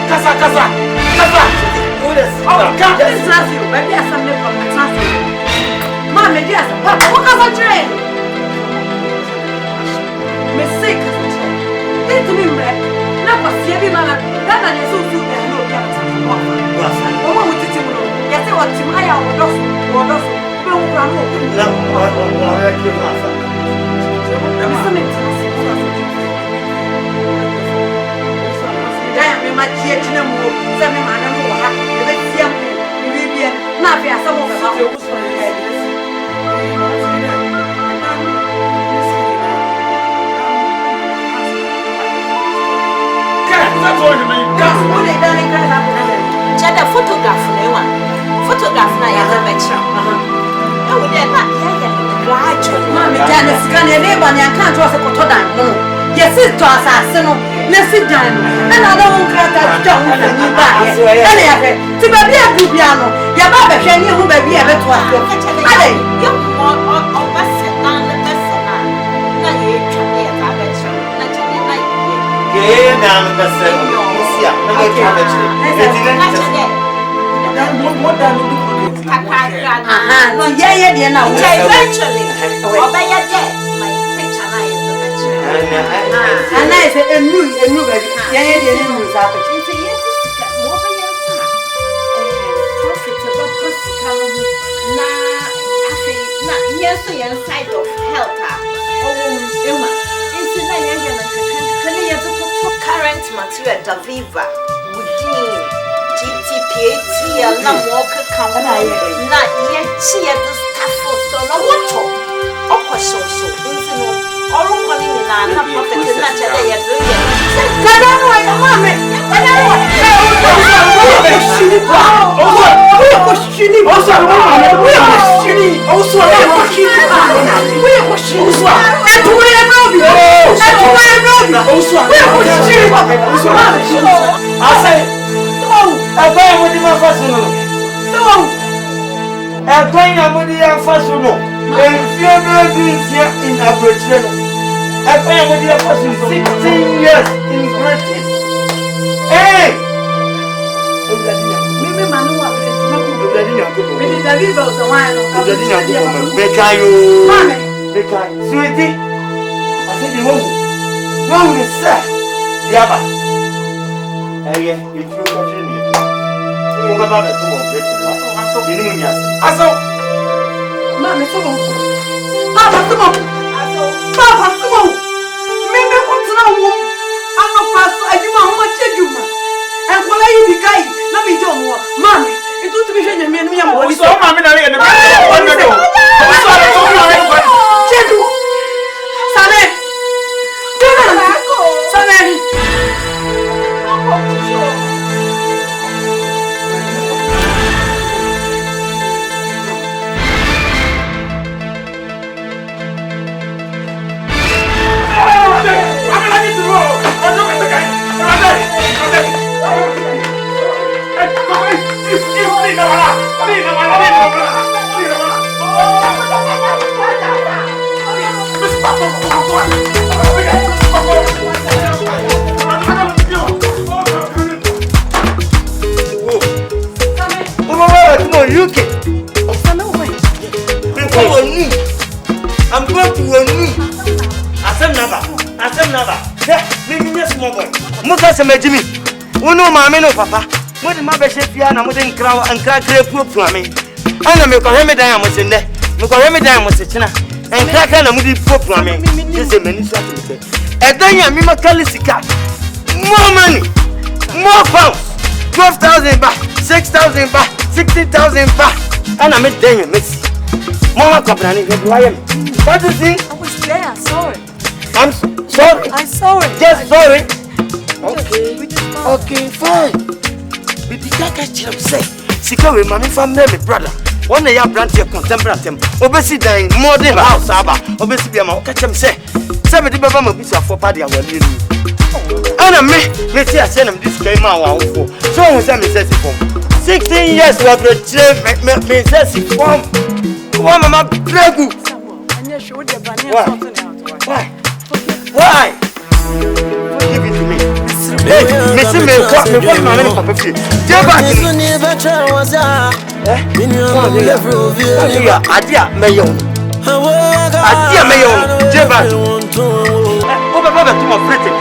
Casa. Oh, God, this is you. Maybe I some from the transit. Mommy, yes, Papa, who comes on train? Mistake as a train. It's me, never see every man. That is so good. I know you have to walk. Oh, with it, yes, I want to my own. Chada photograph na photograph na ya na metra. E wo de na ya gradual. Mama jana sika na ebe ba na kan to se koto dan no. Yes to asase no. Na sit dan no. E na da won krata to ho na ni ba ye. E na ya fe. Ti ba bia du bia no. Ya ba be hwe ni ho ba bia be to aso. Ale yo o ba se dan na bese na. Na ye twa ya ta betra. Na chade na ye. Ke na no bese no. Sia. Na me twa betra. Na chade. More than you yeah, de na. Eventually, obey there. My picture na is the betra. And I say enu baby. Yeah, de enu za pe. Into yes, mo be yes. Profitable practical na afi na yes side of health Emma. Into na yes na can you to current material da viva within GTPAT na walk count na ye chi ya the staff so no what okosho so into no orúkọ ni na na prophet na chede ye do ye Kada no ya mama kada no in Abbrokyire. 16 years in Britain. Hey! Sweetie, I said you won't be sad. Yaba. Hey, if you continue, you will have to work. I saw. Mama, come on. Papa, come on. Papa, come on. Maybe what's now? I'm not past. I do my much education. And what are you the guy? Let me do more. Mommy, it would be a man. I'm so mammy. I'm going to your knee. I said never. Me small boy. Musa se Jimmy. Uno mama no papa. Mo de ma be shefia na mo de nkra pupu ame. Ana me ko heme dan amosende. Me ko heme dan amosechina. Nkra na mo di pupu ame. Jese mani so atete. Edan ya mi makali sika. More money. More pounds. 12,000 baht, 6,000 baht, 60,000 baht. Ana me dan ya mesi. Mama Kabrani, what is it? I was there, sorry. I'm sorry. I'm sorry. Just sorry. Okay, fine. But the guy can say, Sika with mommy family, my brother. One day I brand your contemporary. Obesi dying more than house, Abba. Obesi be my catch him say. 70 Baba piece of 4 party. And I me send him this came out. So I was a 16 years what the children me says form. Mama, Pregu. Why? Give it to me. Missing me, what my name, Papa. Adia Mayon. Adia Mayon. Jeba. Over to my pretty.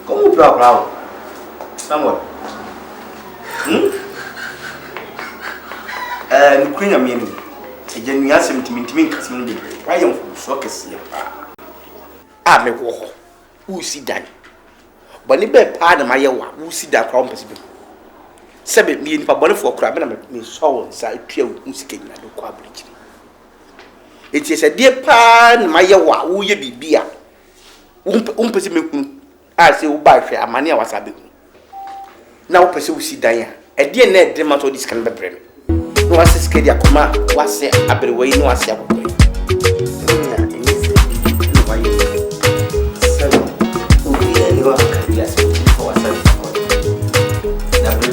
¿Cómo bravo? Samuel. Queen of me. A genius and Timmy Casman. Why am so cassia? I may walk. Who see that? But if I pardon my yawa, who see that compass? 7 million for bonnet for crab and me so side pure music in the quabbling. It is a dear pan, my yawa, who ye be beer. Umpesimu, I say, who buy fair, money was a bit. Now pursue see Diane. A dear net demato this can be brim. No, I say, Scadia, Coma, was say, Abbrokyire, no, I say,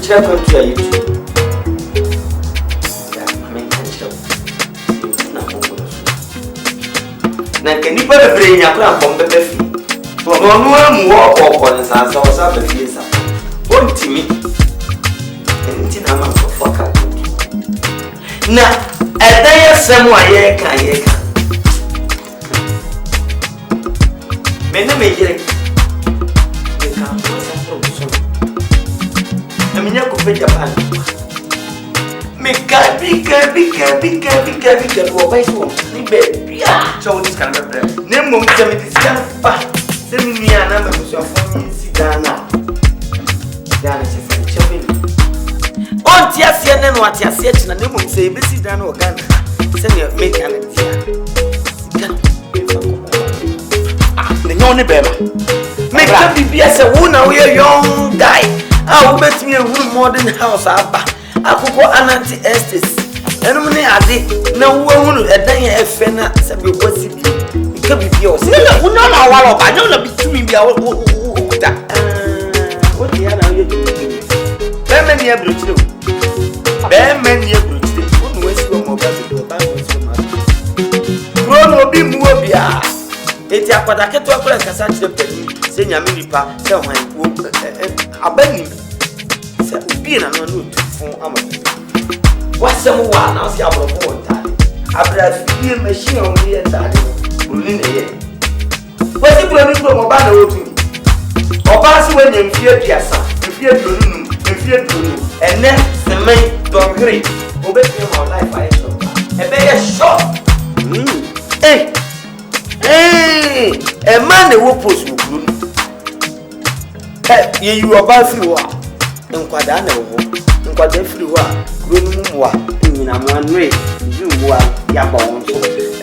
Welcome to you. Now, can you put a brain up from the baby? For no walk on the sands or something. One to me. And I'm a fucker. Now, a day of somewhere can. Many major. Japan. Make a big so this can be name mum tell this can pa send me a number for me sit down now. On Tiasia and what Tiasia and name say be sit down or Ghana. Send your make an the only better. Make a be as a woman we a young guy. I will bet me a room modern house. I could go anti estes. And when I did, no one will a day a fena, some you possibly. It could be yours. Who know how I don't know between me. What the hell are you doing? Very many a blue. Very many a blue. Wouldn't waste your mobile. Grown will be more. It's a quadaket to a press as such the penny, saying a millipa, someone a benny. Being a non for Amazon. What's some one? I'll see our phone time. After I feel machine on the inside, within a year. What's the plan from a banner to me? Or pass when you fear Piazza, you fear Blue, you fear Blue, and then the main don't great. Obey me my life, I shall. A bear shot. Hey, a man that will post you. Hey, you are bad for what? Nkwadana wo nkwadana firi ho a kuro mu mu a nyina mo anwe ju wo a ya ba won so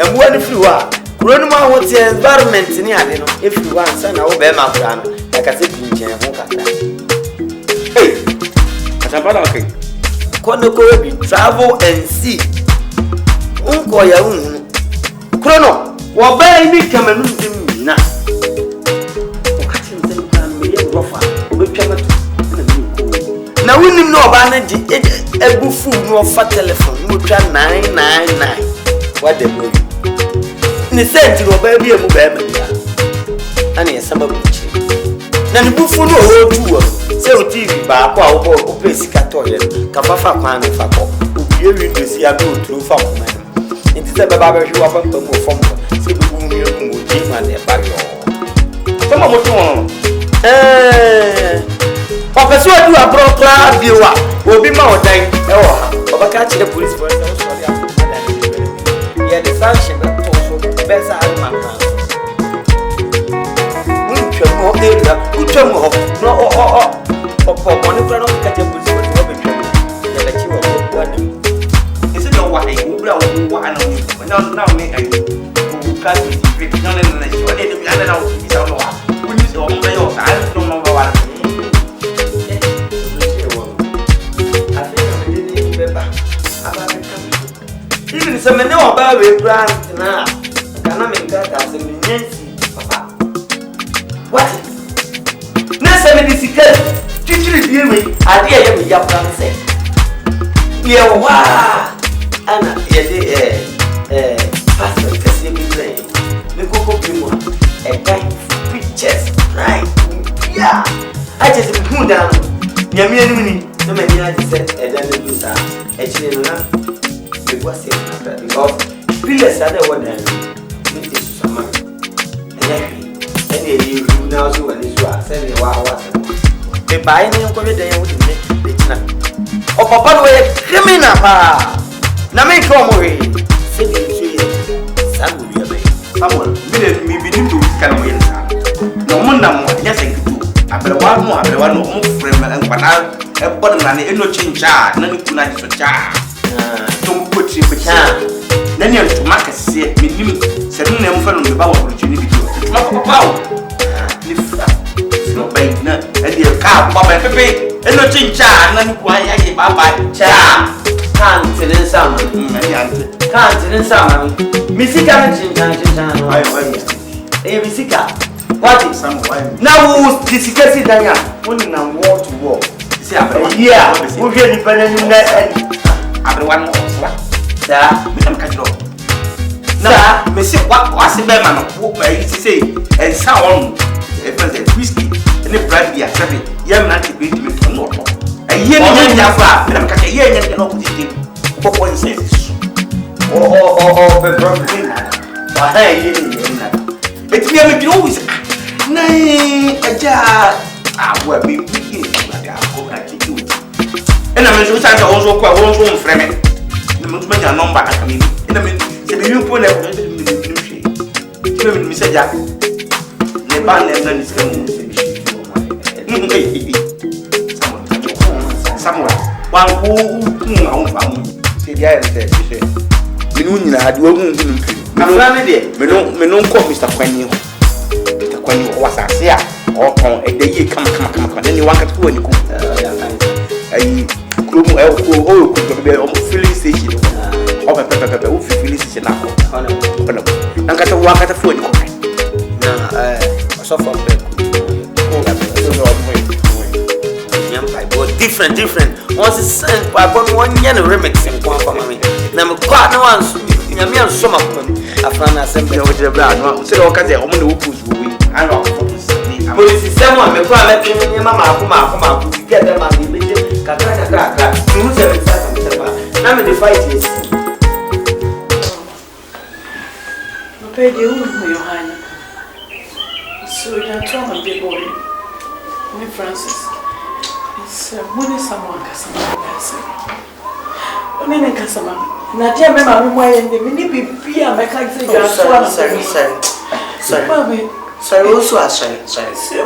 embo ani firi ho a kuro mu a wote environment ni ade no e firi ho ansa na wo be ma kura no ya ka se pinchen ho kakra hey atamba na kai kono ko bi travel and see unko ya unu kuro no wo ba ni kamanu ndim na o ka tin zan plan me ye rofa o be twama na winning no ba di ebu food no fa telephone mo twa 999 what the boy ni sent no ba bi emu ba ma dia ani esamba buchi na ni bu food no ho tuwo se o tv ba kwa wo bo o place ka to ye ka fa fa kwa na fa ko o bi e window si abi o tru fa ko ma nti se ba ba hwe wa pa mo fom se bu mu ye mu di ma ne ba yo so mo to Officer do a proper viewer. Will be more than ever. Catch the police for yeah, the sanction that also best man. No, money for not catch a police for that you are. Is it no one who blow one now make a can't be none of the what they do. I don't know. We use all my own. I don't know number one. Even some men know about brand now. Can I make that as a Nancy, Papa? What? Nancy, this is teaching you me. I dare you, your plan say. Yeah, wow. Anna, yeah, pastor, because you've been playing. The cocoa people, a guy, pictures, right? Yeah. I just put down. Yammy, so many I said, and then you say, actually, it was because Pillar said I want to meet some money. And you now do when you are saying, wow, the buying of the day with me. Oh, Papa, we're criminal. Na me ko mo he. Se bi so ye. Sa go bi abai. Samuel, me bi ni to kan mo yensa. No mo na mo nya se kitu. Abrewa no mo frem nkwana e bod na ne eno chincha na ni kuna ni so cha. To ko tri ko cha. Na ni to makase me nim se no mo fa no me ba wa ko chi ni bi to. Ma ko pa o. Ni fra. No bai na e di ka ba ba pepe eno chincha na ni kwa ya ye ba ba cha. Can't in some. Can't in some. Missika chincha no. Eh misika. What is some why? Now who's discuss it Danya? Only now war to war. See yeah, we get dependent in that everyone sir. Me am catch up. Now, me say what's the man who say and sound if there's whiskey and the bread be accepted. Yeah, man, to be to me for no. A year and a half, and I'm catch a year and no positive. What one says? Oh, the problem. Hey, it's me, I'm always. Nay, aja, we be and I'm sure I also quite also from it. The movement are number I mean, and I mean, you put a me say that. The band and then it's coming. Somewhere, one who say the other said, Minuna had woven me no call Mr. Quenny. When you was a seer or a day come, then you want to go and you could. Could be almost filling station of a pepper who filling station now. And got a walk at a phone. So from different. Once it's sent by 1 year remix and one for me. Now, quite no one's in a mere sum of them. I found assembly with the brand. So, all kinds of women who I don't know. Police someone me kwa me kimi mama akuma get them and be kaka you say it na me the fight is no pay the who Johanna so you can tell my big boy me Francis it's money someone kasama na tia me ma mo yen me ni bibia me kan say you are sorry sorry, also sorry. Sorry. Sorry.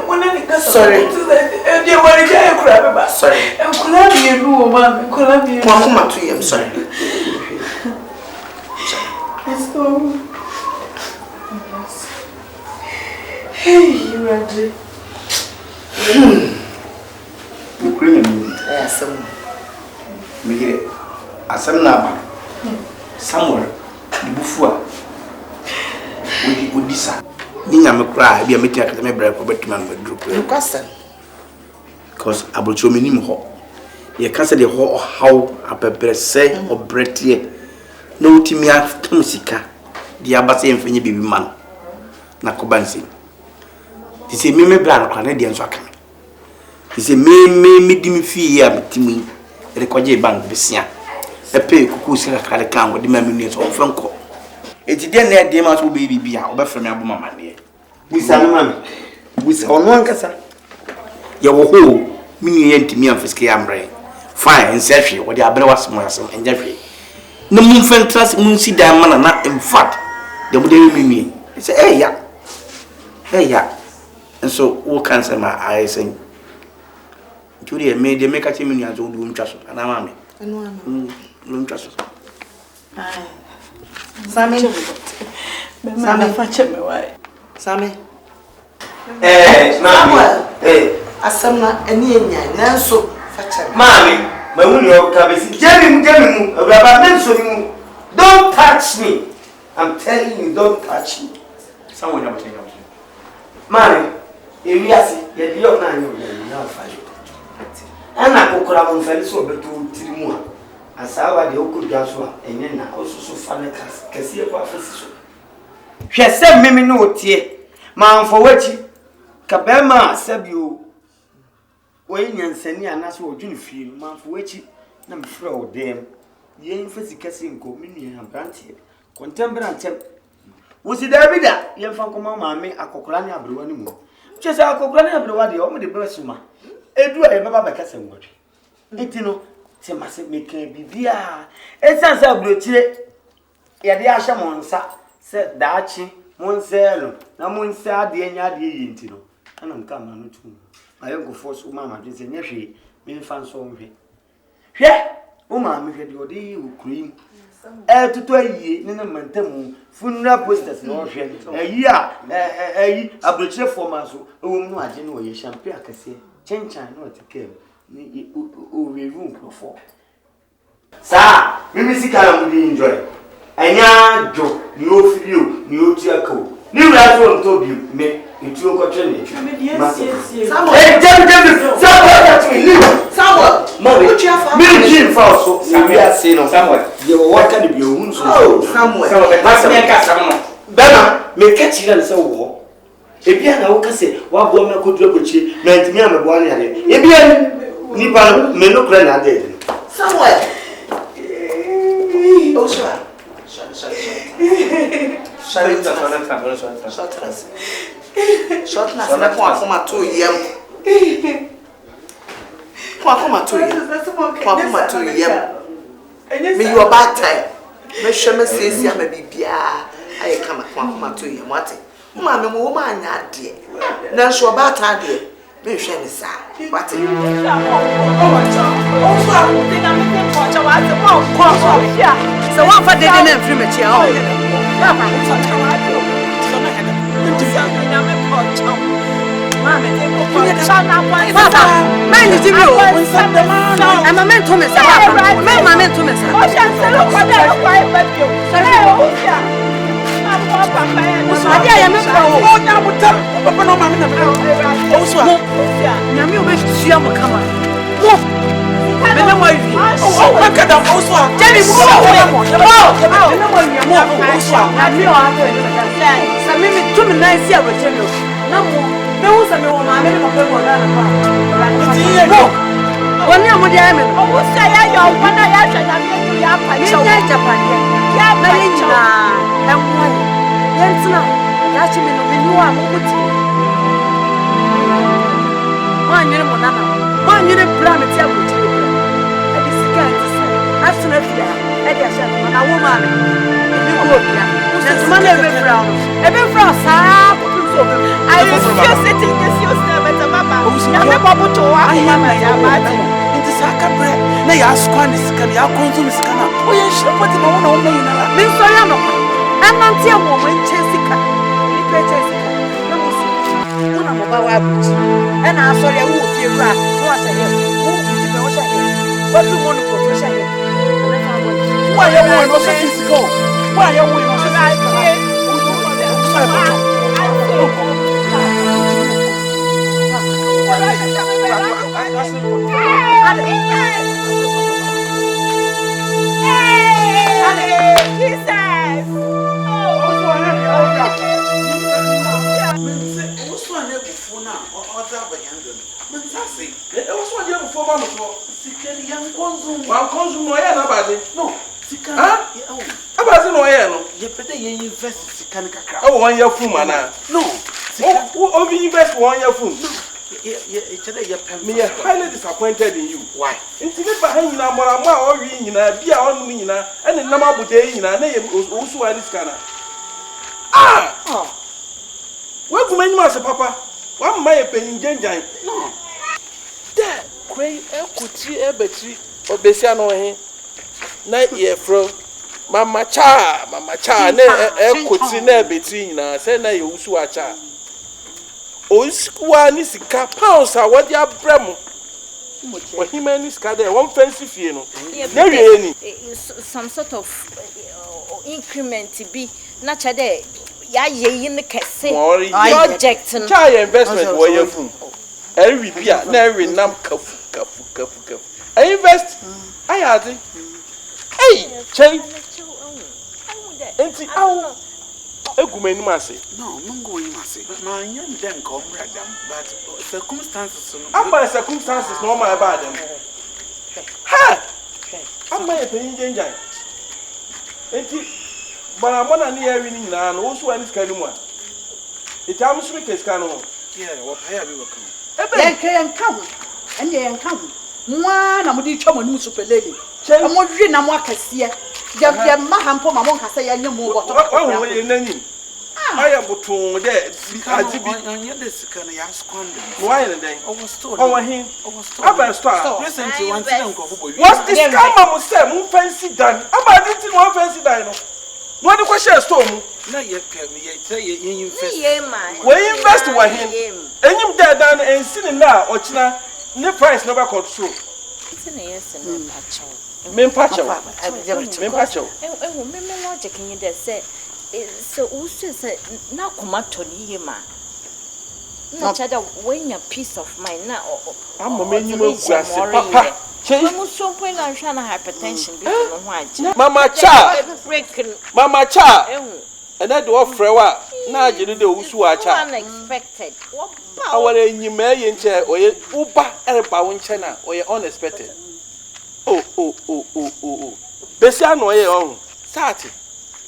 I'm sorry. Hey, you ready? Somewhere, the buffer. Would this? Ninya me cry be a meeting at me break for betman with group. Because Abrokyiire nim ho. Ye ka se de ho how apepere say obrete. No timi atam sika. Di abase emfenye bibi man. Na kobansi. Ti se me bra kwa na de enso aka me. Ti se me di me fie ya metimi. Rekwaje bank besia. E pay kuku sika kale kan wo di ma me so ofenko. Eti den na de ma so baby bia obefre me aboma mane. Busa no mame. Busa ono ankasa. Ye wo ho mini ye ntimi amfiske amre. Fine nsehwe wo de abere wasemo asem enjehwe. Na mun fentras mun si dan mana na in fact de mo de mi. Say hey ya. And so wo cancel my eyes saying Judy me de make a chimney as old room chasso and mame. And room chasso. Aye. Sammy, fetch me why? Sammy. Samuel. Asama any nanso fetch me. Mommy, my window cabin. Jeremy, don't touch me. I'm telling you, don't touch me. Someone never change. Mommy, if you ask, you're not now. And I could come on Felix over to Tirimua. As our the Oku Joshua, and then also so funny can see a prophecy. She said, Mimi no tear, man for what you Cabema said you when you send me an answer, Junifer, man for which you never throw them. Ye ain't physical go, Mini and Branty, contemporary temp. Was it every day? Young Funko Mamma, me a cocrania brew anymore. Just a cocrania brew, the only the breast woman. Edward, a baba cassin watch. It you know. Say must make a bibia. It sounds a brochure. Yadi Asha Monsa said Dachi, Monselo, no Monsa, the Enyadi Intino. And I'm coming to my uncle force Umama, this and Yashi, me fan so me. Yeah, Uma, me had your day, cream. To 20 years, Nina Mantemu, funeral posters, no shame. A year, a brochure for Masu, a woman, I know you champagne, I say, change I know to care. We room for. Sir, we see how we enjoy. Anya jo ni o fi o ni o ti ako ni ura so nto bi me nti o ko twene Samuel me jin fa so Samuel say no Samuel you what can be o hun so Samuel me ka Samuel bema me ka chira se wo ebia na wo ka se wa bo me ko duro bochi na ntimi am bo ane ade ebia ni ba me no kra na ade Samuel o so Shortness, I'm going to yem. Me, you are bad time. Me, Shema says, I may be beer. I come to you. What? Mamma, woman, not dear. Now, so bad time, dear. Me, Shema, sir. What? So one for the dinner premature. I'm a man to myself. I'm a man to myself. Oh, 1 year full man. No. Oh, we invest 1 year full. Me are highly disappointed in you. Why? It's behind you now, or you know, be on me, and the number of days, and I also at this kind of. Ah! What do you mean, Papa? What my opinion, Jenjine? No. That great equity, a battery, or Bessiano, night year from. Mama cha, ne equity ne between na say na you usu acha. O sikuwa ni sika pounds a what ya bremo. What he man is there one fancy fee no. Some sort of increment be na cha there ya ye in the kese project no. Cha investment wo ye fun. Every bia na every nam kafu. I invest. I had hey, Chen. Enti awu egumeni mase no mungo yi mase ma nyam dem ko mradam but circumstances no aba circumstances no ma ba dem ha amma e pen jenjan enti bara mona ne ya wi ni nyina no wo so ani ska ni mu a eti am so ke ska no yeah what pay abi wo kan ebe yen kan ho ende yen kan ho Mwa na mudi chwa monu supelele. Amo dwe na mo akase. Ya ma hampo ma mo nkasa ya nyemu boto. Wa ye nani. Aya butun de ajibi. Anya de sika na ya squander. Why in the day? Over store. Over him. Aba store. Recently one thing nkofo boy. What's this scam am say mu fancy dan? Aba didn't one fancy dan no. What the question store mu? Na ye pay me ye say ye invest. We invest wa him. Enyim da dan ensin na ochina ne price never control. It's na yes na pacho. Me pacho. Me pacho. Me logic in there say so also say na komato ni yema. Na chada when your peace of mind na I'm a menu guase papa. Mama so when I shana hypertension be no hwaje. Mama cha. And that do frewa na agye de wusu acha. Unexpected. Our enyima yenche oye uba ereba wo nche na oye unexpected. Oh. Besia no oye on. Sati.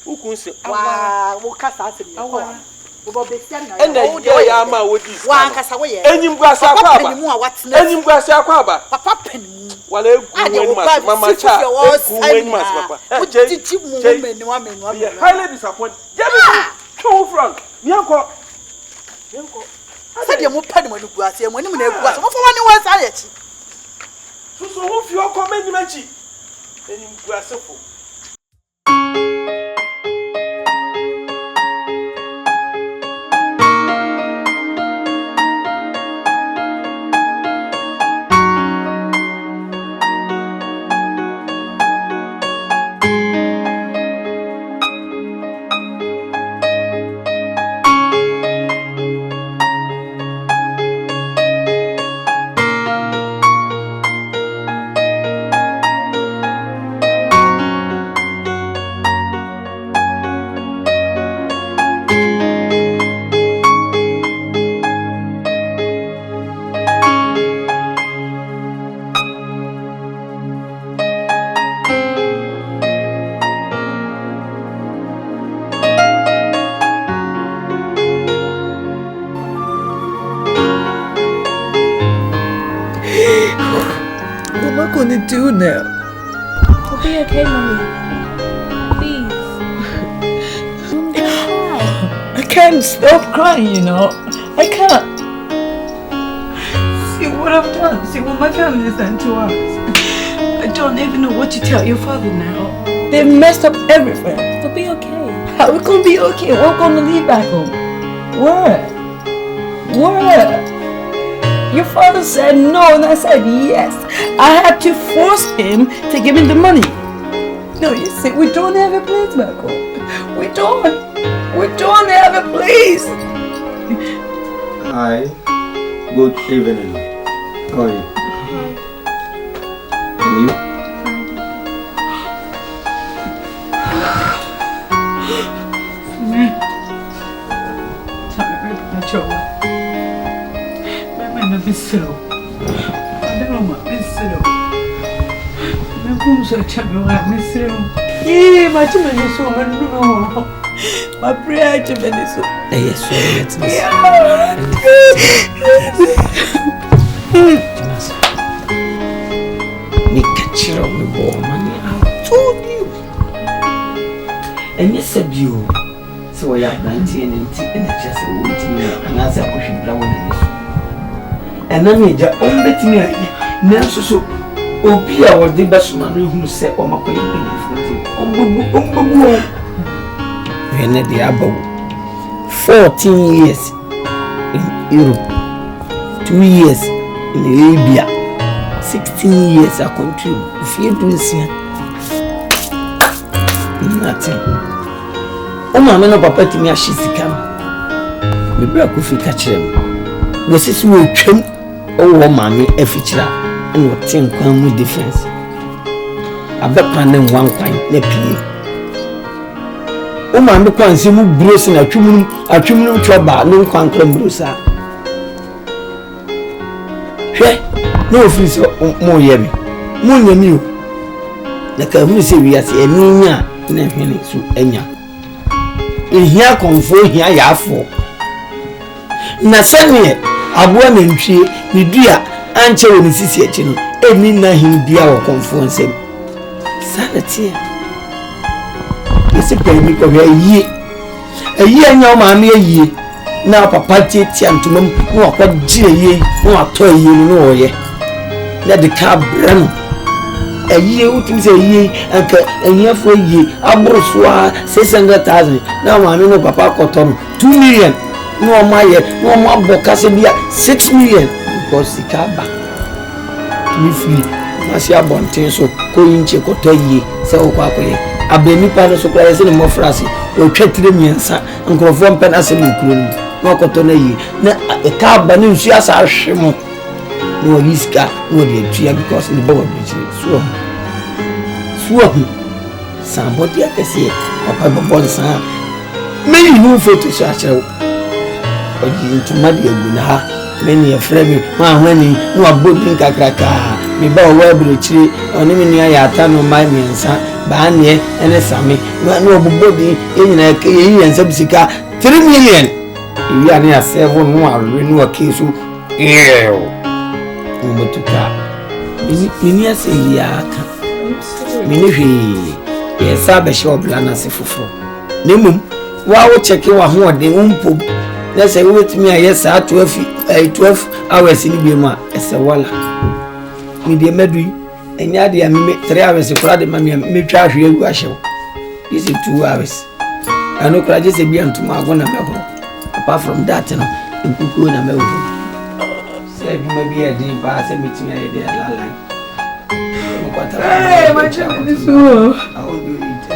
Ukunse. Wow, wo kasa asem ye ko. Wo besia na. And the ya ma wo dis. Wa kasa wo ye. Enyim guase akwa aba. Enyim guase akwa aba. Papa panimu. Wala egu mas mama cha. Egu mas papa. Titi mu menu. Highly disappointed. Two franc. Yanko. Said you mo padi mo guase e mo ni mo na guase. Mo fo wani wan sa ye chi. So who fi o comment ni machi. Enyim guase fo. Do now. We'll be okay, Mommy. Please. Don't cry. I can't stop crying, you know. I can't. See what I've done. See what my family's done to us. I don't even know what to tell your father now. They messed up everything. We'll be okay. How we gonna be okay? We're gonna leave back home. Where? Your father said no, and I said yes. I had to force him to give me the money. No, you see, we don't have a place back home. We don't have a place. Hi. Good evening. How are you? And you? Bisero. I don't know what bisero. My boom's a champion. Yeah, my children is so no. My prayer to be so. Yes, so me catch you on the ball, money. I told you. And yes, said you. So I have 19 and just waiting and as I push down in this. And I made your own betting. Now, so Opia was the best man who said, oh, my God, when the Abbrokyire 14 years in Europe, 2 years in Arabia, 16 years I contribute. If you do see nothing. Oh, my man, papa, to me, she's the camera. The black coffee catch them. Was this way trim? Oh, mammy, a feature and what think come with defense. I bet pandem 1 pint, ne pee. Oh, my look on some bruise and a chumum trouble, no quantum bruiser. No fees more yabby. Moon than you. The Cavusi, we are saying, Nina, in a minute to Enya. In here, confound here, ya for. Na sani abuwa mentwie ni dua anche woni sisi echi no eni na hin bia wo konfo nsem sanity ese pemi ko ye ayi anya o ma me ayi na papa tie antumam no akwaje ayi no ato ayi no oye na de ka brano ayi utimi se ayi anka anyafo ayi abrosoa 600,000 na ma me no papa koto 2 million no maye no mo abokase bia 6 million because sikaba mi free masi abonten so ko yinche koto ayi se o kwa koye abeni pa no so kwa se no mo frase o twetire miensa nkrofo mpen asem nkuro ni no koto na yi na ka ba ni nsu asa ahwemo no riska no de tua because ni bawo bi so somebody akese papa bobo nsa me yi no photo so achewo oji ntuma de eguna ha me ni e frame ma hwani no abodi nkakraka me ba owa ebirechire oni me ni ayata no mai miensa ba ne ene same no obobodi enyina ke yi ensem sika 3 million you are near 7 no awe no akesu umutuka ini ase yaka mini hwe yesa be show blana se foforo nemum wa wo cheke wa ho ode umpo na se wetimi ayesa 12 hours ni bi ma ese wala mi de medu enya de me 3 hours kura de ma me twa hwe agu ahye this is 2 hours ano kura je se bi antuma agona me ho apart from that no impuku na me ho se bi ma bi e din pa se mitimi aye de la hey, my child is who? I won't do it.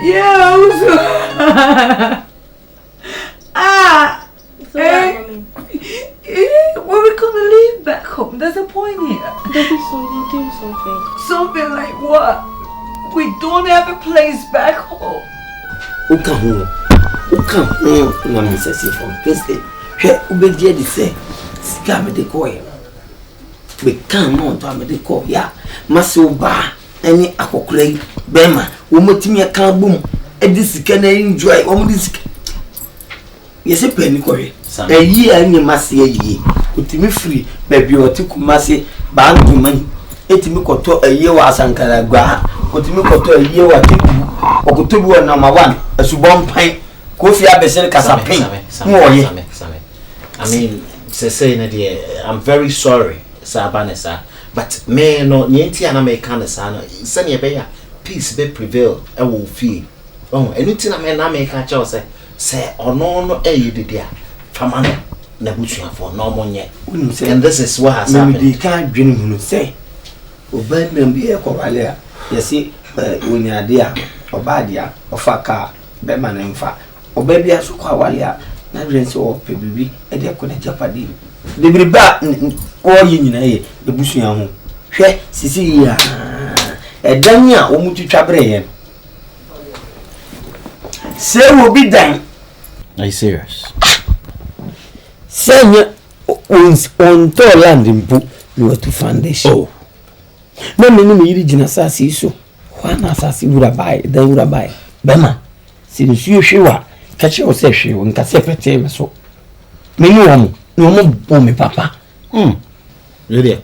Yeah, also. We're gonna leave back home. There's a point here. Baby, so we're doing something. Something like what? We don't have a place back home. Uka no necessary for this. Here, Ubedia de say, scam the coin. We can't mount on the call, ya. Maso ba, any akokre, bema, womotimi a can boom, and this can enjoy all this. Yes, a penny quarry. A year and you must see a year. Put me free, baby, or took massy, bang money. 80 me koto a year was Ankara, put me koto a year or Okotobu number 1, a subon pint, coffee abesel casapin. I mean, say, I'm very sorry. Sabanesa, but me no nienti ana me kan sa no sene be ya peace be prevail e wo fie oh anything na me ka cha say ono no e yidia fama no na busuafo no monye and this is what has happened me ka dwene mu no say oba me bi e ko wale a yesi woni ade a oba ade a ofa ka be ma na mfa oba bi aso kwa wale a na dwen se o pe bibi e de ko na japadi de briba o yinyina ye ebusua ho hwe sisi ya edan a wo mututwa bre ye se wo bi dan are you serious senya on to land mpu no to foundation oh no me yiri gina sasi so hwana sasi wura bai dan wura bai bema si nsuo hwewa kache o se hwe nka se pete me so me no mo me papa really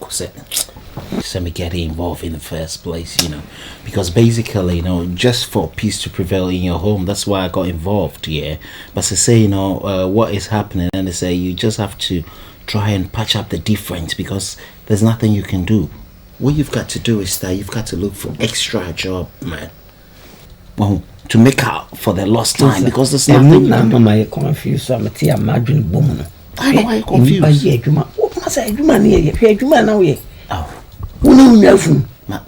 so me get involved in the first place, you know, because basically, you know, just for peace to prevail in your home, that's why I got involved, yeah. But to say, you know, what is happening, and they say you just have to try and patch up the difference because there's nothing you can do. What you've got to do is that you've got to look for extra job, man. Well, to make up for the lost time because there's nothing you can do. I'm confused, so I'm imagine woman. I know why you're confused. Oh.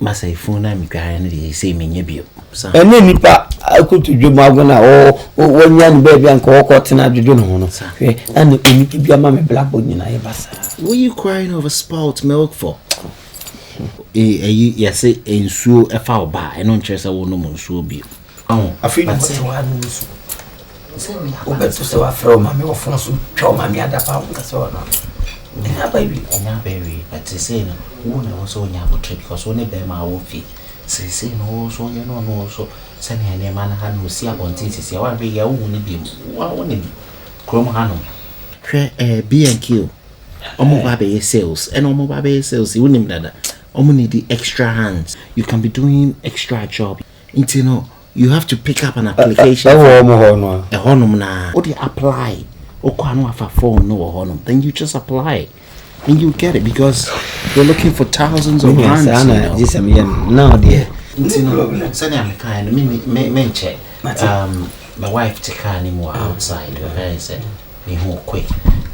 Masa ifuna mi kwa ndi say me nyebio. Ene nipa akutu dwom agona o wonya ni baby anka okotena dwodwo no ho no. Hwe ane onipa bia ma me blackboard nyina ye basa. What are you crying over spoiled milk for? You say ensuo efa oba eno nkyerese wo no monsuo bio. Afi no say wa no nsu. Say me obeto se wa fra o ma me wo fon so twa o ma me adapa wo kase wo no. Enya baby, but they say no, one also on your trip because only be my woofy. Say no, so you know, no, so send her man had no see about this. I want to be your own beam. What won't it be? Chrome Hanum. B&Q. Omo sales and omo sales. You wouldn't need that. Omo need the extra hands. You can be doing extra job. You know, you have to pick up an application. What do you apply? Then you just apply. And you get it because they're looking for thousands of hands. No, dear. My wife take her anymore outside. Very said, "Me home quick."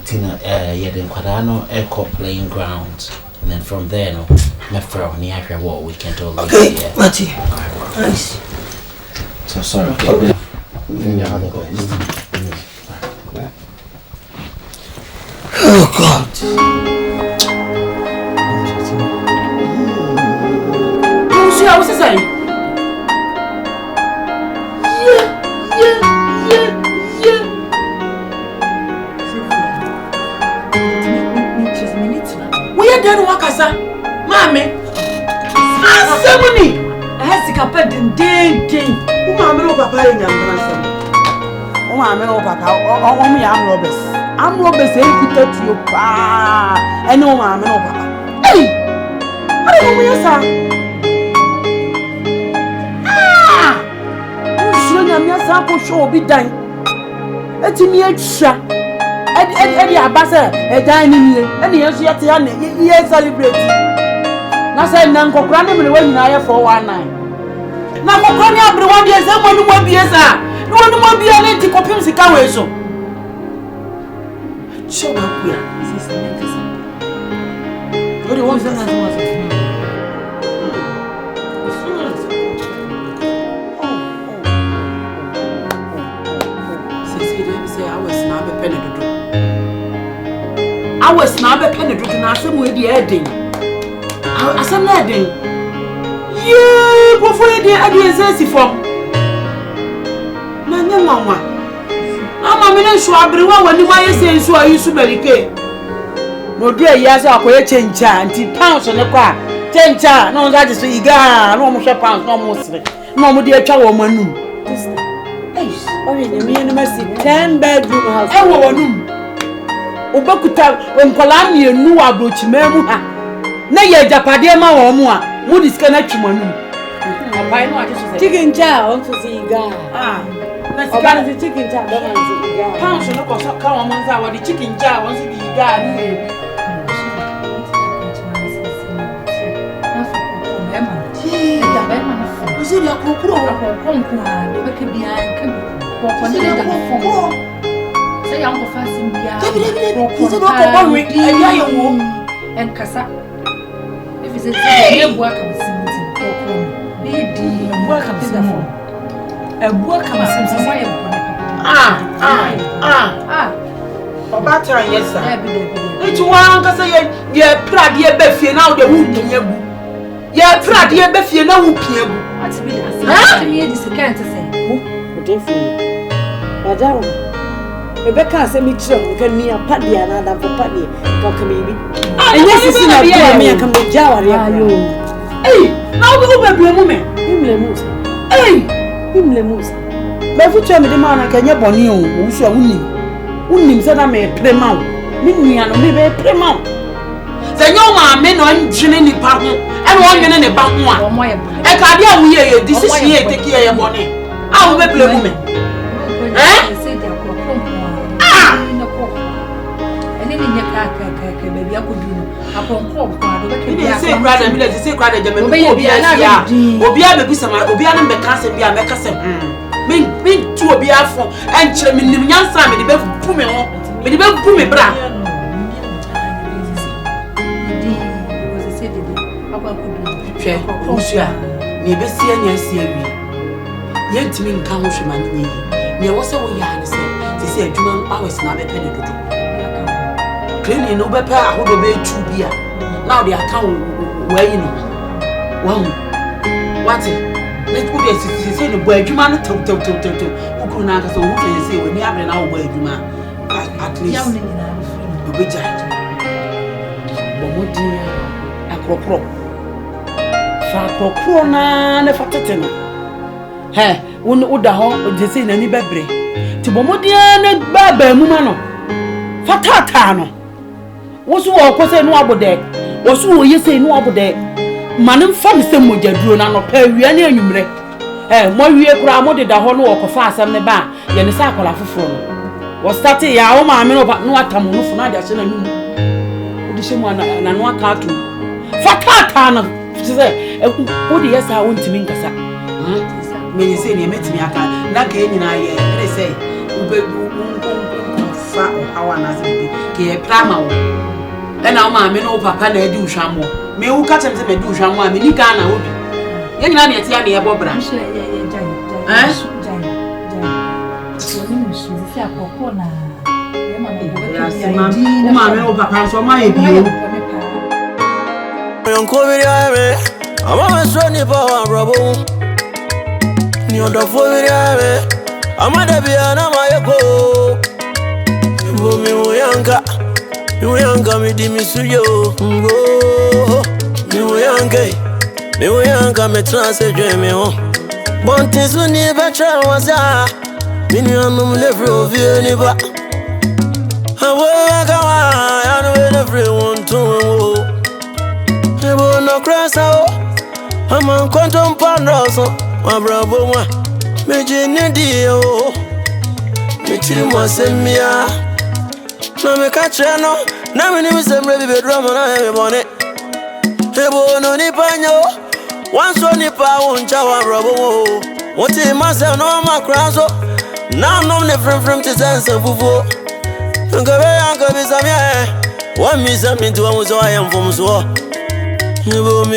Tina, then Quadano Echo playing grounds, and then from there, no, my friend, the actual war weekend. Okay, Matty. Nice. So sorry. Okay. Oh God. I was saying. We are done wakasa, Mammy. Somebody has to capet in day. Mamma, no papa, and young grandson. Oh, Mamma, no papa, oh, me, I'm Robbers. I'm Robbers, to you, pa, and no Mamma, no papa. Hey, I don't know, sir. Sample show be done. Let me extra. Eddie Abasa, a dining year, and yes, yet year celebrating. Now say Nanko Cranham and when I have for 1 night. Now for Conia, everyone is someone who won't be as I. No one won't be an anti copium Sikawe. Show up here. What do you want to say? I was now a penny to some with the heading. I said, heading. Yeah, before the ideas from Mamma. I'm a minute sure everyone when you might say so. I used to be gay. No, dear, yes, I'll quit change pounds on the car. 10 cha, no, that is a guy, no more pounds, no mostly. No more dear chow woman. Me and Mercy 10 bedroom house. I want Obakuta onkolani enu abrochi memu ha na ye japade ma wo mu a mu diskana twimanu apai no ade so say chicken cha on to see ga na sika na chicken cha do na see ga pounds no ko so ka wo mo nza wo di chicken cha won see bi ga ni Uzi ya kokoro konko ha de beke bia nka bi kokko ne da fo say young of us in the and Cassa. If it's a work of something, welcome a work of something. Batter, yes, sir. It's one because you're proud, you're Beffy now the wood in your book. You're proud, you're Beffy now, whoop you. What's me? This can't say, Madame. Rebecca said me too, can me a paddy and another for paddy, Cockamy. And yes, it's not me, I come to Java. Hey, now we go back to a woman. Himlemus. Hey, Himlemus. My foot tell me the man I can yap on you, who shall win said I may play mount. Mini and maybe play mount. The young man on Jenny Pattern and 1 minute about one. I can't hear we hear this is here, take care of your money. I will be a woman. Eh? Baby, I could do upon crop. I say, brother, me let's say, brother, Obia, be some Obia and Becas and Bia Becasem. Me to be out for and Chairman Yan Sam, the best Pume, the best Pume bra. Never see any series. Yet, me countryman, near what's our yarn say, they say, Juman, I was not a penny. Clearly, no better, I would obey 2 beer. Now the account where you know. Well, what's it? Let's put it, say the boy, you man, who could not so who say when you have an hour where you man. At least, you be giant. But what dear, a crop. Crona, never tetano. Hey, one would the home of the scene any baby. To Bomodia and Babbe Mumano. Fatata no. Wosu wo ko se no abode. Wosu wo ye se no abode. Manem fa me se mojaduro na no pa wi ani anwumre. Mo wie kura mo de da ho no wo ko fa asem ne ba. Ye ne sa akola foforo no. Wo start ya wo ma me no atam no fu na de ahye na num. Odi she mu na no aka ato. Fatata no. Say wo de yesa wo ntimi nkasa. Me say ne metimi aka na ka enyina ye. They say ube fa awa na se ke prama wo. Na ma me no papa na edi uhwamo. Me wu ka chemse me di uhwamo a me ni ga na obi. Ye nyina na etia na ye bobra. Miyanka mi di misuyo miyanka me transe jeme ho bonti suni betra wasa minyanum lefre ovie ni ba awa kawa ya no lefre won to ebo no krasa o ama kontom panroso Abrabo wa meje ne di o me tiri mo semia na me ka no na me ni semre bi bedroom na me bone ebo no ni panyo wan so ni pa woncha wa Abrabo wo ti ma se no ma kraso na no ne frem ti sense fufu ngabe yanka bi samia wa mi sami to wo so ayam fom so ebo mi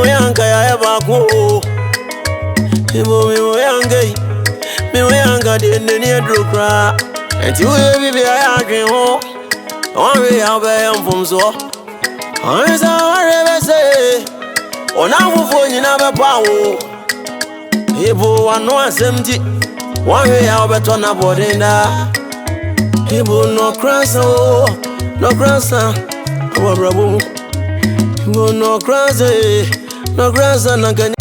yanka ya eba ko ebo mi yanka de ni edrokra enti wo bi ya adwen ho on we ya be yam fom so an sa ware say ona fofo nyina be pa wo ebo wano asemti one we ya be to na bodinda ebo no krasa Abrabo ebo no krasa na gani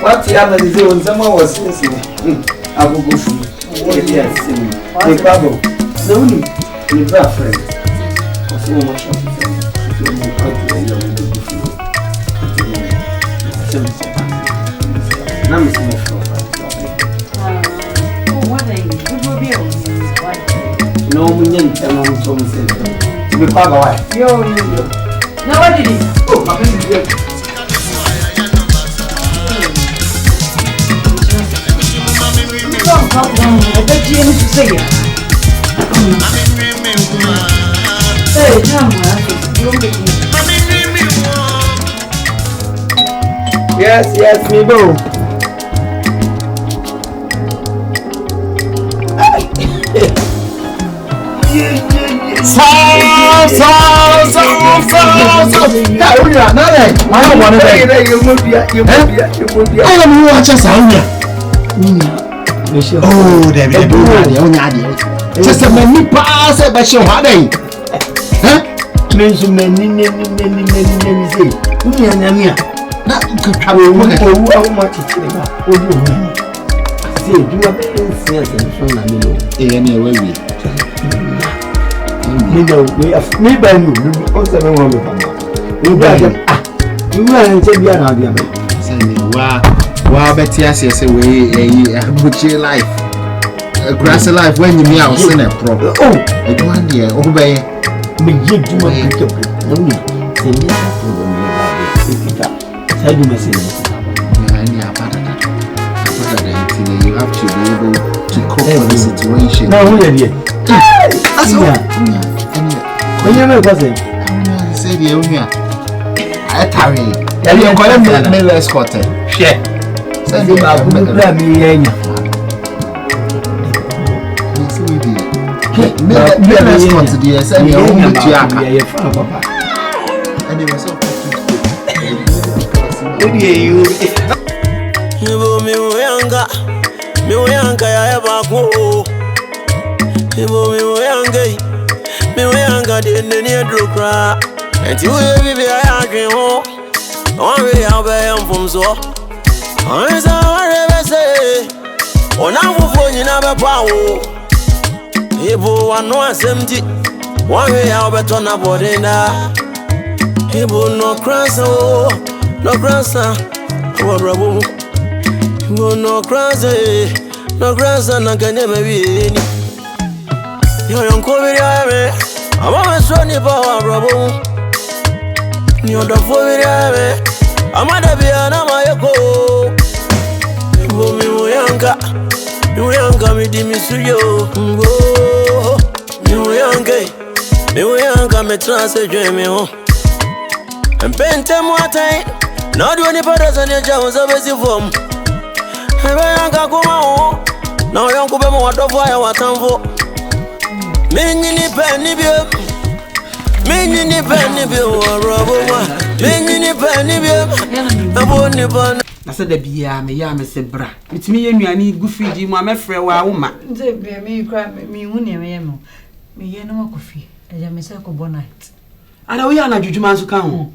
what the other is when someone was saying, I will go through. Yes, Abrabo. The only friend. So much of it. No, we didn't tell him something. We call away. Yo. Now, what did he? Oh, my baby. Yes, me boo. Oh, there we go. Just a many pass a basho hade. Huh? Mention many say. Unya. Not to travel one or how much it's say, do a sense and so I know. Anyway, we have me by you. Also, no one with you. You are wow, Betty, yes, away a butcher life. A grassy life when you mean I was in a problem. Oh, it one year, obey me. You do not pick up. No, Say you must say. You have to be able to cope with the situation. No, who are you? That's all. When you make what's it? I say the owner. I carry. You call him me escorted. Share. Say you are going to grab me. Me escorted the say you own the jack. Yeah, papa. And they were so you. Mi weyanga ya Abrabo. Mi weyanga de ne drokra. Enti we bibi ya adwen ho. One way out be am so. Anza arebe se. Ona fufu nyina be pawo. Ibo wano asemti. One way out be tona bodena. Ibo no krasa. No krasa. Abrabo. No grasa na kanye mebi yo yonko biri ame ama so ni ba Abrabo ni odo fo biri ame ama da bia na mayeko bo mi uyanga mi di misuyo ngo mi uyanga me transe jeme ho empente motai na do ni pada sane jawo zabesi form Yanga kuma na yonko be mo wadofo ya watamfo menyini pani bi Abrabo ma menyini pani bi aboni ban na se da bia me ya me se bra mitimi ye nuane gu friji mu amefre wa wo ma nze bia me kra me hu ne me mo me ye no makofi eja me se ko bonite ana wo ya na dwudwuma nso kan ho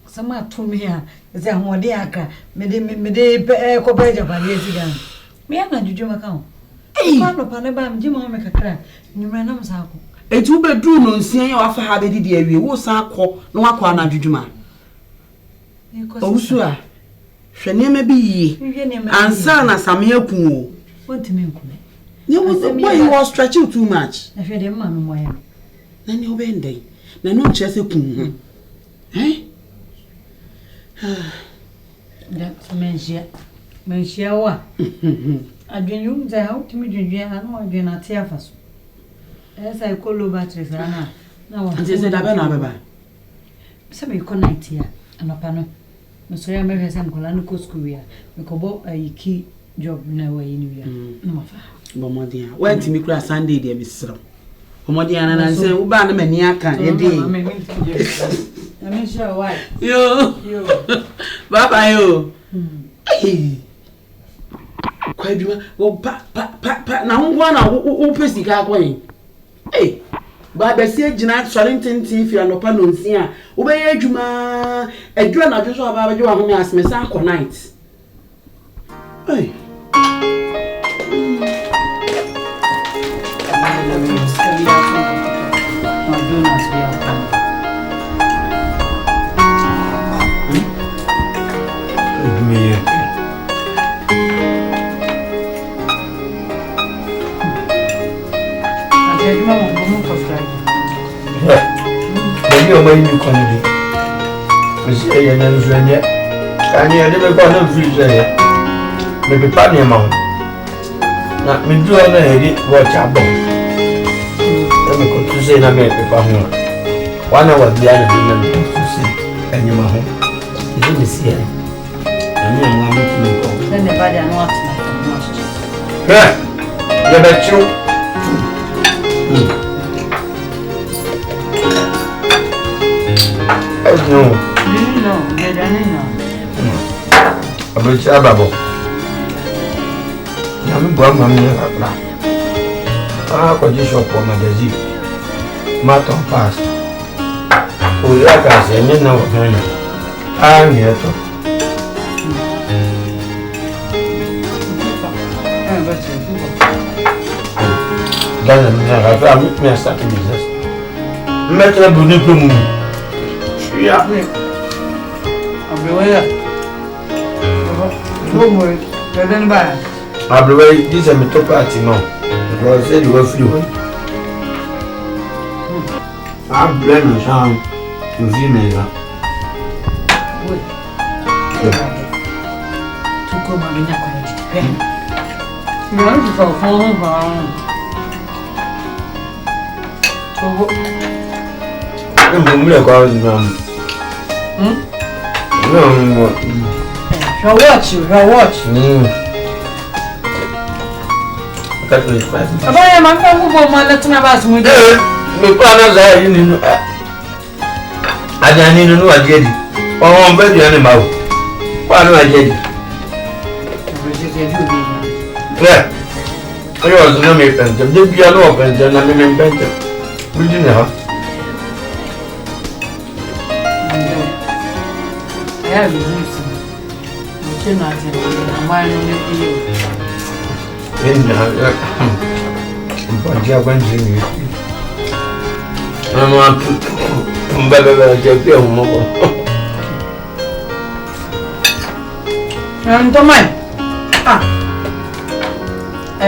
sama to me a ze ahode aka me de ko beja ba le sigan me ya na dwudwuma kan ho ma no pa ne ba me jima me kakra nyumra na msako etu be dru no nsia ya wa fa ha be di awie wo san akọ na wakọ na dwudwuma Ousu a hwene me bi yie ansa na same akun o wontime nkume why you was stretching too much na hwede mma me moya na ne obendai na no chese kun da menshia wa adwenyu za utimi dwenyu anu adwen ate afaso esa ikolo battery sana na wa nze da be na beba se me connect ya anapa no so ya me hwese nkola no ko school ya me ko bo ayiki job na wa yini ya na mafa bo modia wa ntimi kura Sunday dia misro modia na nanse u ba na mani aka ye dey na me sure why yo bye bye yo kwa djuma wo pa na ngwa na wo pesi ka akwen ba be si agina sorry tintin fi anopa no nsia wo be ye adwuma adwuma na dwo so aba be wa ho me asmesa akọ night Baby, I'm going to come in. I say, and then Zanya. And you never got no free there. Maybe Panny amount. Not me do on a heady, watch our bone. Let me go to say, I make a home. 1 hour the other to see, and you my home. You didn't see it. And you want to go. Then the body and what's yeah, you bet you. No. They don't know. Abrabo. I'm going to be a condition for my disease. Matter past. We like us, and you know, I'm here to. Doesn't meet me a starting business. Metro Bunipum. Yeah. Everywhere. Don't worry. Then bye. Abrabo, this is my top party now. Because I said you were free. I'm blaming Sam. Tuzi meza. Wait. Tuko mamina kwa nini? Nani tufahamu? Tuko. Mumule kwa wazi. No. Shall watch you. Katuli kwa. Abaya manga ngubo mwana tunabazi mwidi. Mipana za yini. Adani nunu ajedi. Oh, mbedi ane mau. Kwanu ajedi. Yeah. Ayo azuna me pente. Debi alo pente na me pente. Bidi ne ha. Yeah, we do so. We cannot tell. Mine only you. Mpanjia kwanzi ni. Mama mbaba jepia umoko. Tomai.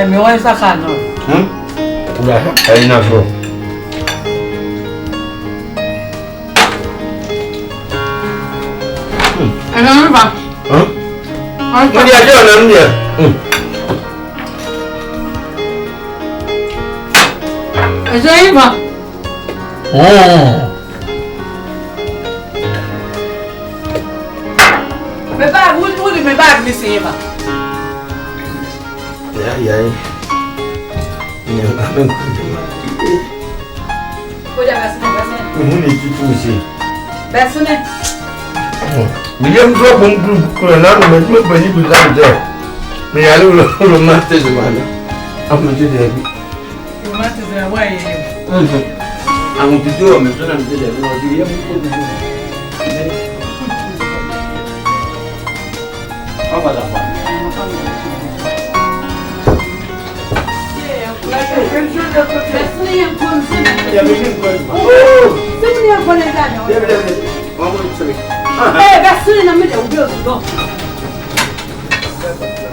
Mi voy a sacar, ¿no? Ya, ahí nació. ¿No va? No dia yo, no dia. Eso ahí va. Me bag, what did my bag miss Eva? Ya. Ini apa yang Udah besne. Ini cucu sih. Besne. William tuh bungkus nak macam banyak besar je. Melayu rumah tu mana? Apa tu dia? Rumah tu dia awak ye. Aku tu macam mana tu dia? William tu. Apa dah? Besne yang konsen. Ya begini kau. Oh, sebenarnya yang boleh dah. Ya. Mama sini. Besne nama dia udah sudah. Siapa tu?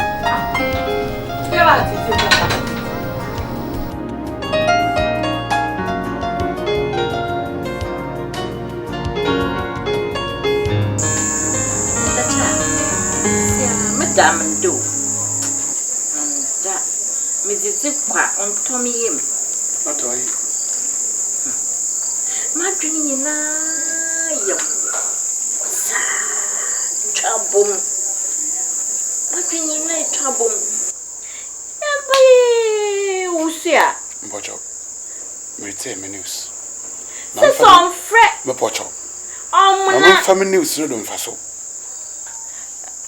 Madam do. That Mrs. Qua on Tommy him. What are you? My dreaming na yo. Trouble. My dreaming na trouble. Usia. Bojo. Me news. C'est son frère. Me pocho. Oh mon family news no do mfaso.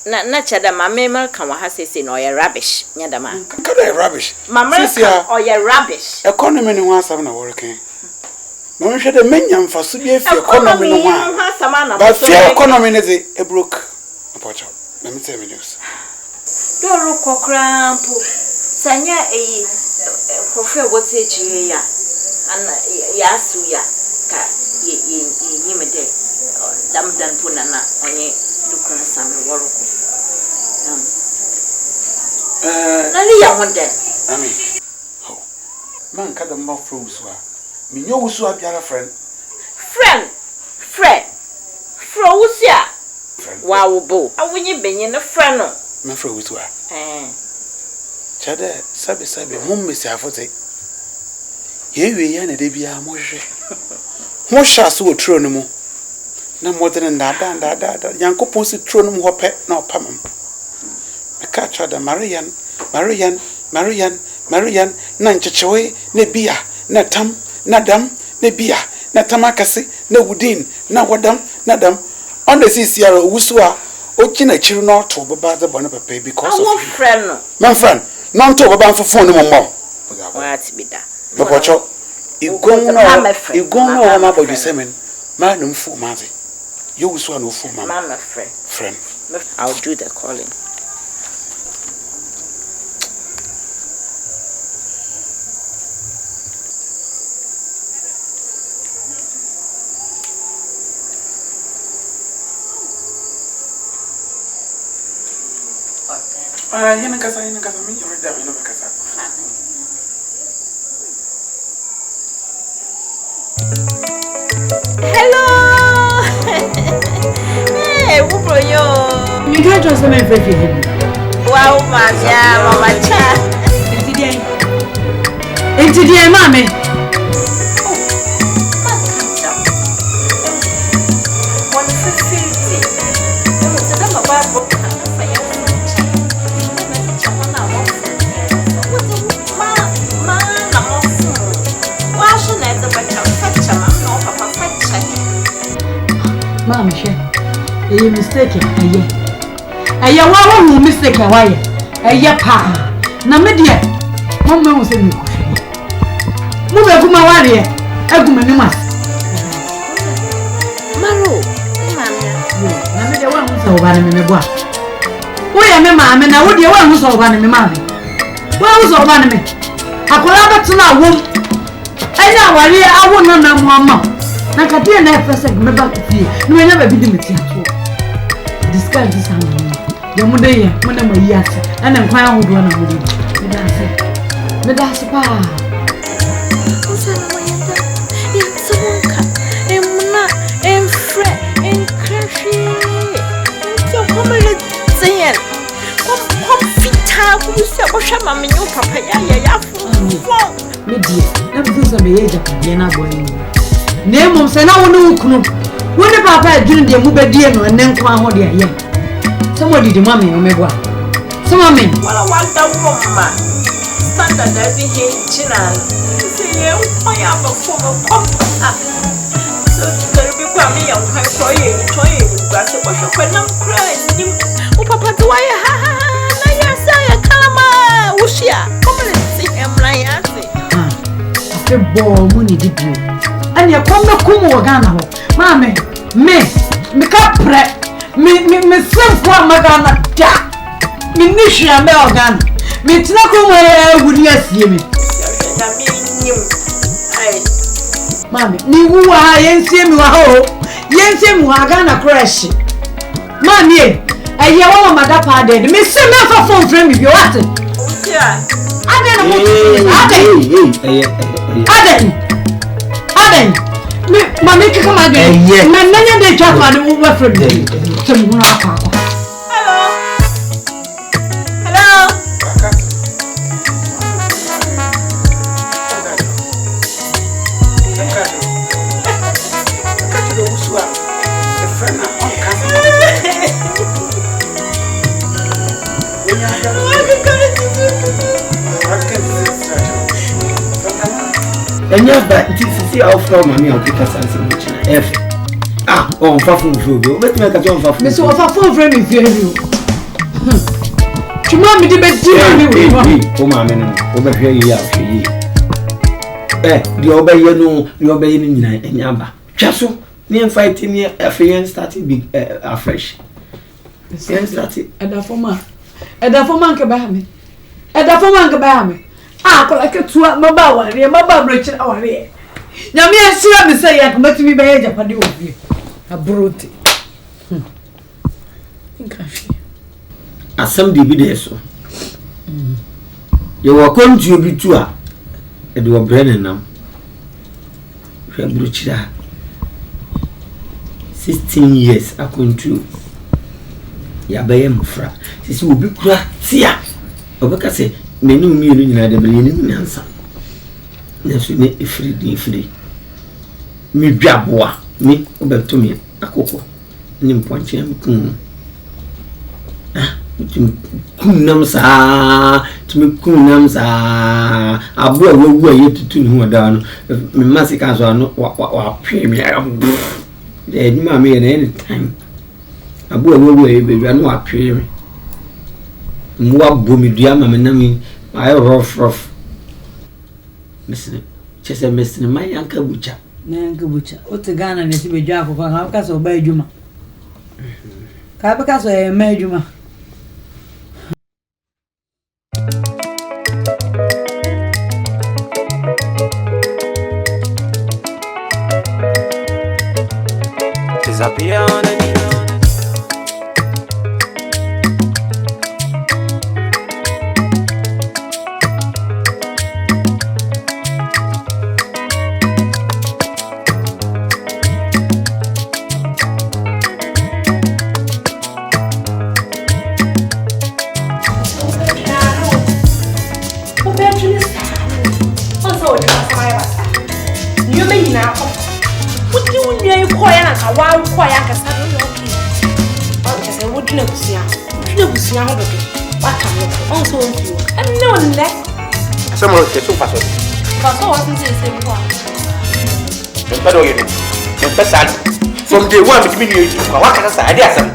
Na chada mama kan wa ha sese no ye rubbish nya da ma. Kada rubbish. Mama kan ye rubbish. Economy ni ho asam na working. No hwe de menya mfaso bi afi economy no ho. Ba fi economy ne de e broke. Me pocho. Me me news. Do ro kokrampo. Sanya kofe wote echiye ya. Ana ya asu ya ka ye nyimede. Damdan puna na onye dukun sam woroko. Nani ya wonde. Ami. Ho. Man kada mba froze wa. Me nyo wusu abiara friend. Frosia. Wa wo bo. Awunye benye ne friend no. Me froze wa. Chade sabe mum mesi afote. Yewe ya na de bia mo hwe. Mo sha so otro no mu. Na modern da Yankopon si tro no mu hope na opamam. Me ka chada Marian na nchechewe na bia na tam na dam na bia na tamakase na wudin na wadam na dam on the CCR wusu a okina chiru na oto baba the bone papa because of friend no. My friend non to baba fofo no mo. What be that? Me pocho igon no ma bodu semen ma no mfu maze. You was one of Mama friend. I'll do the calling. Yana kasa me you read them in kasa. Hello. Hey, who brought you? You can't trust me for you. Wow, Mama Cha. Into the mammy. Mamma, you mistaken. A year, one mistake. Why? A year, pa. Now, my dear, Mamma was in you. Move a good warrior. A good man. Maro, Mamma, the one who's over me. Why am I, mamma? Now, what do you want who's over me, mamma? What was over me? I could have to know. I know, I won't know mamma. I can't be an effort me back to you. No, I never be the material. Disguise this hand. Your mother, when I'm a yes, and I'm quite old one of you. That's pa. And fret and crashy. So, come and say it. Come fit up with your shaman, your papa. Me dear, never do some age of Vienna boy. Name of Sana no kunu. When the papa during the Mubediano and then come out there. Somebody the mommy or me what? Some of me. Well, I want that woman. Standard as he hates China. Say, I have a form of pop. So, there will be me on my toy, grass of wash when I'm crying. Oh, Papa, do I have? I say, Kalama, Ushia. Come and see him like I say. After ball, money did you. And you come to Kumo Ghana. Mammy, me can't prep. Me send for Magana. Me Nisha Melgan. Me Tnakum would you see me? Mammy, me who are Yensim Waho, Yensim Wagana crash. Mammy, I hear all my dad dead. Me send me for phone frame if you want it. Aden, Mammy, come again. My many day chat on the over from the And yes, but this is the outflow, mammy, or because I'm so much. Oh, Faffin Frugal, let me make a jump of Miss Waffle frame if you have. To mammy, the best dear, oh, mammy, over here, you the obey you know, you obey in night and yamba. Chasso, near fighting near a free started big afresh. Started at the former. At the former cabami. At the former cabami. Ah, like a two at my bower, near my bar bridge our ear. Now, me, I see say I come back to me by age of you. A brute. As some DVD so. You were going to be two. Edward Brennan now. Bruchida 16 years I control. Yabayam fra. This will be cratia. Obaka say, many million in the beginning answer. Yes, we need a free. Me jabwa, me over to me, a cocoa. Nim point him. Kunamsa to me kunamsa abua wo ye tutu ni ho da no me masika so no wa premier de ni ma me any time abua wo ye be no wa premier mo bomi dua ma me na mi ay rough mesne chese mesne ma yanka bucha na yanka bucha o te Ghana ne si be dua akoko ka so ba adwuma ka be ka so e ma adwuma. Disappear on the nyina ko wodi wunua yi koya na ka wa koya ka sa no okay o se wodi na busia ho dodo wa ka mo on so on fi o no nle asamo ke so faso wa se mo but do you know from day one with me you wa ka sa ade asam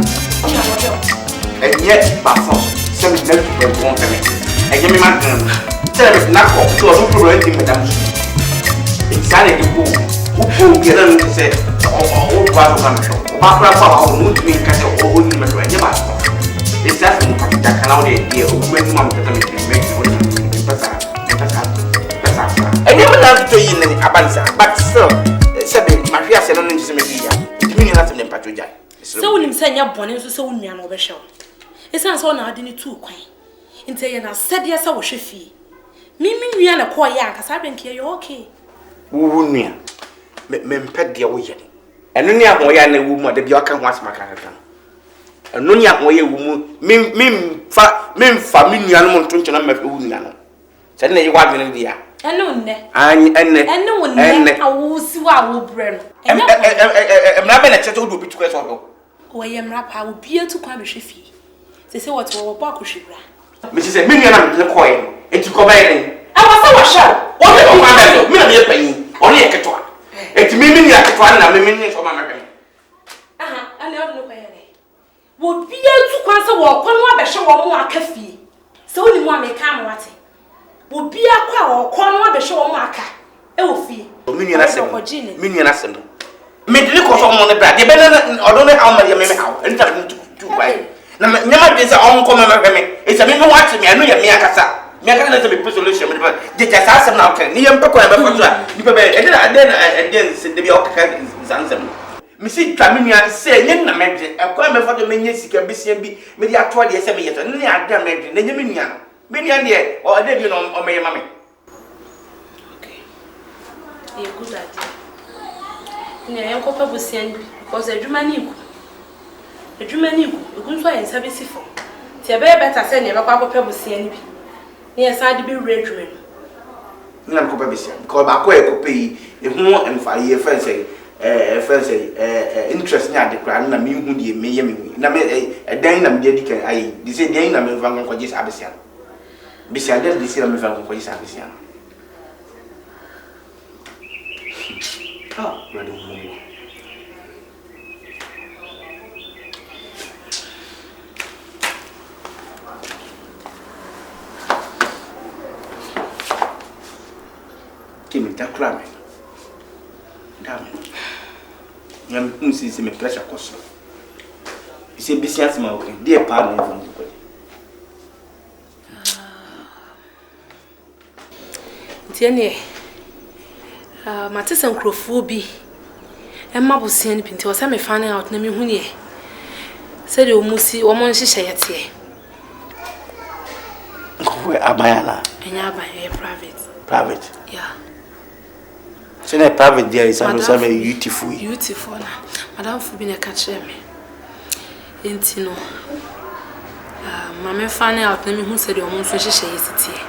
and yet my phone send me them won't me and give me my tell me na ko so no problem with madam exactly the book who get on say oh ba ba show ba pra pa o no me ka say o ni me do e ba it's just mo ka ta kana o de o me ma mo ta me make o ni pasa and never love to you in abansa but still sabe ma hwe ase no no nti se me dia me ni na se me patoja so wonim say nya bone so so wonua no be hwe esan so na ade ni tu kwan nti ye na sede asa wo hwe fi mimi nua na ko ya akasa benke yo okay wo nua me mpede wo ye eno ni ahwo ya na wo mu ade bia aka ho asema kan eno ni ahwo ye wo mu mimfa mi nua no nto nkyena ma wo nua no se na ye wa dwene dia eno nne anyi enne eno nne awu si wa wo bre no mra be na chete wo do bi tukwe so do wo ye mra pa wo bia tu kwa be hwe fi se what wo bo akohwebra me se me nua na me ko ye no enti ko ba ye ni awasa wa sha wo be ko ba be me na me panyi oni ye ketwa enti me nua ketwa na me ni so ma ma aha ale o no ko ye ne wo bia tu kwa se wo ko no abehwe wo mo aka fi se oni mo ameka mo wate wo bia kwa wo ko no abehwe wo mo aka e wo fi me nua na sem me dili ko so mo ne bra de be na odo ne hawo ma ye me hawo enta me tu kwa na nyama de se on ko ma me e se me wate me anu ye me akasa me aka na se me solution me de ja sa sem na okay ni ye mpe ko be foto a ni be e de na de se de bi okaka sansem me si twa me nua se nye na me de e ko me foto me nye sika besia bi me de ato de se me ye to ni ada me de na nye me nua no me nua de o de bi no o me ye ma me okay e good idea ni en ko pa bosia ni because adwuma ni ku egunso ayen sabe sifo ti e be better say ni e be kwa pa bosia ni bi ni e sa de bi redrum ni na ko pa bosia because ba ko e ko pe yi e hu emfa ye fence interest ni ade kra na me hu de me ye me hu na me dan na me de dikan ayi di say dan na me van ko jisa abesia bisia de di say na me van ko jisa abesia ah ready mo kimi ta kra me dame yam unsi se me pressure koso ise bisias ma okay dey pa na from ko tiene matisa nkrofo bi emma bosia ni pinti o se me fan out na me hu ne se de o musi o mo nhihye yete ko abayana enya abaye private yeah. So na private there is also beautiful na madam fu bi na ka kire me enti no mama fan out na me hu se de o mo nso hihye yesitie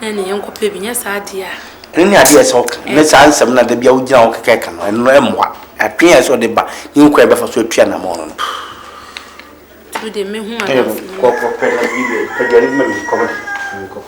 na ne yenkope bi nya sa ade a ni ade eso me sa ansem na de bia wo gina wo keka no eno emwa atwen eso de ba ni nko e be fa so atua na mo no tu de me hu madam ko pe na bi be pe de me ko ko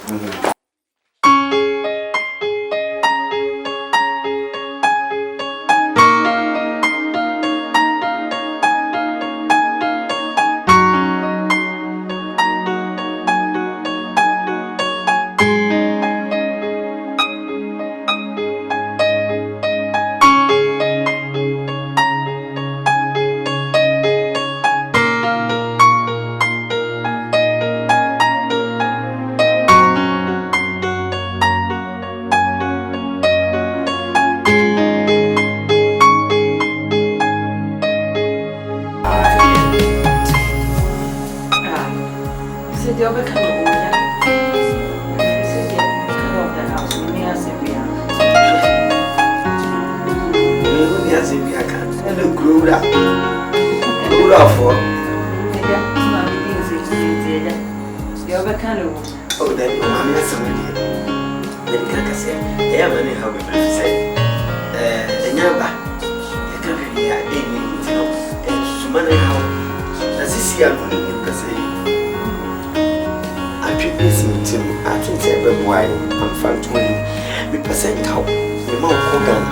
Enyaba, you can be here, and Sumana how. As this year, I'm going to say, I treat this in Tim, I think every wine, I'm fine to win. We present how the mouth hold on.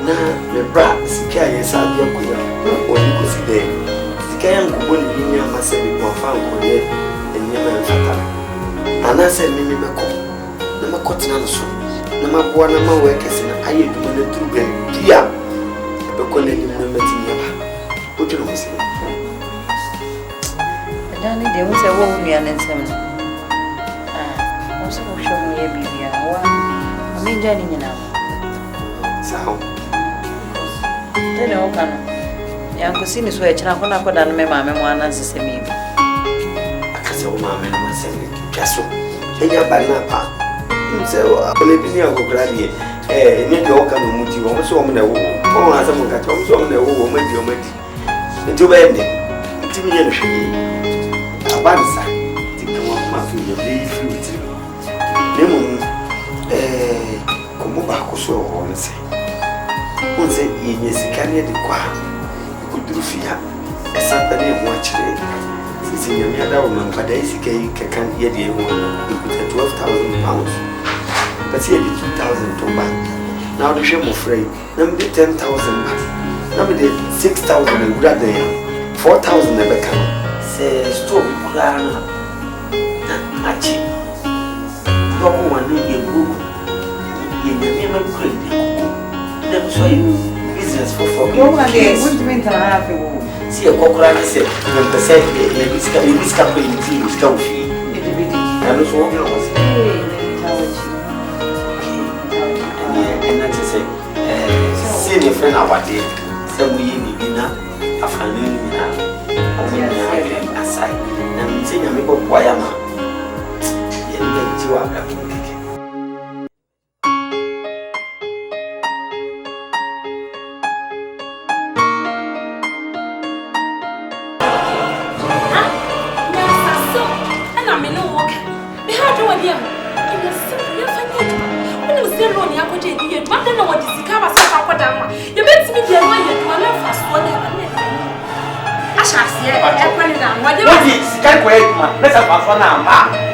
Now, the brats, carries out your queer, or you could see there. The Kayan wouldn't be near myself with one found courier and never fatal. And I said, Mimi Mako, Nama Cotinanso, Nama Buana workers, and I do the true game. Yeah, the colony met in Yaba. What do you say? Danny, there was a woman and some. Also, show me a baby. I mean, Jenny, now. So, then, okay. Uncle Sin is where I'm going to put down my mamma one as a semi. I can say, Mamma, and my son, Castle. And your banana. So, I believe in your graduate. Eh, you know, come with you almost on the wall. Oh, as someone got almost on the wall, with your mate. Into bed, to me, and she. Abansa, to come up my finger, leave fruit. Lemon, come back so honestly. Who said, yes, can you do quite? Could do fear. A Saturday watch day. Since you made out on Padaisi cake, can hear the one. You put 12,000 pounds. But here the 2,000 to buy. Now the shame of frame, number 10,000 back. Number 6,000 and grad 4,000 never come. Say, stop, Grana. Machi. Double one in your book. You never create the cook. Never saw you business for 4 years. What do you mean to have a See a cockroach said, when the said, you discover in tea with coffee. I was walking on. And that's to say, see your friend our day. Some we need dinner, afternoon, aside. And say, I'm a boy, I'm a let's have fun now.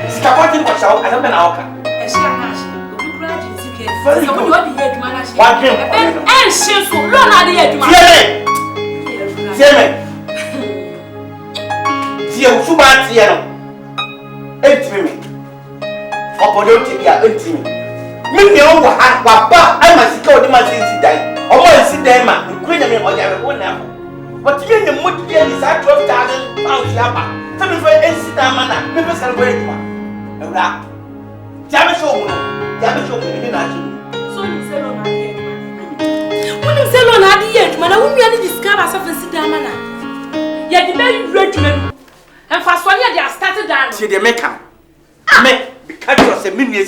Scappoting what's out as a man. Very good. What game? And she's so long. I did. Dear Subatiano, 8 minutes. Opportunity, 8 minutes. Maybe over half, Papa, I must go to my city die. Or sit there, man, the queen of me or the one now. But you the mood here is at 12,000 pounds. Tell me for a sit-down manner, maybe celebrate one. A rap. Jamisho, Jamisho, so you say, when you say, on the yet, man, I won't be able to discover something sit-down manner. Yet the very regiment and fast one year they are started down. See the maker. Because you are a minion,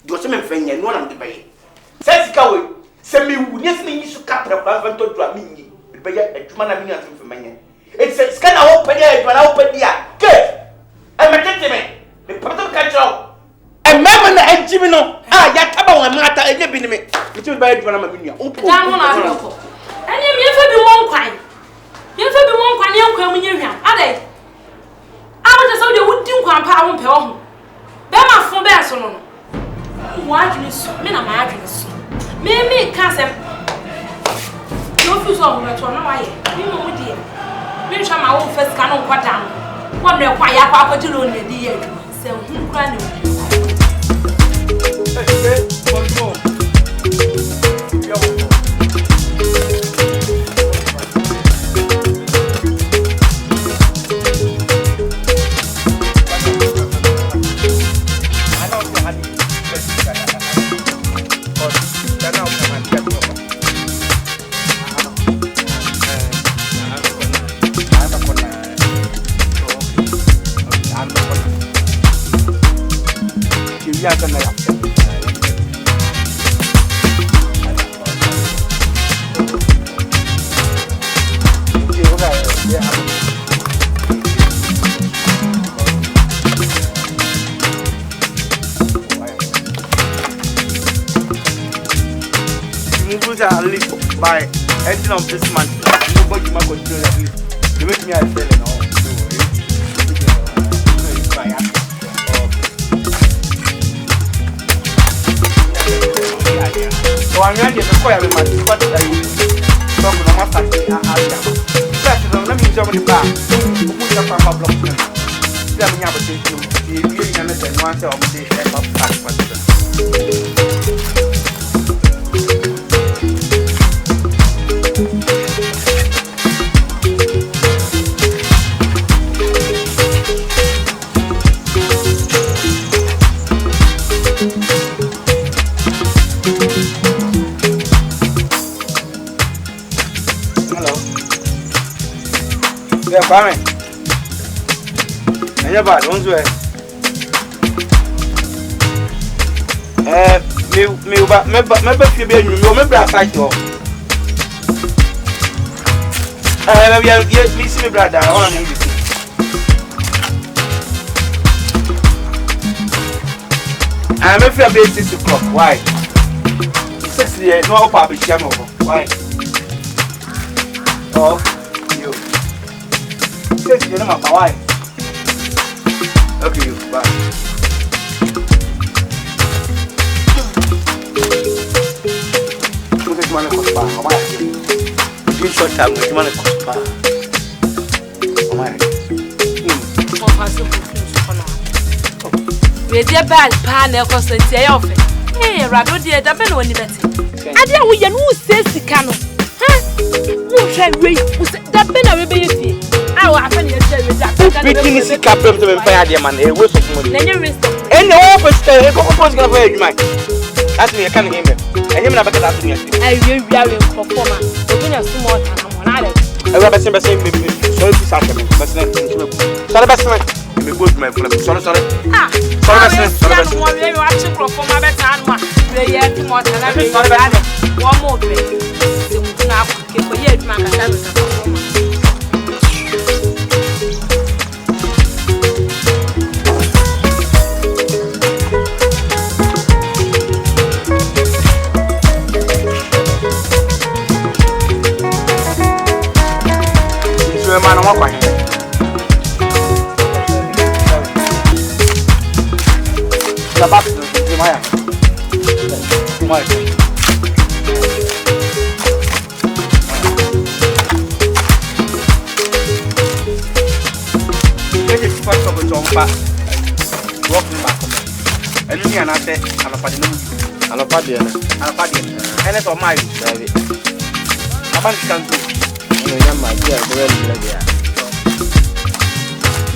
you are some friend and one of the bay. Says Cowie, send me, yes, me, you should cut the husband to drum me. But yet, a human for me. It's a scan open here when I open here. Good. I'm a gentleman. The person catch up. And Mamma and Jimino. Yataba and Mata and Yabinime. It's a bad one. I'm a million. And you never be one kind. You never be one kind. You're coming here. Are they? I was just so they would do one pound per home. Bema for Besson. Watch me, men are my address. Maybe can't say. No fuse on that one. You know, dear. My own first canon quite down. One day, why I papa to loan the dear. So, who can at least by ending of this month, nobody might control at least. You make me a selling all. So I'm ready to call every man. What I talk to my family. Let me jump in the back. Put up my block. Let me have a thing to you. You can understand one of the head of tax. Yeah, Barry. And you're bad, don't you? Maybe if you be you remember I fight you. Please, me brother, I want to meet you. I'm afraid about 6 o'clock. Why? 6 years, no papa, why? Oh, you. You know my wife. Okay, you bye. Look at money cost bar. How much? You short time with money cost bar. How much? We dey bad pan e cost e off. Eh, rado dey da be no ni beti. Ade a wo ye no se sika no. Ha? Wo hwe we, da be na we be fie. Speaking is capable to empire the man, a waste of money. And the office, a couple of very much. That's me, I can't hear him. And you're not better than me. I will perform. Open your small time. I have a simple saying, sorry to Saturday, but sorry, best man. You go to my friend. Sorry. Ah, sorry, you're watching from my better. Play yet more than I will. One more day. Now, for yet, man. Man, I'm quite. The back to my first of all, walking back. And you and I said, I'm a party. And it's on my baby. A man can do.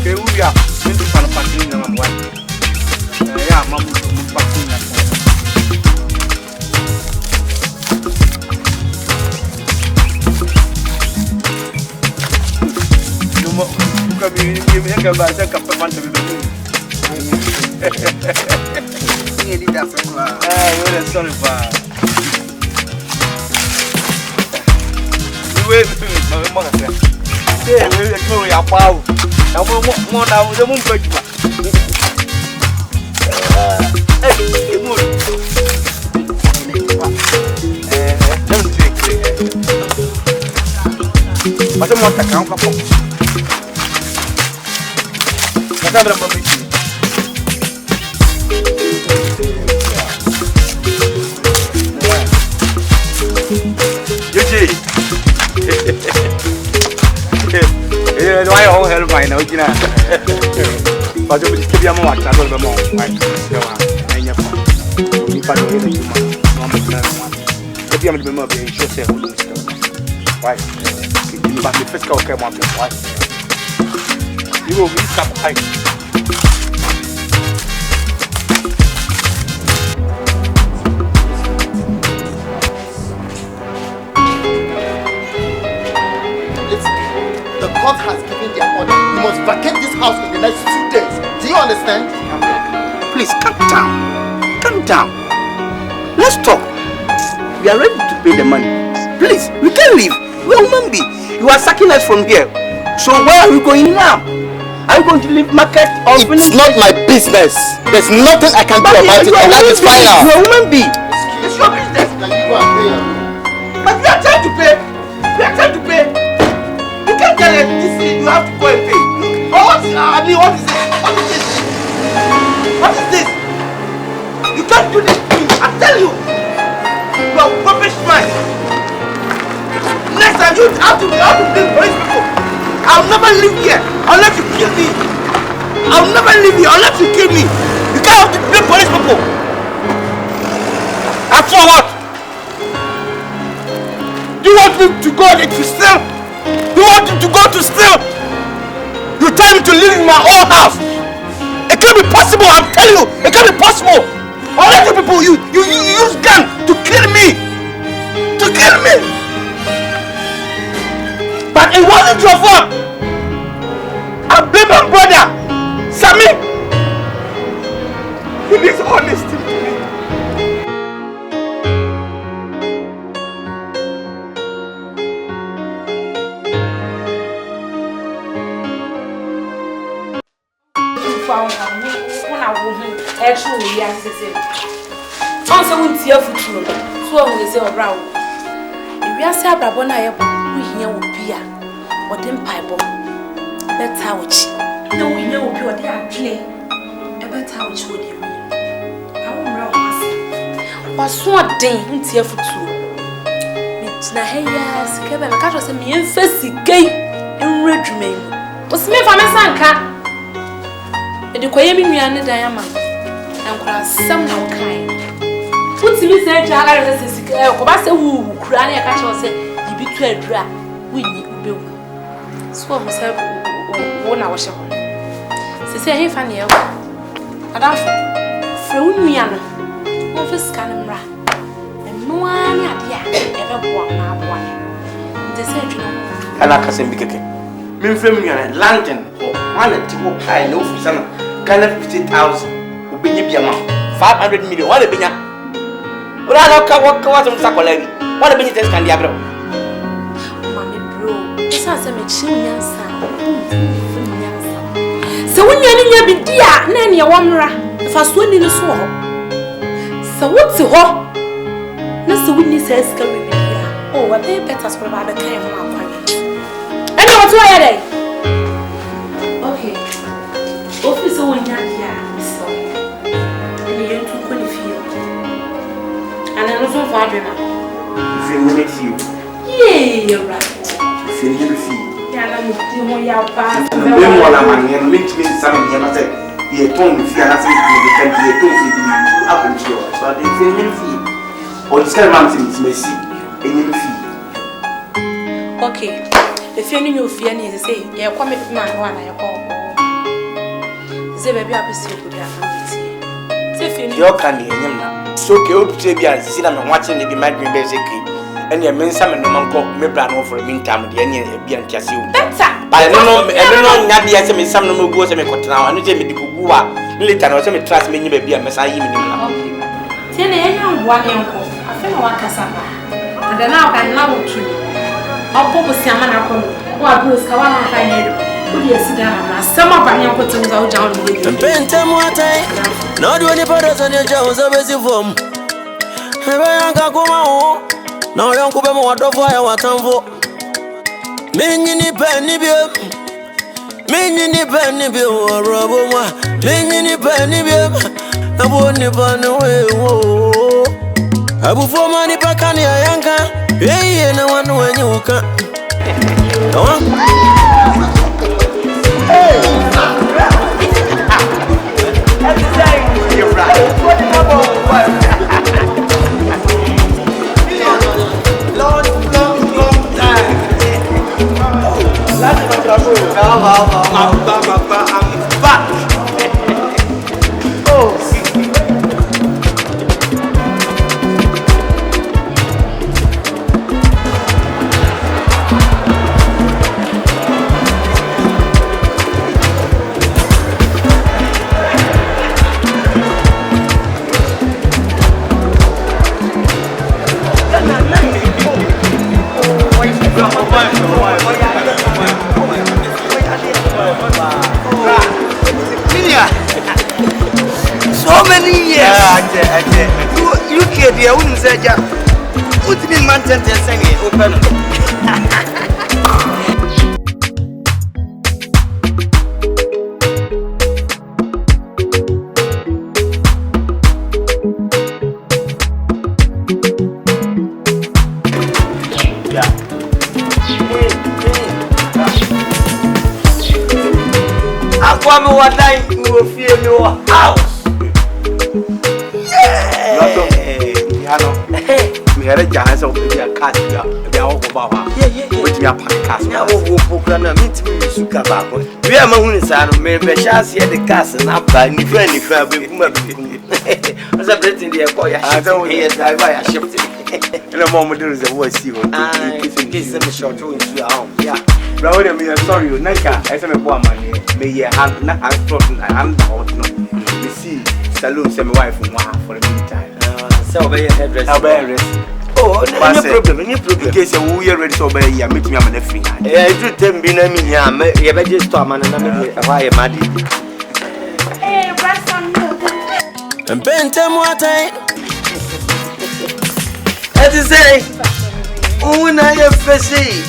Okay, we are going to find a party in the one. Yeah, Mamma, I all help my now, you know. But you will give me more. I don't know more. I know. If I don't hear you, if you have been more, you should say, right? But the fiscal came on the white. You will be some height. The court has given their order. You must vacate this house in the next 2 days. Do you understand? Please, calm down. Let's talk. We are ready to pay the money. Please, we can't leave. We are human beings. You are sacking us from here. So where are we going now? Are we going to leave market or finish? It's not my business. There's nothing I can do about it, and that is final. You are human being. It's your business. Now you go and pay your You have to pay. You can't tell them this thing, you have to go and pay. But what is this? What is this? What is this? You can't do this. I tell you. You are rubbish man. Next time you have to bring police people. I'll never live here unless you kill me. I'll never live here unless you kill me. You can't have to bring police people. And for what? You want me to go to steal? You want me to go to steal? You tell me to live in my own house. It can't be possible, I'm telling you. It can't be possible. All of you people, you use gun to kill me. To kill me. But it wasn't your fault. I blame my brother, Sammy. He did all this thing to me. Also, we see a future. So, we say, Abrabo. If we are saying Abrabo, we hear will be a what in pipe. That's how it no, we know what they are play. About how it would you. I won't know. Was so a day in tear for two. It's not hey, yes, Kevin, I can't say me in fancy gay in regiment. Was me for my son cat. The Quayami and the diamond, and class some no kind. What's me say, Jagger, Cobasa, who crying a catch or say, you be to a drag, we need to build. So, myself, 1 hour show. She said, hey, Fanny, Madame, through me, office cannon, and no one ever won one. They said, you know, and I can say, Big me family and London, one and two, I know for some kind of 50,000 will be a month. 500 million, what a binya. But I don't care what was on Sacolagi. What a minute can the Abbro? Mammy, bro, it's not a machine. So when you're in your big dear, Nanny, a wamra, if I swim in the swamp. So what's your hop? Mr. Whitney says, oh, what they better for about the kind of my and what's why are they? Okay. Officer when you're here, so. And you're too cool if you. And I'm also father now. If you limit you. Yeah, you're right. If you limit you. Yeah, I'm doing your past. I'm doing what I'm doing. I'm making something here. I said, you're told me if you're not saying you can be a tool to up and show. So if you limit you. Or this kind of man is messy. And you feel. Okay. If you knew fear, you say, yeah, come with man one I call. Say, baby, I'll be so good. Your candy, so cute to be as see them watching the imaginary basically. And your men summon no man called me brand for a meantime, the end be and Cassie. Better. But I don't know, Nabi as me some no goes and me now, and you tell me the Gugua, later, or some trust me, baby, and Messiah. Tell me, one uncle, I feel one cassava. And then now I know to I'll pop a salmon upon what Bruce Kawana I could you sit down and some of my uncle things out down with you. Paint them what I not do any photos on your Jones of as you form. No, young Kuba, what of fire, what I'm for. Many penny bill, many penny bill, or Roboma, many penny bill. I won't even away. I will for money back on your yanka. Hey, no one when you can. You're right. Long time. I'm back. Oh. So many years. You kid, I wouldn't say, What's the man saying? Open. Aqua, me what I will feel your house. We had a chance of the cat. Which we are podcast. Now, meet me, Suka. We are Mahunis, maybe Shas here the castle, and by any friendly family. As a Britain, the boy, I don't hear I shipped it. In a moment, there is a voice you kiss them short to your home. Yeah. Brother, me sorry, Nika, as I'm a woman, may your hand not as frozen. I am the hot no. You see, salute some wife for the meantime. So, be a hairdresser. I'll bear rest. Oh, no problem. In case you are ready to obey, you meet me on the free. I do them be a million, you better just stop and I'm Maddy. Hey, rest on you. And bent them what I. As you say, oh, now you're fishy.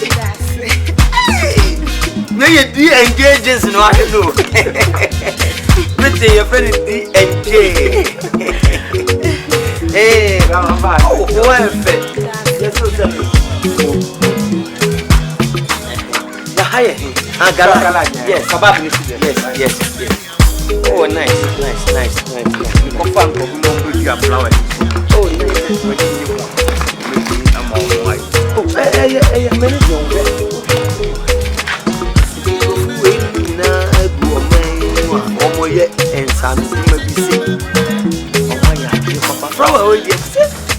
No, you de-engage in what you do. Pretty, you're very de-engage. Hey, oh, well, yes, yes. Oh, nice. You confirm you are flowers. Oh, and some flower, yes,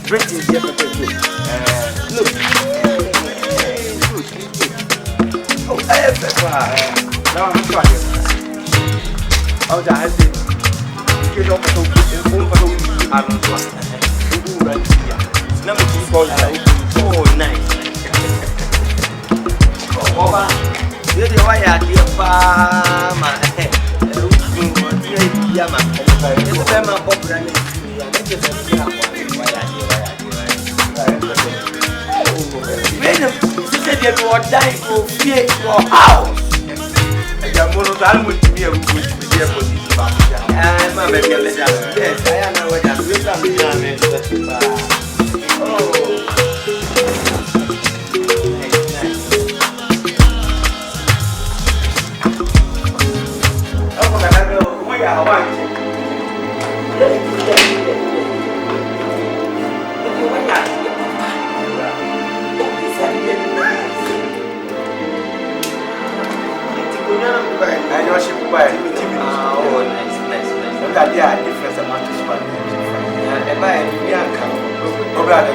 British, look. Oh, I have now I'm trying. Oh, I have to get off the I don't trust. Oh, nice. Oh, you're the way I dear farmer. You are dying to fear your house. And your mother will be a good position. I'm a baby. Yes, I am what I'm doing. Oh, nice. Look at the difference amount of spot. And by any account, oh, brother,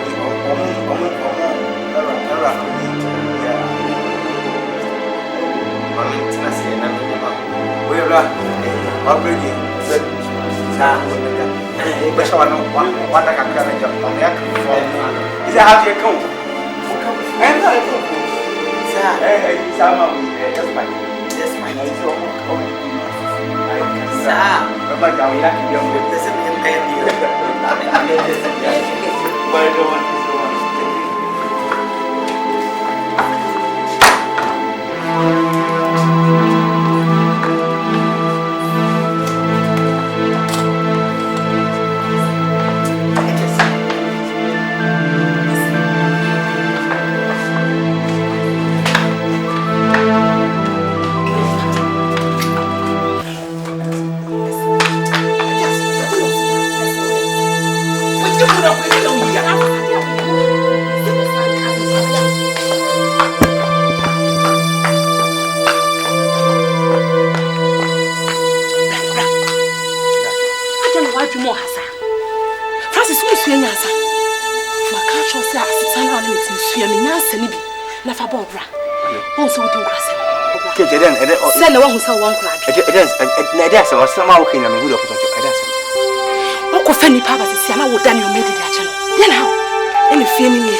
Send the one who saw one crack. It is somehow working on me. Uncle Fanny Papa is Siana would Daniel made it. You know, any feeling me.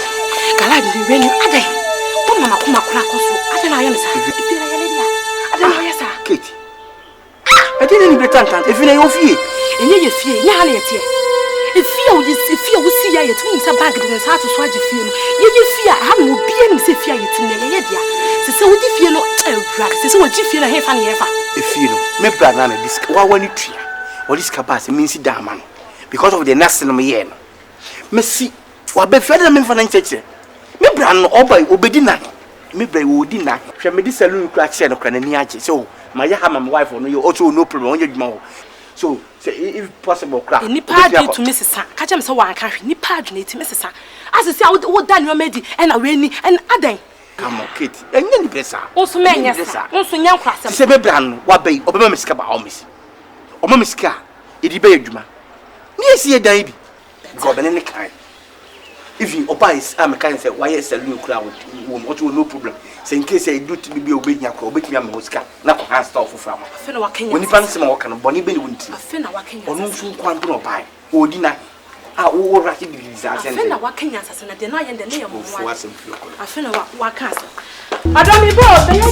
Galad, you ran your other. Oh, Mamma, come crack also. I don't know, I don't know, yes, sir. Kate. I didn't pretend if you know fear. And you fear, Yanny, If you see it means a bag and it's hard to swag you feel. You fear how will be any say fear it in the area. So what if you know so what you feel a half and ever? If you know, me brother this one you tree. What is capacity means man. Because of the national yen. Messi, what be further men for church. Me brand obedina. Me bray woodina. She made this saloon crack said of Cananiachi. So my hammer wife or you also no problem on your mouth. So if possible crack. Ni pardon to Mrs. Sa. Catch him so one carry. Ni pardon to Mrs. Sa. As I say, what done your medi and a rainy and adding. Come on, Kate. And then the best. Also, man, yes, also young class. Say, me brand, what bay, or Miss Cabba, Miss. Or Miss Car. It be a juma. Me see a baby. God, any kind. If you obey, I'm a kind of say, why is a new crowd? What will no problem. Say, in case I do to be obeying your call, make me a Mosca. Now, I can't stop for farmer. When you find some walk on a bonny belly, I feel walking or no food quantum of pie. Or dinner. I will rather be disaster. I feel walking as a deny and the name of what's in I feel what castle. I don't be bored, they are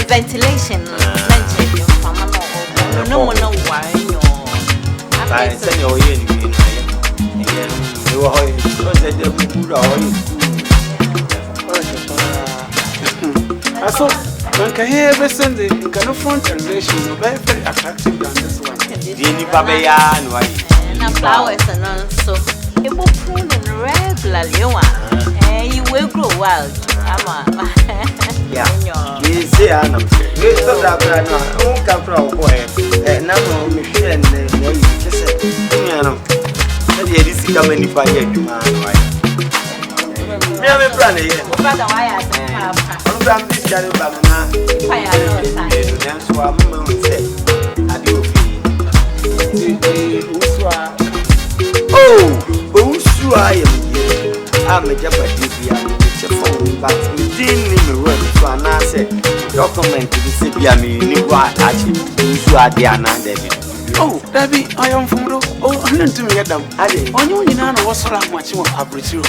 ventilation. No one know why. I said, you're here. You are I saw one can hear every Sunday in confront and relations are very, very attractive than this one. And flowers and also it will prune regularly. You will grow wild. Yeah, you say, I'm not I won't come from a boy. And now, Michelle, just said, this is coming if I get you, man. Me have a plan here. Brother, why I have I'm this guy banana. I that's why I'm say. I do oh, I am. I'm a Japanese. But we didn't even run to an answer. Document to the CPM, you are actually you are the Ananda. Oh, Debbie, I am from Ro. Oh, I learned to get them. I did. On you in was so much more Abrabo.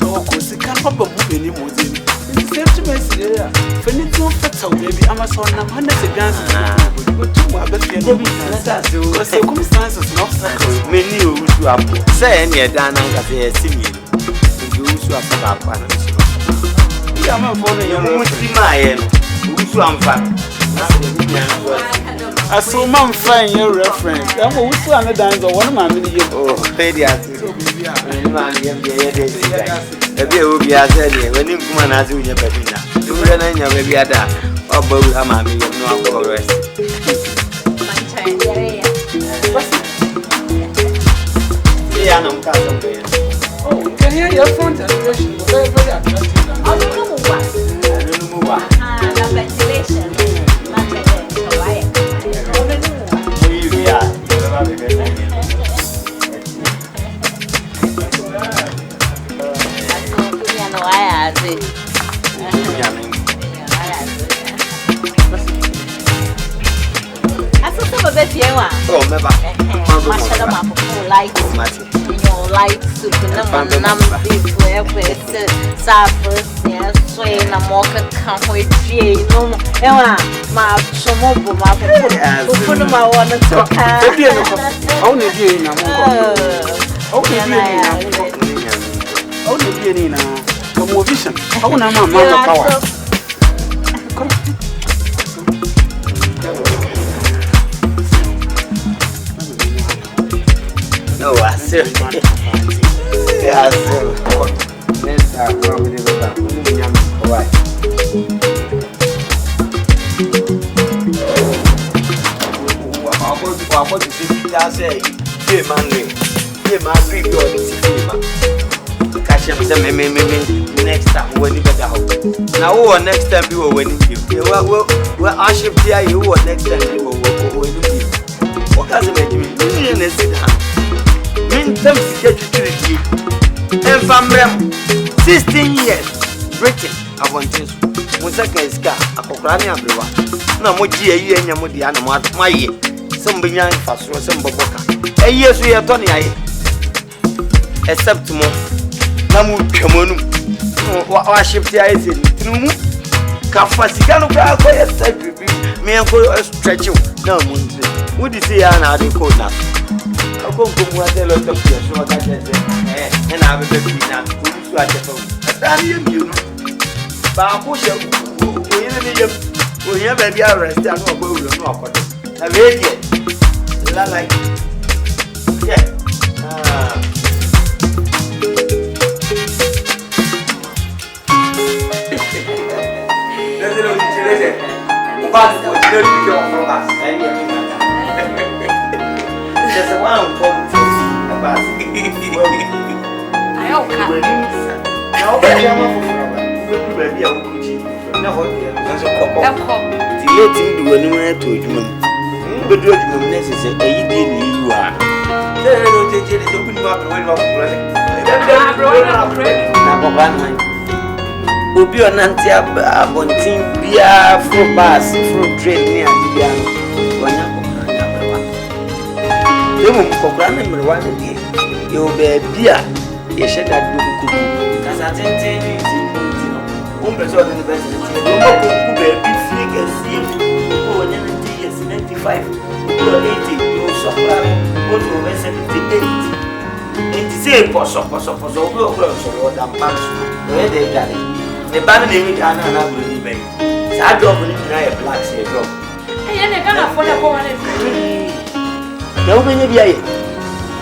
Oh, because it can't pop up anymore. It's safe to mess there. For need to fettle, maybe Amazon, I'm 100 seconds. But two more, but the circumstances not many who have said, yeah, Dana, they see me. You who have up one. I'm a phone, you're with my end. Who am fat? I saw mom find your reference. I'm also on the dance or one of my mini. Oh, baby, I will be as when you come and ask you your baby. You run in your baby at that. Oh, but I'm a million no rest. Yeah, I'm coming. Oh, you can hear your front elevation. Very, very attractive. I don't know what. The ventilation. Oh, never. Light soup, number beef, Cyprus, yes, sway, and a mocha can't wait. No, my somobo, my one to only being a more vision. I want to my power. No, I said, yeah, let's have probably right. I want to see that say, hey, man, hey, man, big God, catch him, next time when you better hope. Now, next time you will win you. Well, I should tell you what next time you will win you. What does it make me? 16 years Britain abontes mo second ska akokra ne abrewa na mo gi ayi anya mo dia na mo aye some benyan fasoro some boboka ayi so ye to ne aye except mo na mo twamonu wa shift aye se tinumu ka fasika no ka ko ye sabibi me enko stretch na mo nzi wo di say ya na ade ko na akonko mo ade lo to pia so ka tete na be be na so achefa dan ye mi no ba ko she oyin ni ye oyin be bi arrest an o gbo wuro no akodo na be die la like yeah Desde lo dice un passo di lo che ho provato just one point base ayo ka na o be ama foforo ba be a wo kuchi na ho de na so kokko ti ye tim di wani ma to adwuma mu be do adwuma mu na sese ayi de ni yiwa se no jeje de so kunu ma bro wani ma foforo na baba na obi onanti abontin bia fro bus fro train ni abia wanya kokra na brewa demo kokra na mrewa na die yo be bia ye sheda do kuku kasa tente ni ti no on be so ni be ti no mo kuku be bi fi ke si o wanya na ti yes 95 o 80 yo so kra o to be 78 enti se poso obi o kra so o da pass o e de gari the band name is Anna Abbrokyire baby. Sa job ni na e black say job. Eh ne kana for na ko wane. Na wo benya bia ye.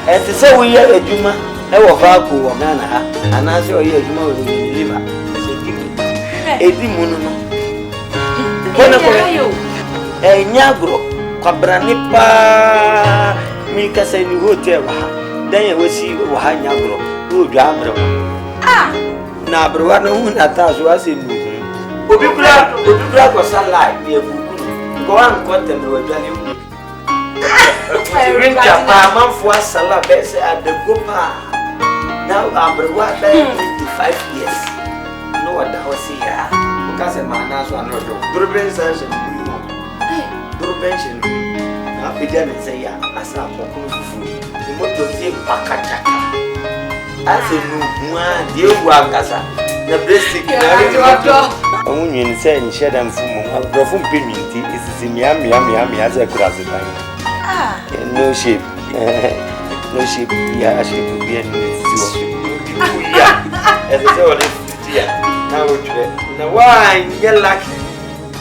E te se wo ye adwuma e wo fa ko wo na ha. Ana se o ye adwuma wo ni liver. Se di. E di mu no. Bona ko. E nyagro kwabra ni pa mi ka se ni hotel wa. Dan ye wasi wo ha nyagro. Wo dwa amre wa. Ah. Na browa no hu na ta so ase nu obi bra ko salai bi ebuku ko an ko tem ro dwale hu rin ja pa manfo asala be se adego pa now abrowa da 55 years no wada ho se ya o ka se ma na so anodo prevention na peja ne se ya asa ko ko fufu ni moto se pakachaka ase nu hua de wa kasa na basic na ri onwunye ni se ni sheda mfumu abrofo mpemiti isisi mia ase kuraze tan no shape ya shape bi en ni si wo ya ese se wole ya na wo tire na wa ye lucky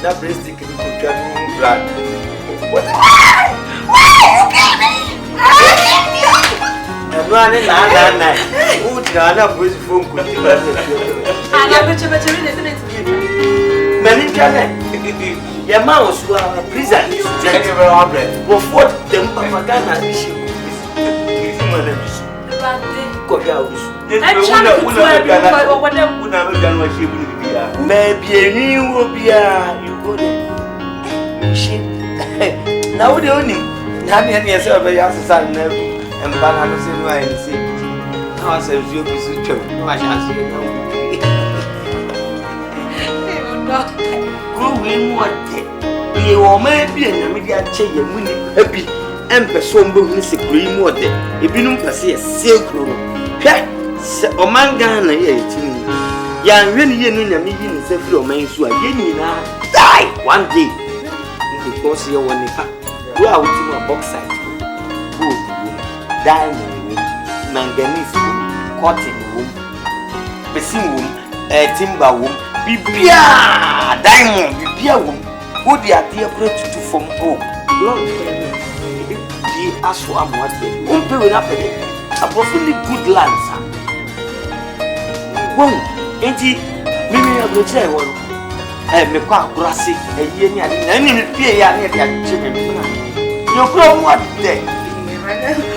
na basic ni ko twa nu brand no ane na uti ana voice phone ko ti ba ana beche ne se ne mani kane ya ma osu a prison straight over obre wo fort dem papa kana bishi isi mana bishi ko ya osu una be gana wa shebu ni bia me bieni wo bia you go there shi na wo de oni na me se be ya sasa na empana no se no ai se na se zio bisu twa no a chance no go we mu ate ye wo ma bi na me dia che ye mu ni abi empe so mbo hu se kro yi mu ode ebinum pese ye se kro no hwe se o manga na ye tini ya nwe ni ye ni na me yi ni se firi o man su a ye ni na die one day because ye woni pa do a wuti mo box side diamond manganese cotton pesin timber bibia diamond bibia wo di ade akura tutu from o lord di aso amwade umpe we na pede abofuli good lands won enti mimi Abbrokyire won me kwa akurase eyi ni ade na ni pie ya ne dia chebe na yo kro mo ade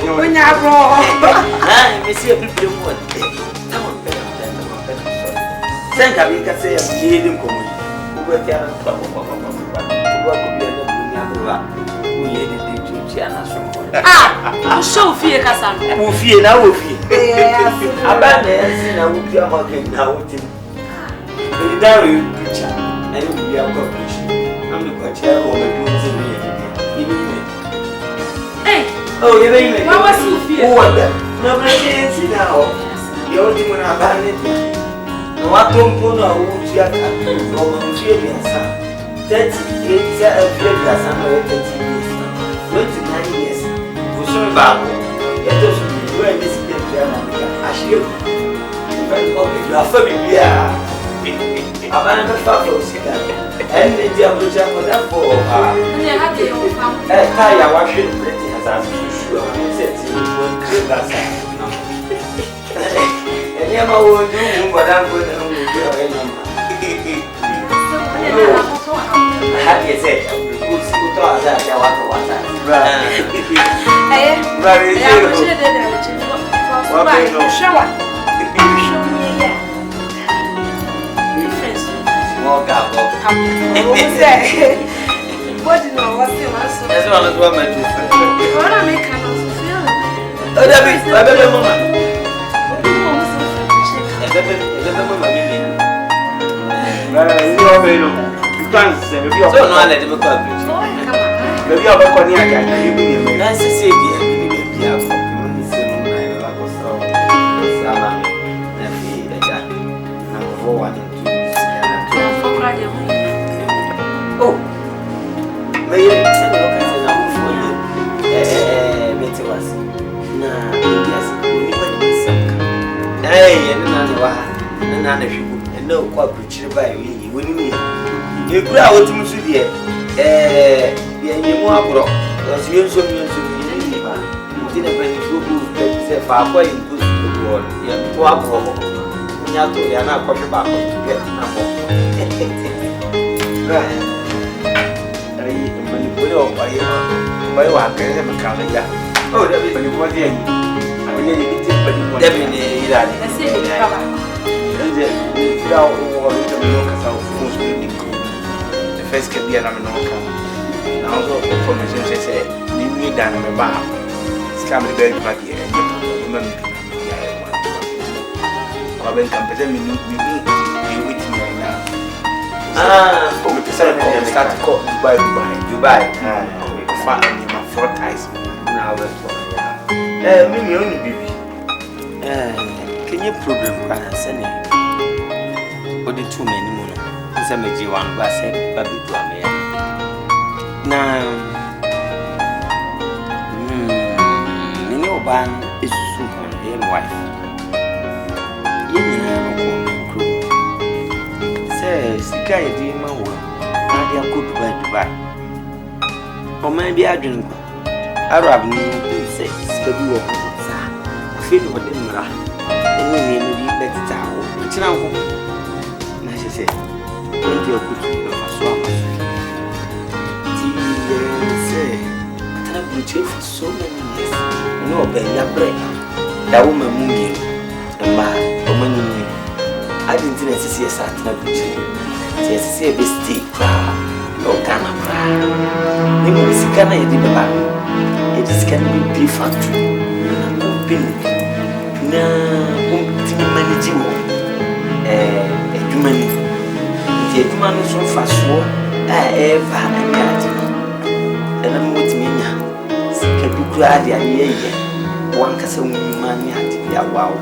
onya bro me see a people mo ade tamo peda senga bi ka se ya yedi nkomo ko be tia na ko ko ko ko ko bi na bunya bro o yedi de Tiana so. Ah, show fear kasa. Wo fie na wo fie. Aba na esi na wo bia ho ke na wo tim. Be da we picture. Na wo bia ko picture. Am the picture wo me do ti ni e. Hey. Oh, you be me. What was you fear? Wo wa. Na bra ke esi na ho. Yo di mo na ba ni. No wa tompo na wo ti aka. No mo fie bi asa. 30 years fie bi asa na 30 years. 29 years. Usumi baako. Yeto so bi wo emi si dem ya na ka. Ahie. Very okay. You are family bia. Abana be fa for sika. En ne dia mo ja for that for. Ne ha de o fam. Ta ya wa hwe pretty as sure. Say ti wo kira sa. Enya ma wo du mu bodan ko na mu bi o enya ma. Ha ke se. Usi to aza ya wa to wa sa. Eh. Right. Ya ko chile de de ko chile. Wa ba no showa. Show me ya. Difference. Mo ga go. What do you know? What's the matter? That's what I want to do. What am I kind of feeling? Oh, David, I better mama. So no let me go. Maybe I'll go near again. That's the same dear. Maybe I'll go. Oh, may you send me okay to now for you? Metewas. Nah, yes, we went to some. Hey, and another people, and no quite preacher by you. When you crowd to Musu, you more abroad. As you so you didn't bring you say far away in good world. Yeah, to Abrabo. Yato, you are not coming back to get number. Right. Buy one can have a car. Oh, that is when you want to the first can be an American. Now, information says, leave me down in the bar. Scam the bed, my dear. I will come present me with me right now. Start to call Dubai. Fat and my 4 ties. Now, me only baby. Can you program send it? What the 2 many moon? Some of you one was said, Baby to me. Now, ban is soon on him wife. Says the guy did my work. Now they are good by Dubai. Or maybe I drink Arab new says, Skabu of I feel what they are. Only maybe better town. Which now, I say, when you are good to the swamp. Say, I have been chafed for so many years. No, baby, I break. That woman moving and my woman. I didn't see a certain picture. Yes, see a mistake. No, Ghana. Maybe we see Ghana in the back. It is can be beef factory. Now, managing a human. The human is so fast. I ever and I'm with me now. Can be glad I hear one can say money at the wow.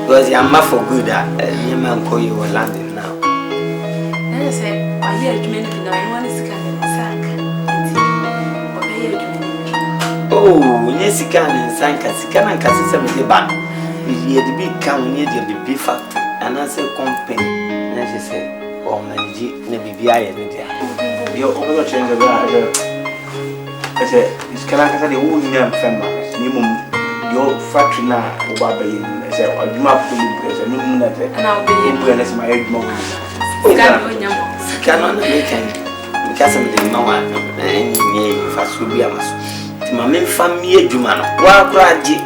Because I'm not for good at your man call you London now. Then I say, I hear you many people. I want to scan and sack. Oh, yes, you can and sank as you can and cast some of the back. We had the big cow near the beef factory and I say company. And I say, oh, my G, maybe I am your other change of I said, it's can I say the old young family. Your factory now, Obaba, I said, I'll be up to you because I know that, and I'll be able to my head more. Cannot make because I'm the no one, and if I should be a mass. To my main family, Jumano, Wakraji,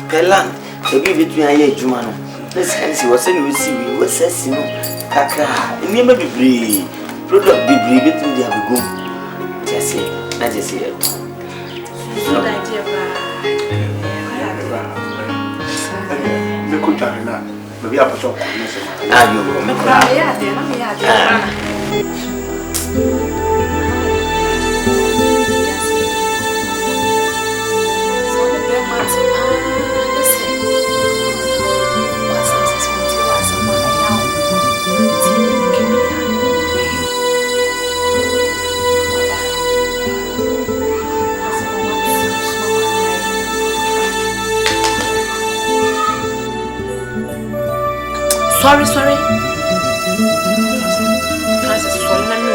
Pelan, to give it to me, Jumano. Let's see what's in you see, we will say, Kakra, and you may be brave. Product be believe it to the go. Just say, not just say it. Good idea, Me could try now. Maybe I put up. Ah, you go. Sorry. Francis, sorry, I'm not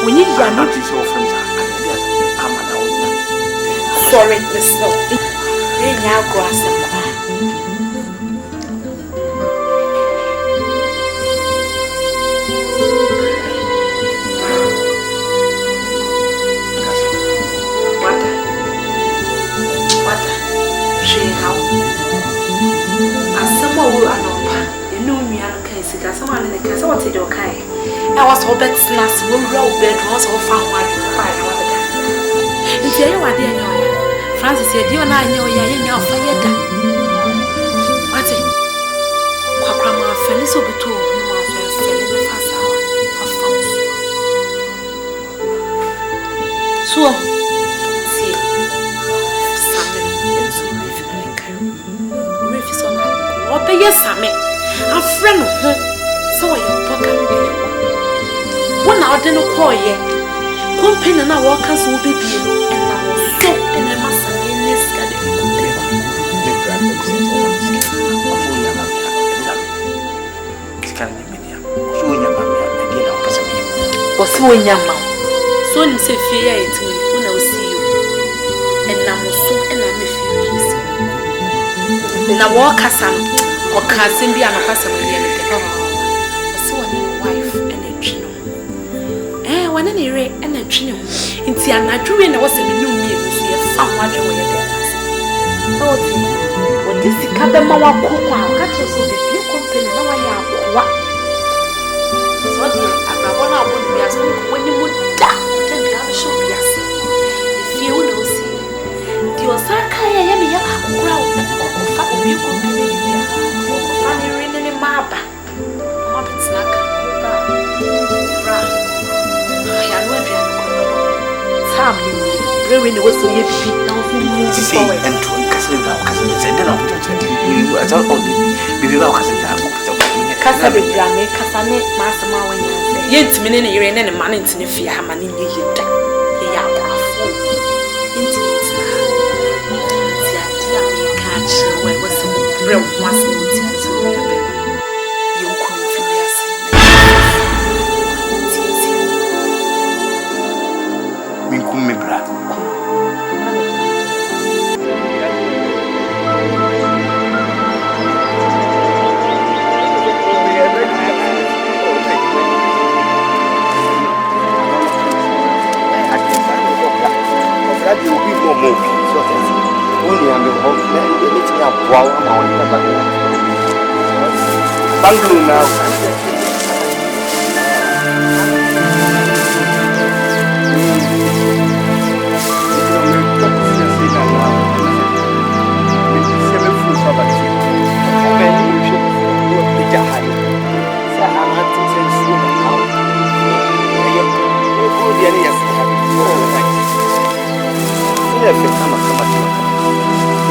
when you are not so friends, sorry, Miss Snow. They now grass and I was all bed snacks, will roll bed, was all found one by another. And tell you what, dear, Francis said, you and I know you're in your fire. What's it? Quackrama, Felice will be told, you must have fell in the fast hour of phones. So, see, Sammy, and so if it's on or pay yes, Sammy, a friend of her, so your pocket. One hour didn't call yet. Company and I walk us will be being and I was so and I must have been this guy. Was so in your mouth. So you say fear it me when I will see you. And I was so and I may feel now walk us or cousin be an officer with the when any rate and a trim. In Tiana, Julian was a new meal, see a fun watching where you're there. Oh, what this is Cabamawa Copa, catch us with the company, no way out. What? So, dear, Abrabo would be as when you would die, then the other show be as if you know, see. The Osaka, I am a crowd or fat of you company, or funny rain in a maba. Mobbits like Brewing was so you see and to cousin now, cousin, and then I'll put you as all baby cousin now. Casabe, Casane, Master Mawan, yet meaning you're in any money to the fear, money you hit. They are powerful. Intimate. Dear, catch when was some real once notice. You couldn't feel us. Me brother.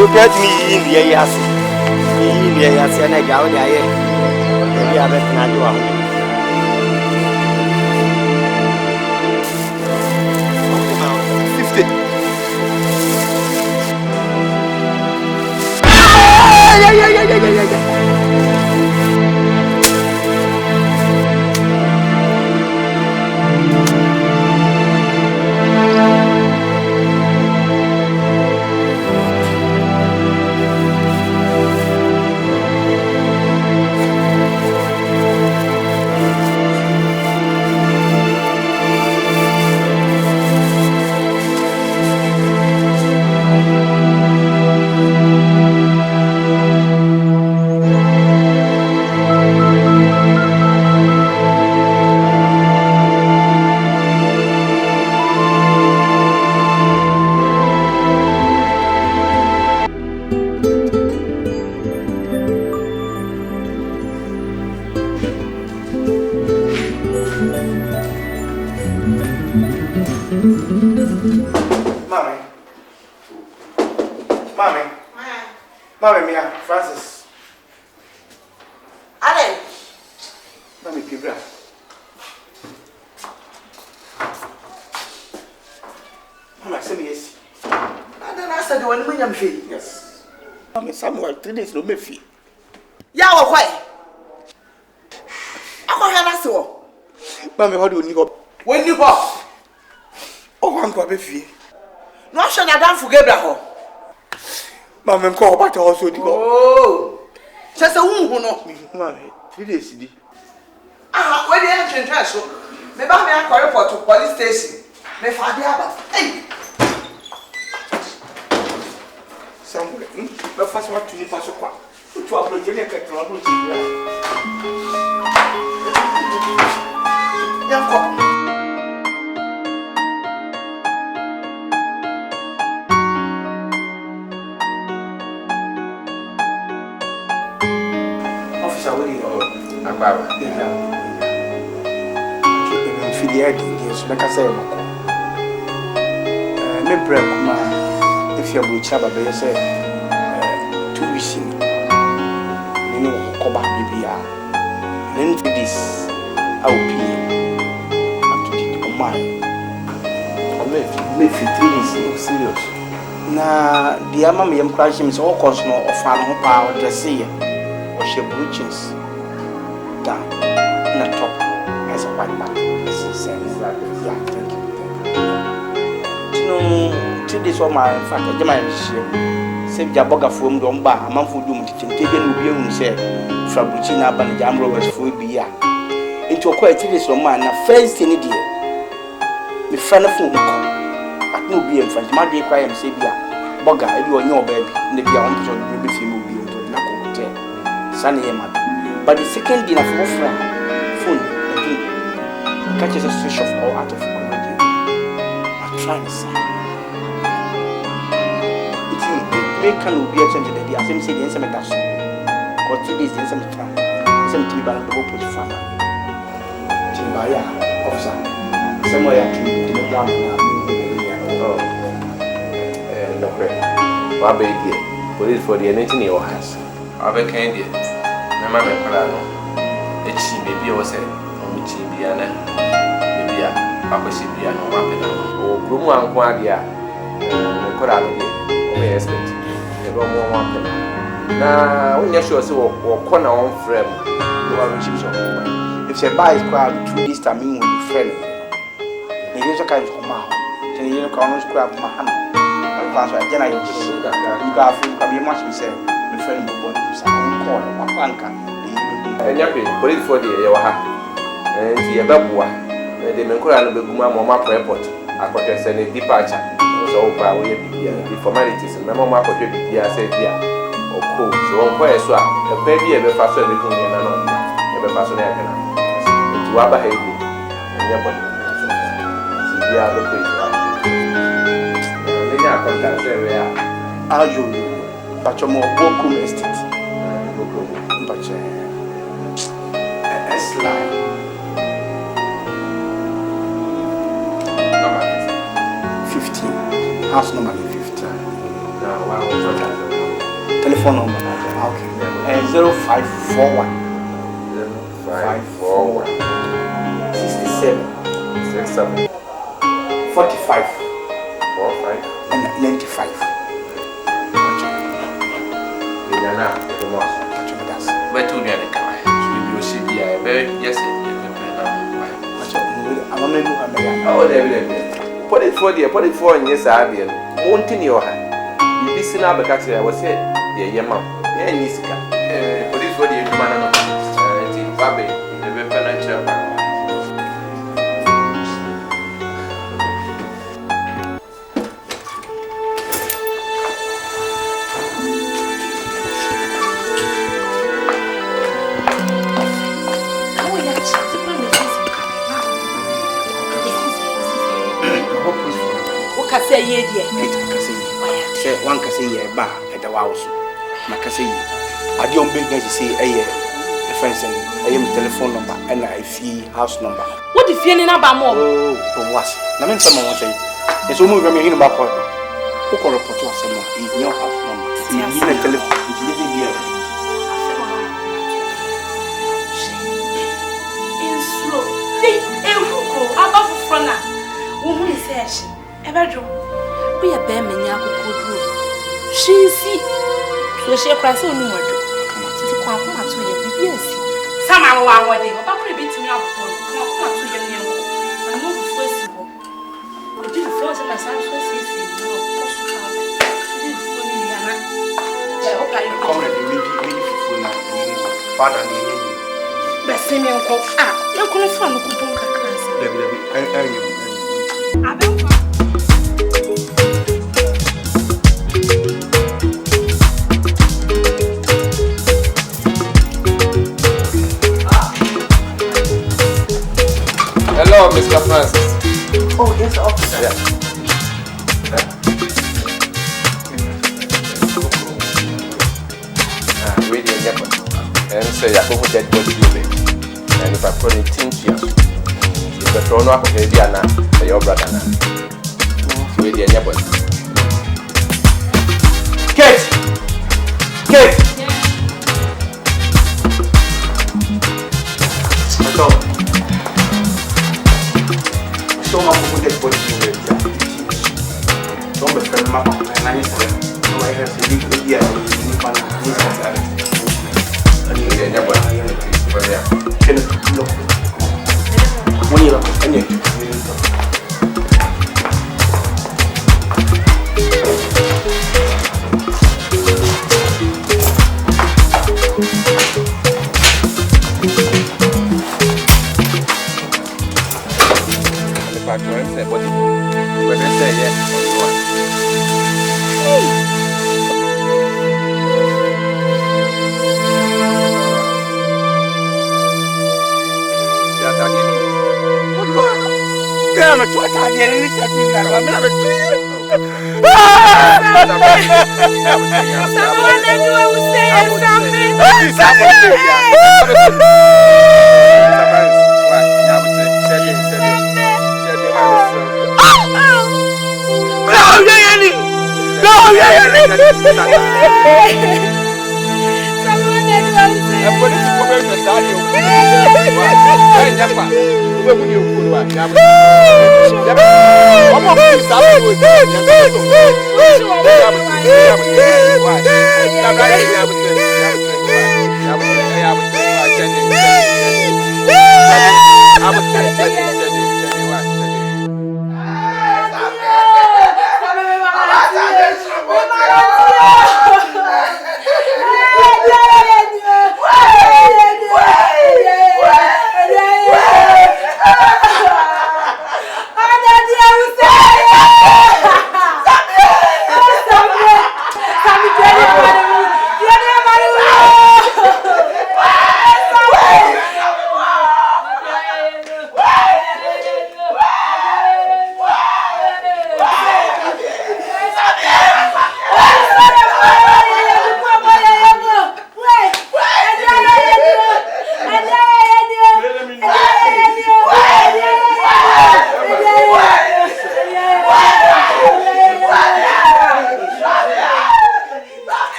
You get me in the ass. In the ass, and I go there. Maybe I bet not do. 50. Yeah. Mommy, Mia, Francis. Ale. Mommy, Pibra. Mama, say me yes. I don't answer the one when I'm free. Yes. Mommy, Samuel, 3 days no me fee. Yeah, why? I can't answer. Mommy, how do you need? When you go? Oh, I'm going to be fee. No, I don't forget that. Mommy, I'm going back to house with you. Oh, just a woman who knows me. Mommy, 3 days. Ah, when you enter the house, maybe I'm going to report to police station. My father, hey. Samuel, the first one to you, Pastor. To upload your neck at trouble. Officer, what do you know? Abbrokyire. I'm feeling yes, like I said, me break ma if you go chaba be say 2 weeks in you know ko ba bibia then for this I will pay up to the on my me 3 days no serious na the ama me am crash me so cause no offer no pa o dress here o she brooches down na top as a white man this is exactly yeah thank you 2 days for my fact I my say jaboga from don ba amanfo dum titinte be no bi ehun say fabrici na ba na jamro west for bi ya into ko 3 days for man na first thing dey me friend phone ko at no bi em friend ma dey kwa em say bi ya boga e bi onye oba bi na bi ya on so be fi mo bi to na ko hotel sane e ma but the second day na for phone again catch a switch off all out of comedy I try to say make can be a change the day. I say the answer me that. Got 3 days the answer me try. Some to be back the put farmer. Timbaya officer. Somewhere to the ground now. Oh. No problem. What be there? Police for the anything in your house. I be kind there. My mama call no. E chi baby o say o mi chi bia na. Baby a akosi bia no wa pe na. O promo anko ade a. Me call no dey. O me expect. Now, when you show us what corner on frame, you are rich. If you buy is quite 2 days time, you will be friendly. The user can come out. Then you can't grab my hand. Then I you got to be much myself. My friend will be call my banker. And you're police for the Yaha. And the Abbrokyire. The Menkoran will be Mamma Airport. I could send a departure. So, the formalities and my mama could be here, said, yeah, or cool. So, where is what? A baby ever faster between you and another. Ever faster than I can. To Abbrokyire and your body. See, we are the place, right? They are contact area. Are you? But you're more welcome estate. But it's like 15. House number 15. Telephone number. Okay. 0541 0541 67 45 and 95. Where to the other guy? Should be yes. Oh, there. Put it for and yes, I did. Won't in your hand. You listen up because I was said, yeah, ma'am. Yeah, Nisika. Put it for the man. Baby, the weapon. Say ye dear. Say one can say ye bar at the house. I can say I don't big as you say a friend and I am telephone number and I fee house number. What if you need about more? Oh, was. I mean, someone say It's almost going to be back on. Who can report to us? In your house number. You need a telephone. It's living here. In slow. Above Frona. Woman is ash. Ever we are bare many apple. She see. So she cries on no more. To come to your yes. Some hour one day, but I beat me up. Come to your name. I'm not flexible. I didn't force my son's face. Come and be full now. Father, but see me uncle. You're going to find a coupon class. Hello, Mr. Francis. Oh, yes, officer. Yeah. And say, I hope that was you. And if I put it in here, if the throne of Diana, your brother, with the neighbor. Kate! Kate! Show my people that body don't be friend mama and I say, no, I have to leave the idea of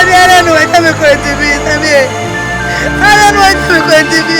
don't know what I'm going to be. I don't know what I'm going to be.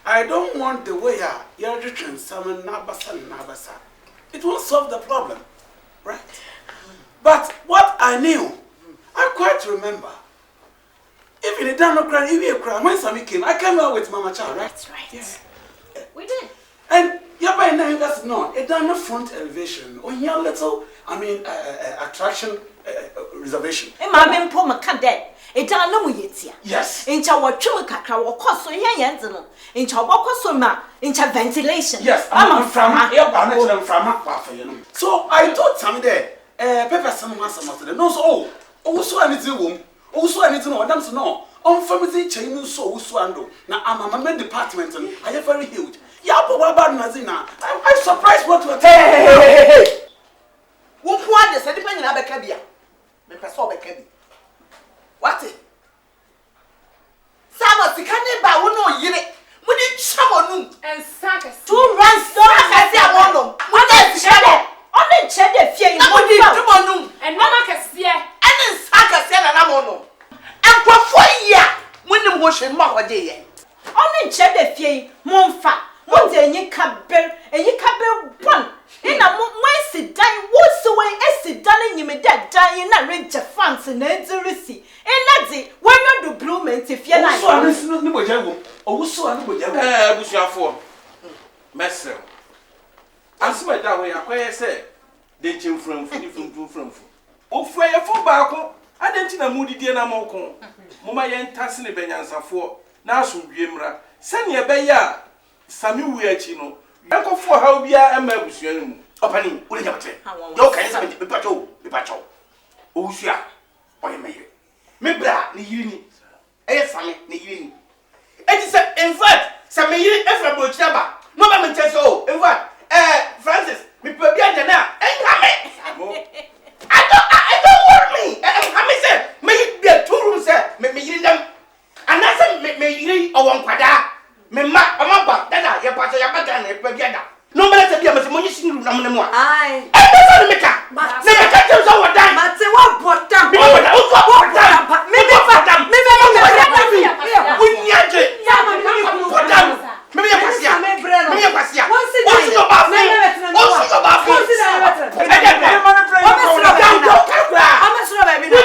I don't want the way you're reaching some nabasa. It won't solve the problem, right? But what I knew, I quite remember. Even it done no cry, even a cry. When Sammy came, I came out with Mama Child, right? That's right. Yeah. We did. And yeah, by now that's not. It done no front elevation. On your little, attraction reservation. And my men poor Macadette. It done no yetia. Yes. In our chumaka or cost so yanzano. In Chabocosoma, in ventilation. Yes, I'm from here, so I told Sammy there, Pepper some master the nose. Also I need to womb. Also I need to know, Adams no. On family chain so swando. Now I'm a main department and I am very huge. Yapo Baba Nazina. I'm surprised what you are telling me. Hey. Who want this? Depending on Abbrokyire. Me person Abbrokyire. What? Sama sikane ba wo no yire. Mo di chamonu. And sack 2 runs no akasi amono. Mo di chede. On the chede fie mo di chamonu. And mama kase. And sack ase na mono. And kwafo ya. Mo nim ho hwe ma ho de ye. On the chede fie monfa. Mo de enyi kabe bon. Ina mo sit down wo so when sit down nyime da dan na reje fans na edurisi. Ina di when you do bloomment if you like. busuafo. Mesel. Asima da ho yakoye se de nchemframfu ni framfu. Ofua ye fo baako adenti na mudidie na moko. Moma ye ntase ne benyansafo na asomdwe mra. Sane ye be ya sami wu achi no. Yankofo ha obia ema busua no mu. Opani, ule nyabate. Yo kan se me pacho. Owusua. Oye meyire. Me bra ni yiri ni. Eye same ni yiri ni. Eti se in fact, se me yiri efra bo chaba. No ba me cheso. In fact, Francis, me pe bia jana. Engame. I don't want me. Engame se me be 2 rooms se me yiri dem. Anase me yiri owon kwada. Me ma ba dada ye pacho ya ba dan e pe bia da. No matter se bia me se monyi sinu na mo mo. Ai. E be so me ka. Ne me ka je so wadan. Mate wa botam. Me botam. O so botam. Me be botam. Me be botam. Kunyaje. Ya ma me botam. Me be kwasia. Me be kwasia. O si yo ba fu. O si yo ba fu. O si yo ba fu. E de be. O me so ba fu. O me so ba mi na.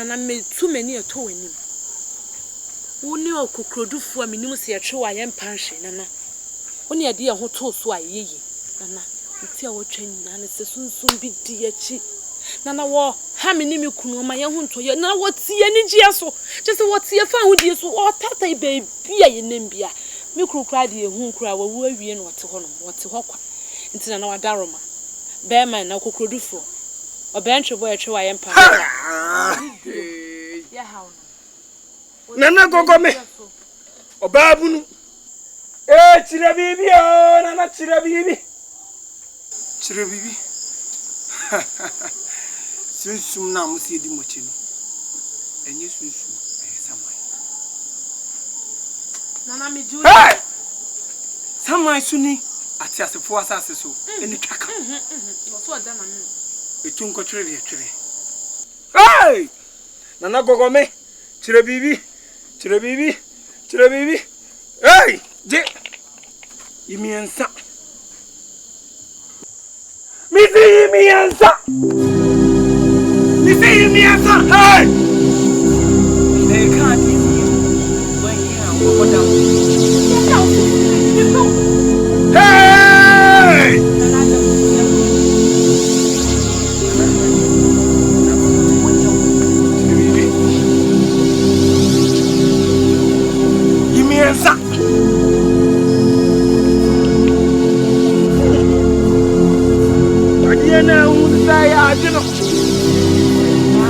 na me tu mani eto wanim woni okokrodufu a menim se yetwe wa ye mpanhwe nana woni ade ye ho to so ayeye nana nti a wotwa nyina ne se sunsun bi di achi nana wo ha me ni me kunu ma ye hunto ye na wotie ni gie so je se wotie fa hodie so o tata baby a ye nambia me kuru kra de ehun kura wo awie no wote ho no wote ho kwa ntina na wadaroma be man na kokodufo obenche boy etwe wa ye mpa ya ha no nana gogo me obabunu chire bibi nana chire bibi sunsum na musi di mochi no enye sunsum samai nana me ju samai suni ati asefo asase so eni twaka wo so da na me etu nkotwere de twere nana gogo me chire bibi je imiensa Missy imiensa hey they can't even when you are down hey imiensa Adiana unsaya adino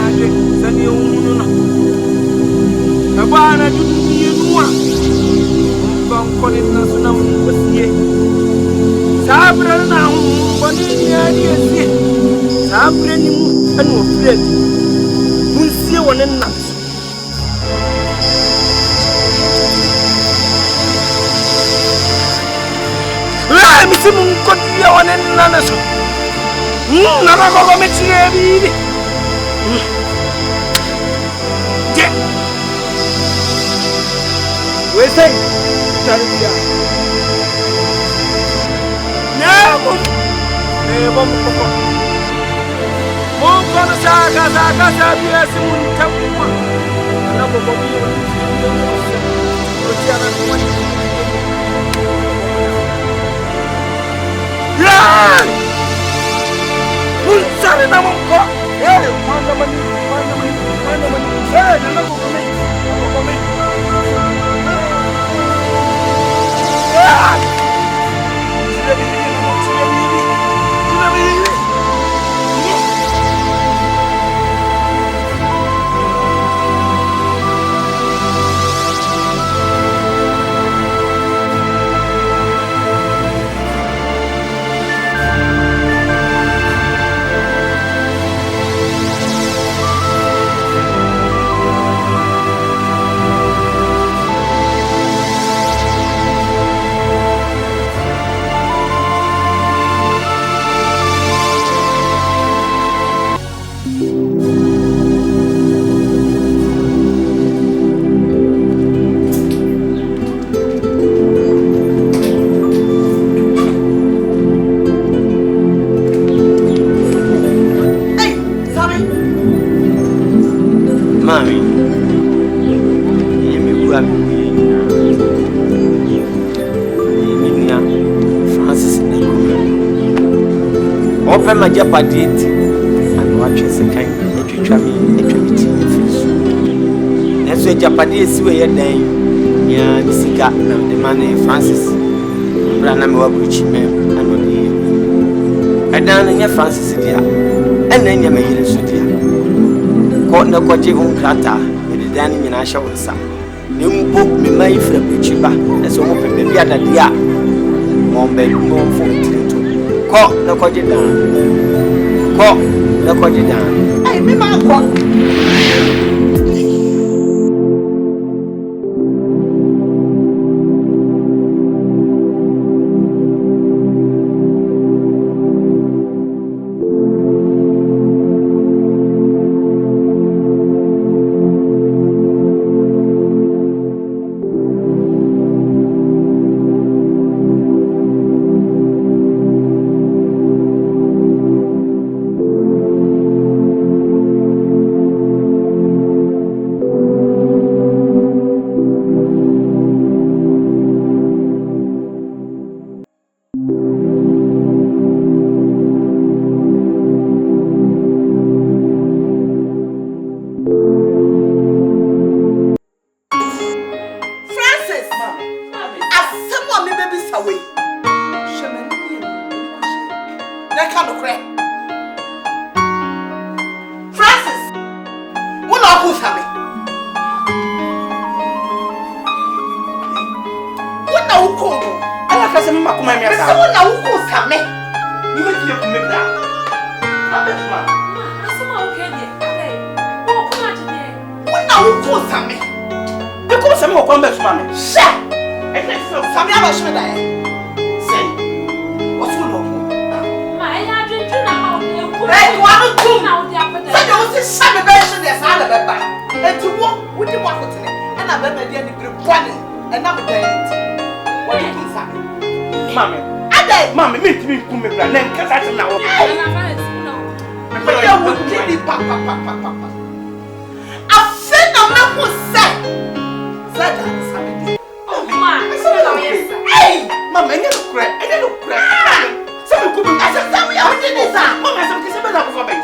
ade sani ununa abana dudu nuwa konkoni na suna wasiye sabra na boni ya die sabra ni mu anu ofred munsie wonen na la mi simun kotiya wonen na so nana gogo me chire bibi je we say tarbiya namo bom koko mon kono saka biya simun tabuma na gogo mi o tiana mo Sare na monko manda mani nana gogo me Open my jeopardy and watch a second. That's where jeopardy is where you're dying. Yeah, the Sika, the man Francis. Branham Wabuchi, ma'am, and what you. I down in your Francis, dear, and then you may hear Sudia. Caught no coach home crata with the dining in Asha was some. You book me my friend Buchiba, that's all open the other dear. More baby, more for Ko na kwaje dan ai me ma ko away. That kind of crap. Francis, what are you having? What are you calling? I like some Macumia. What are you calling? You make me come back. What are you calling? Because some more combat, mammy. Shut! I think so. Some other should I say? What's going on? Hey, you are good now. So you will see some version as I have a back. And to walk with the water and I've been the one and I'm a day. What do you say? Mammy, I died. Mammy, meet me, come and then catch us now. I said, I'm not who said. Hey, Mamma, I never cry. I never cry. Some could be as a family. I did this. Mamma, some kiss about for me.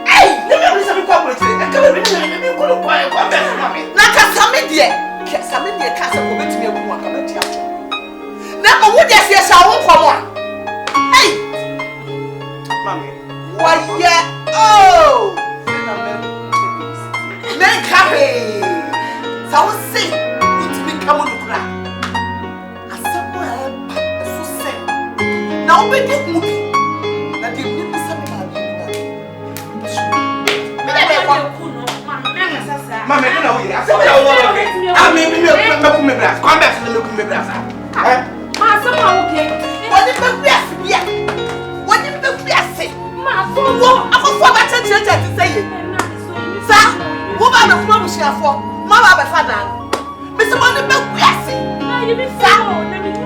Hey, never listen to corporate. I can't remember you could acquire one best mommy. Not a summit yet. Some in the castle will make me a woman come at you. Now, what does your sound for one? Hey, Mammy, why, yeah, oh, men carry. So I will say, it's become a cry. As somewhere, so say, now we get moving. That you need to send Mamma, you know, I said, I mean, come back to the look of me. What did the best be? What did the best say? I forgot to say it. Sir, what about the flow she has for? Mama, my father. Mr. Money, we are saying. Now you be found. Let me know.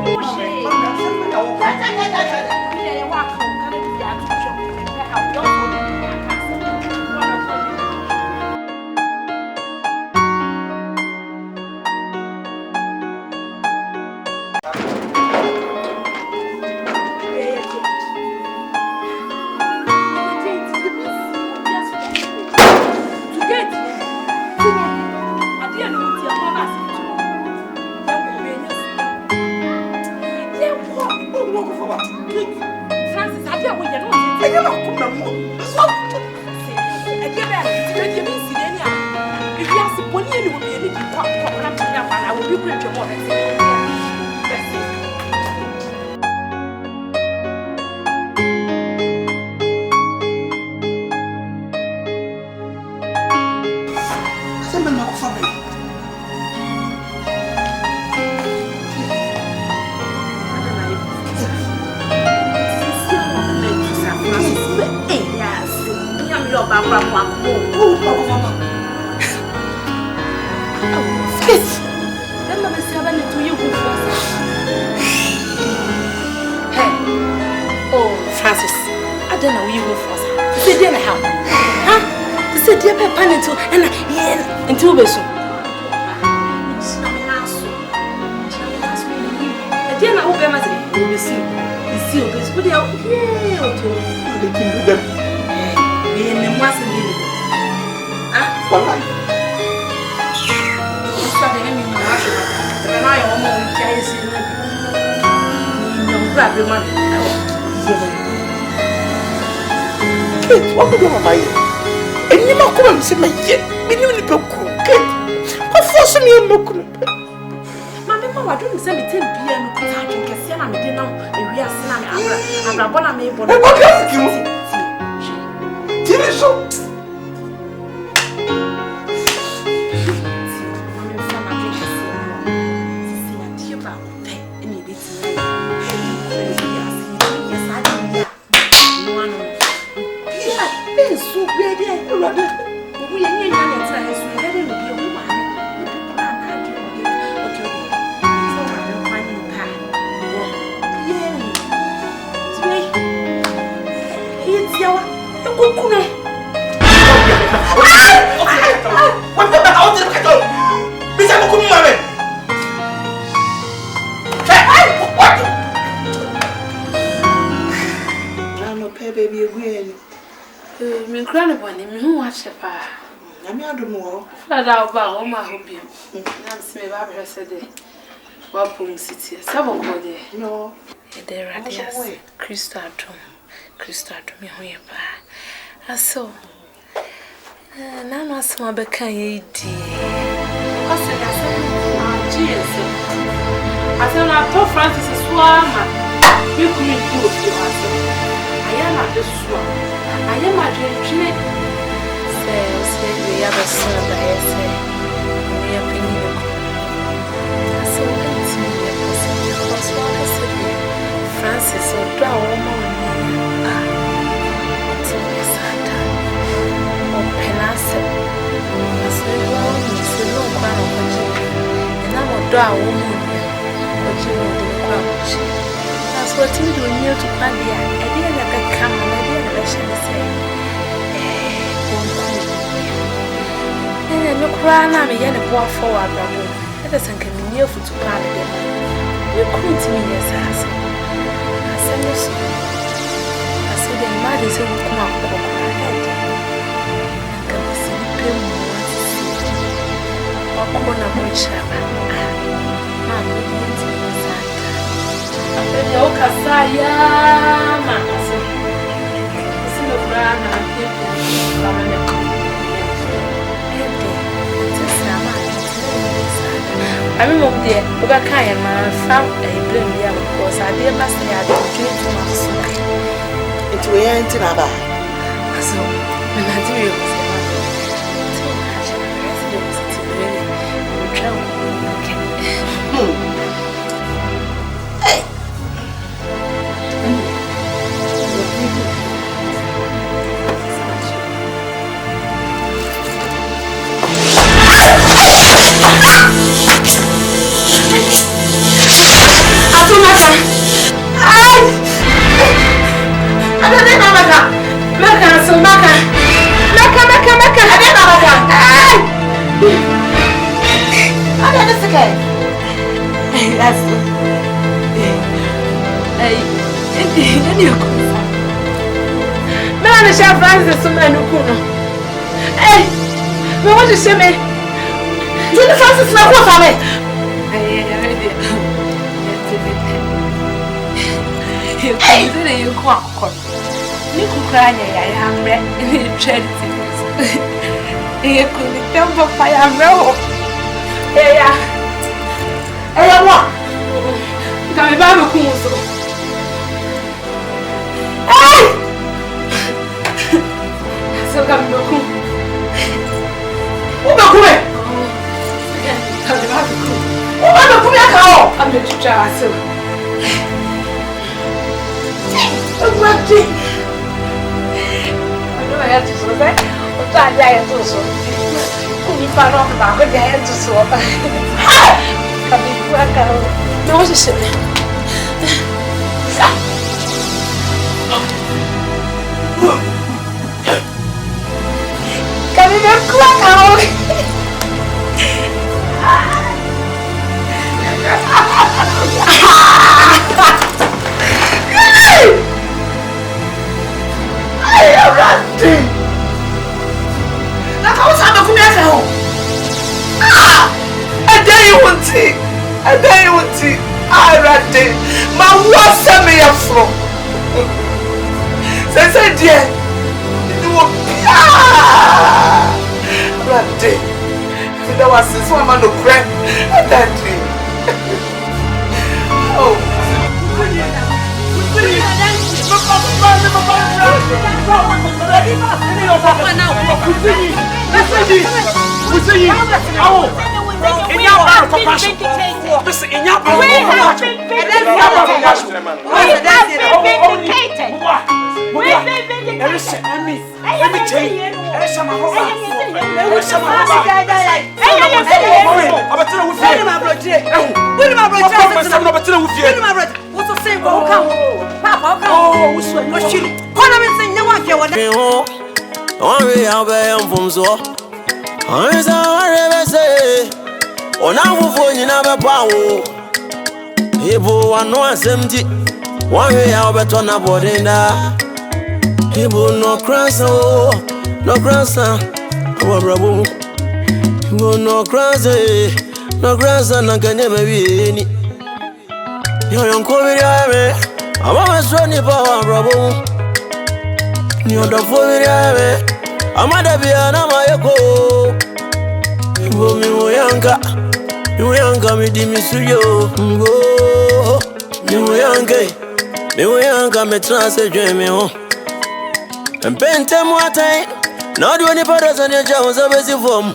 What would you have my and you not come and say my yet? We knew the book. What force me a book? Mamma, I don't send me 10 p.m. to drink a sin. I'm dinner and we are saying I'm a bonnet made. What does you? Tell so. Wapum city. Some called it. No. There are the Crystal me who I saw. None of some became a dear. I said, I told Francis a swammer. You couldn't do it yourself. I am not the swamp. I am a dream. Say, we have a son that I say, we are being a so Francis or draw or Penasa. As we go, it's a long crown of and I will draw a woman. What you will do, crouch. That's what you do near to Pandia. I didn't let that come on, I didn't let her say. And look round, I'm a young boy for Abrabo. Let us near for to party. You couldn't mean yes, I said, I said, the mother is a come up for my head. And can be seen pale or corner boy shabba. Mamma, you Casaya, Mamma. See the brand and people. I remember there, Abrokire man found a blame there because I did not say I don't drink too much soda. It will enter about. So, when I do it, hey. Francis, man, hey, we want to see me. Julie Francis, my wife, I you can't. You could cry, I am ready in charity. You could tell for fire, no. Hey, what? Come back, hey! So come back. Who back away? Come back. Who back away? I'm going to try so. What thing? I know I had to so that. What I had to so. Who found out about what I had to so. Come in, work out. No, what's it? Come in and crack out. I am ranting. Like I was having a community home. I dare you want it. I dare you want it. I ranting. My words send me up from. Say, dear. Ranting. If there was this woman to pray, I thank you. Oh. No cross, no cross, Abrabo. No cross, no cross, and I can never be any. Yon COVID, I'm a sonny power, Abrabo. You're the food, I'm a Dabiana, my echo. You young, me dimisuyo. You young, me translate me. And pente more time. Not do any brothers on your jobs of a form.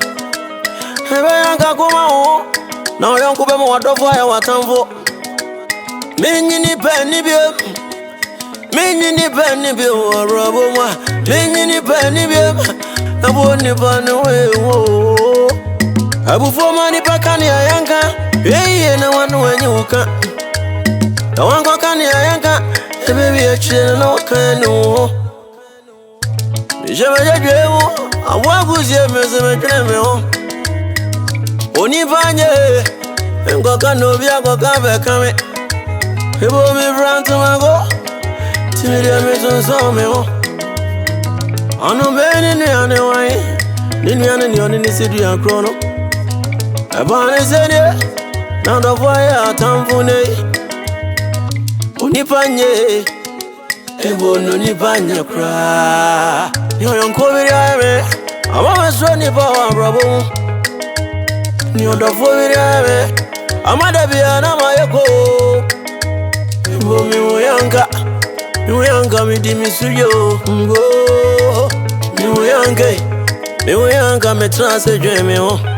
Now young Kuba, what of fire, what time for? Many penny bill. Many penny bill, or Roboma. Many penny bill. I won't even away. I will form money back on your yanka. Hey, no one when you can. No one go can your yanka. The baby a chill, no can no. I walk with you, Mr. Tremel. Only Vanya and go can no be a go cover coming. He will be round to my go. Till the mission saw me. I know many in the other way. Ninian and the only city and chrono. A bonnet said, now the fire, Tampone. Only Panye. Only Panya cry. You're young COVID, I'm always running for Abrabo. You're the food, I'm a Dabiana, my echo. You young, me dimisuyo. You young, me translate me.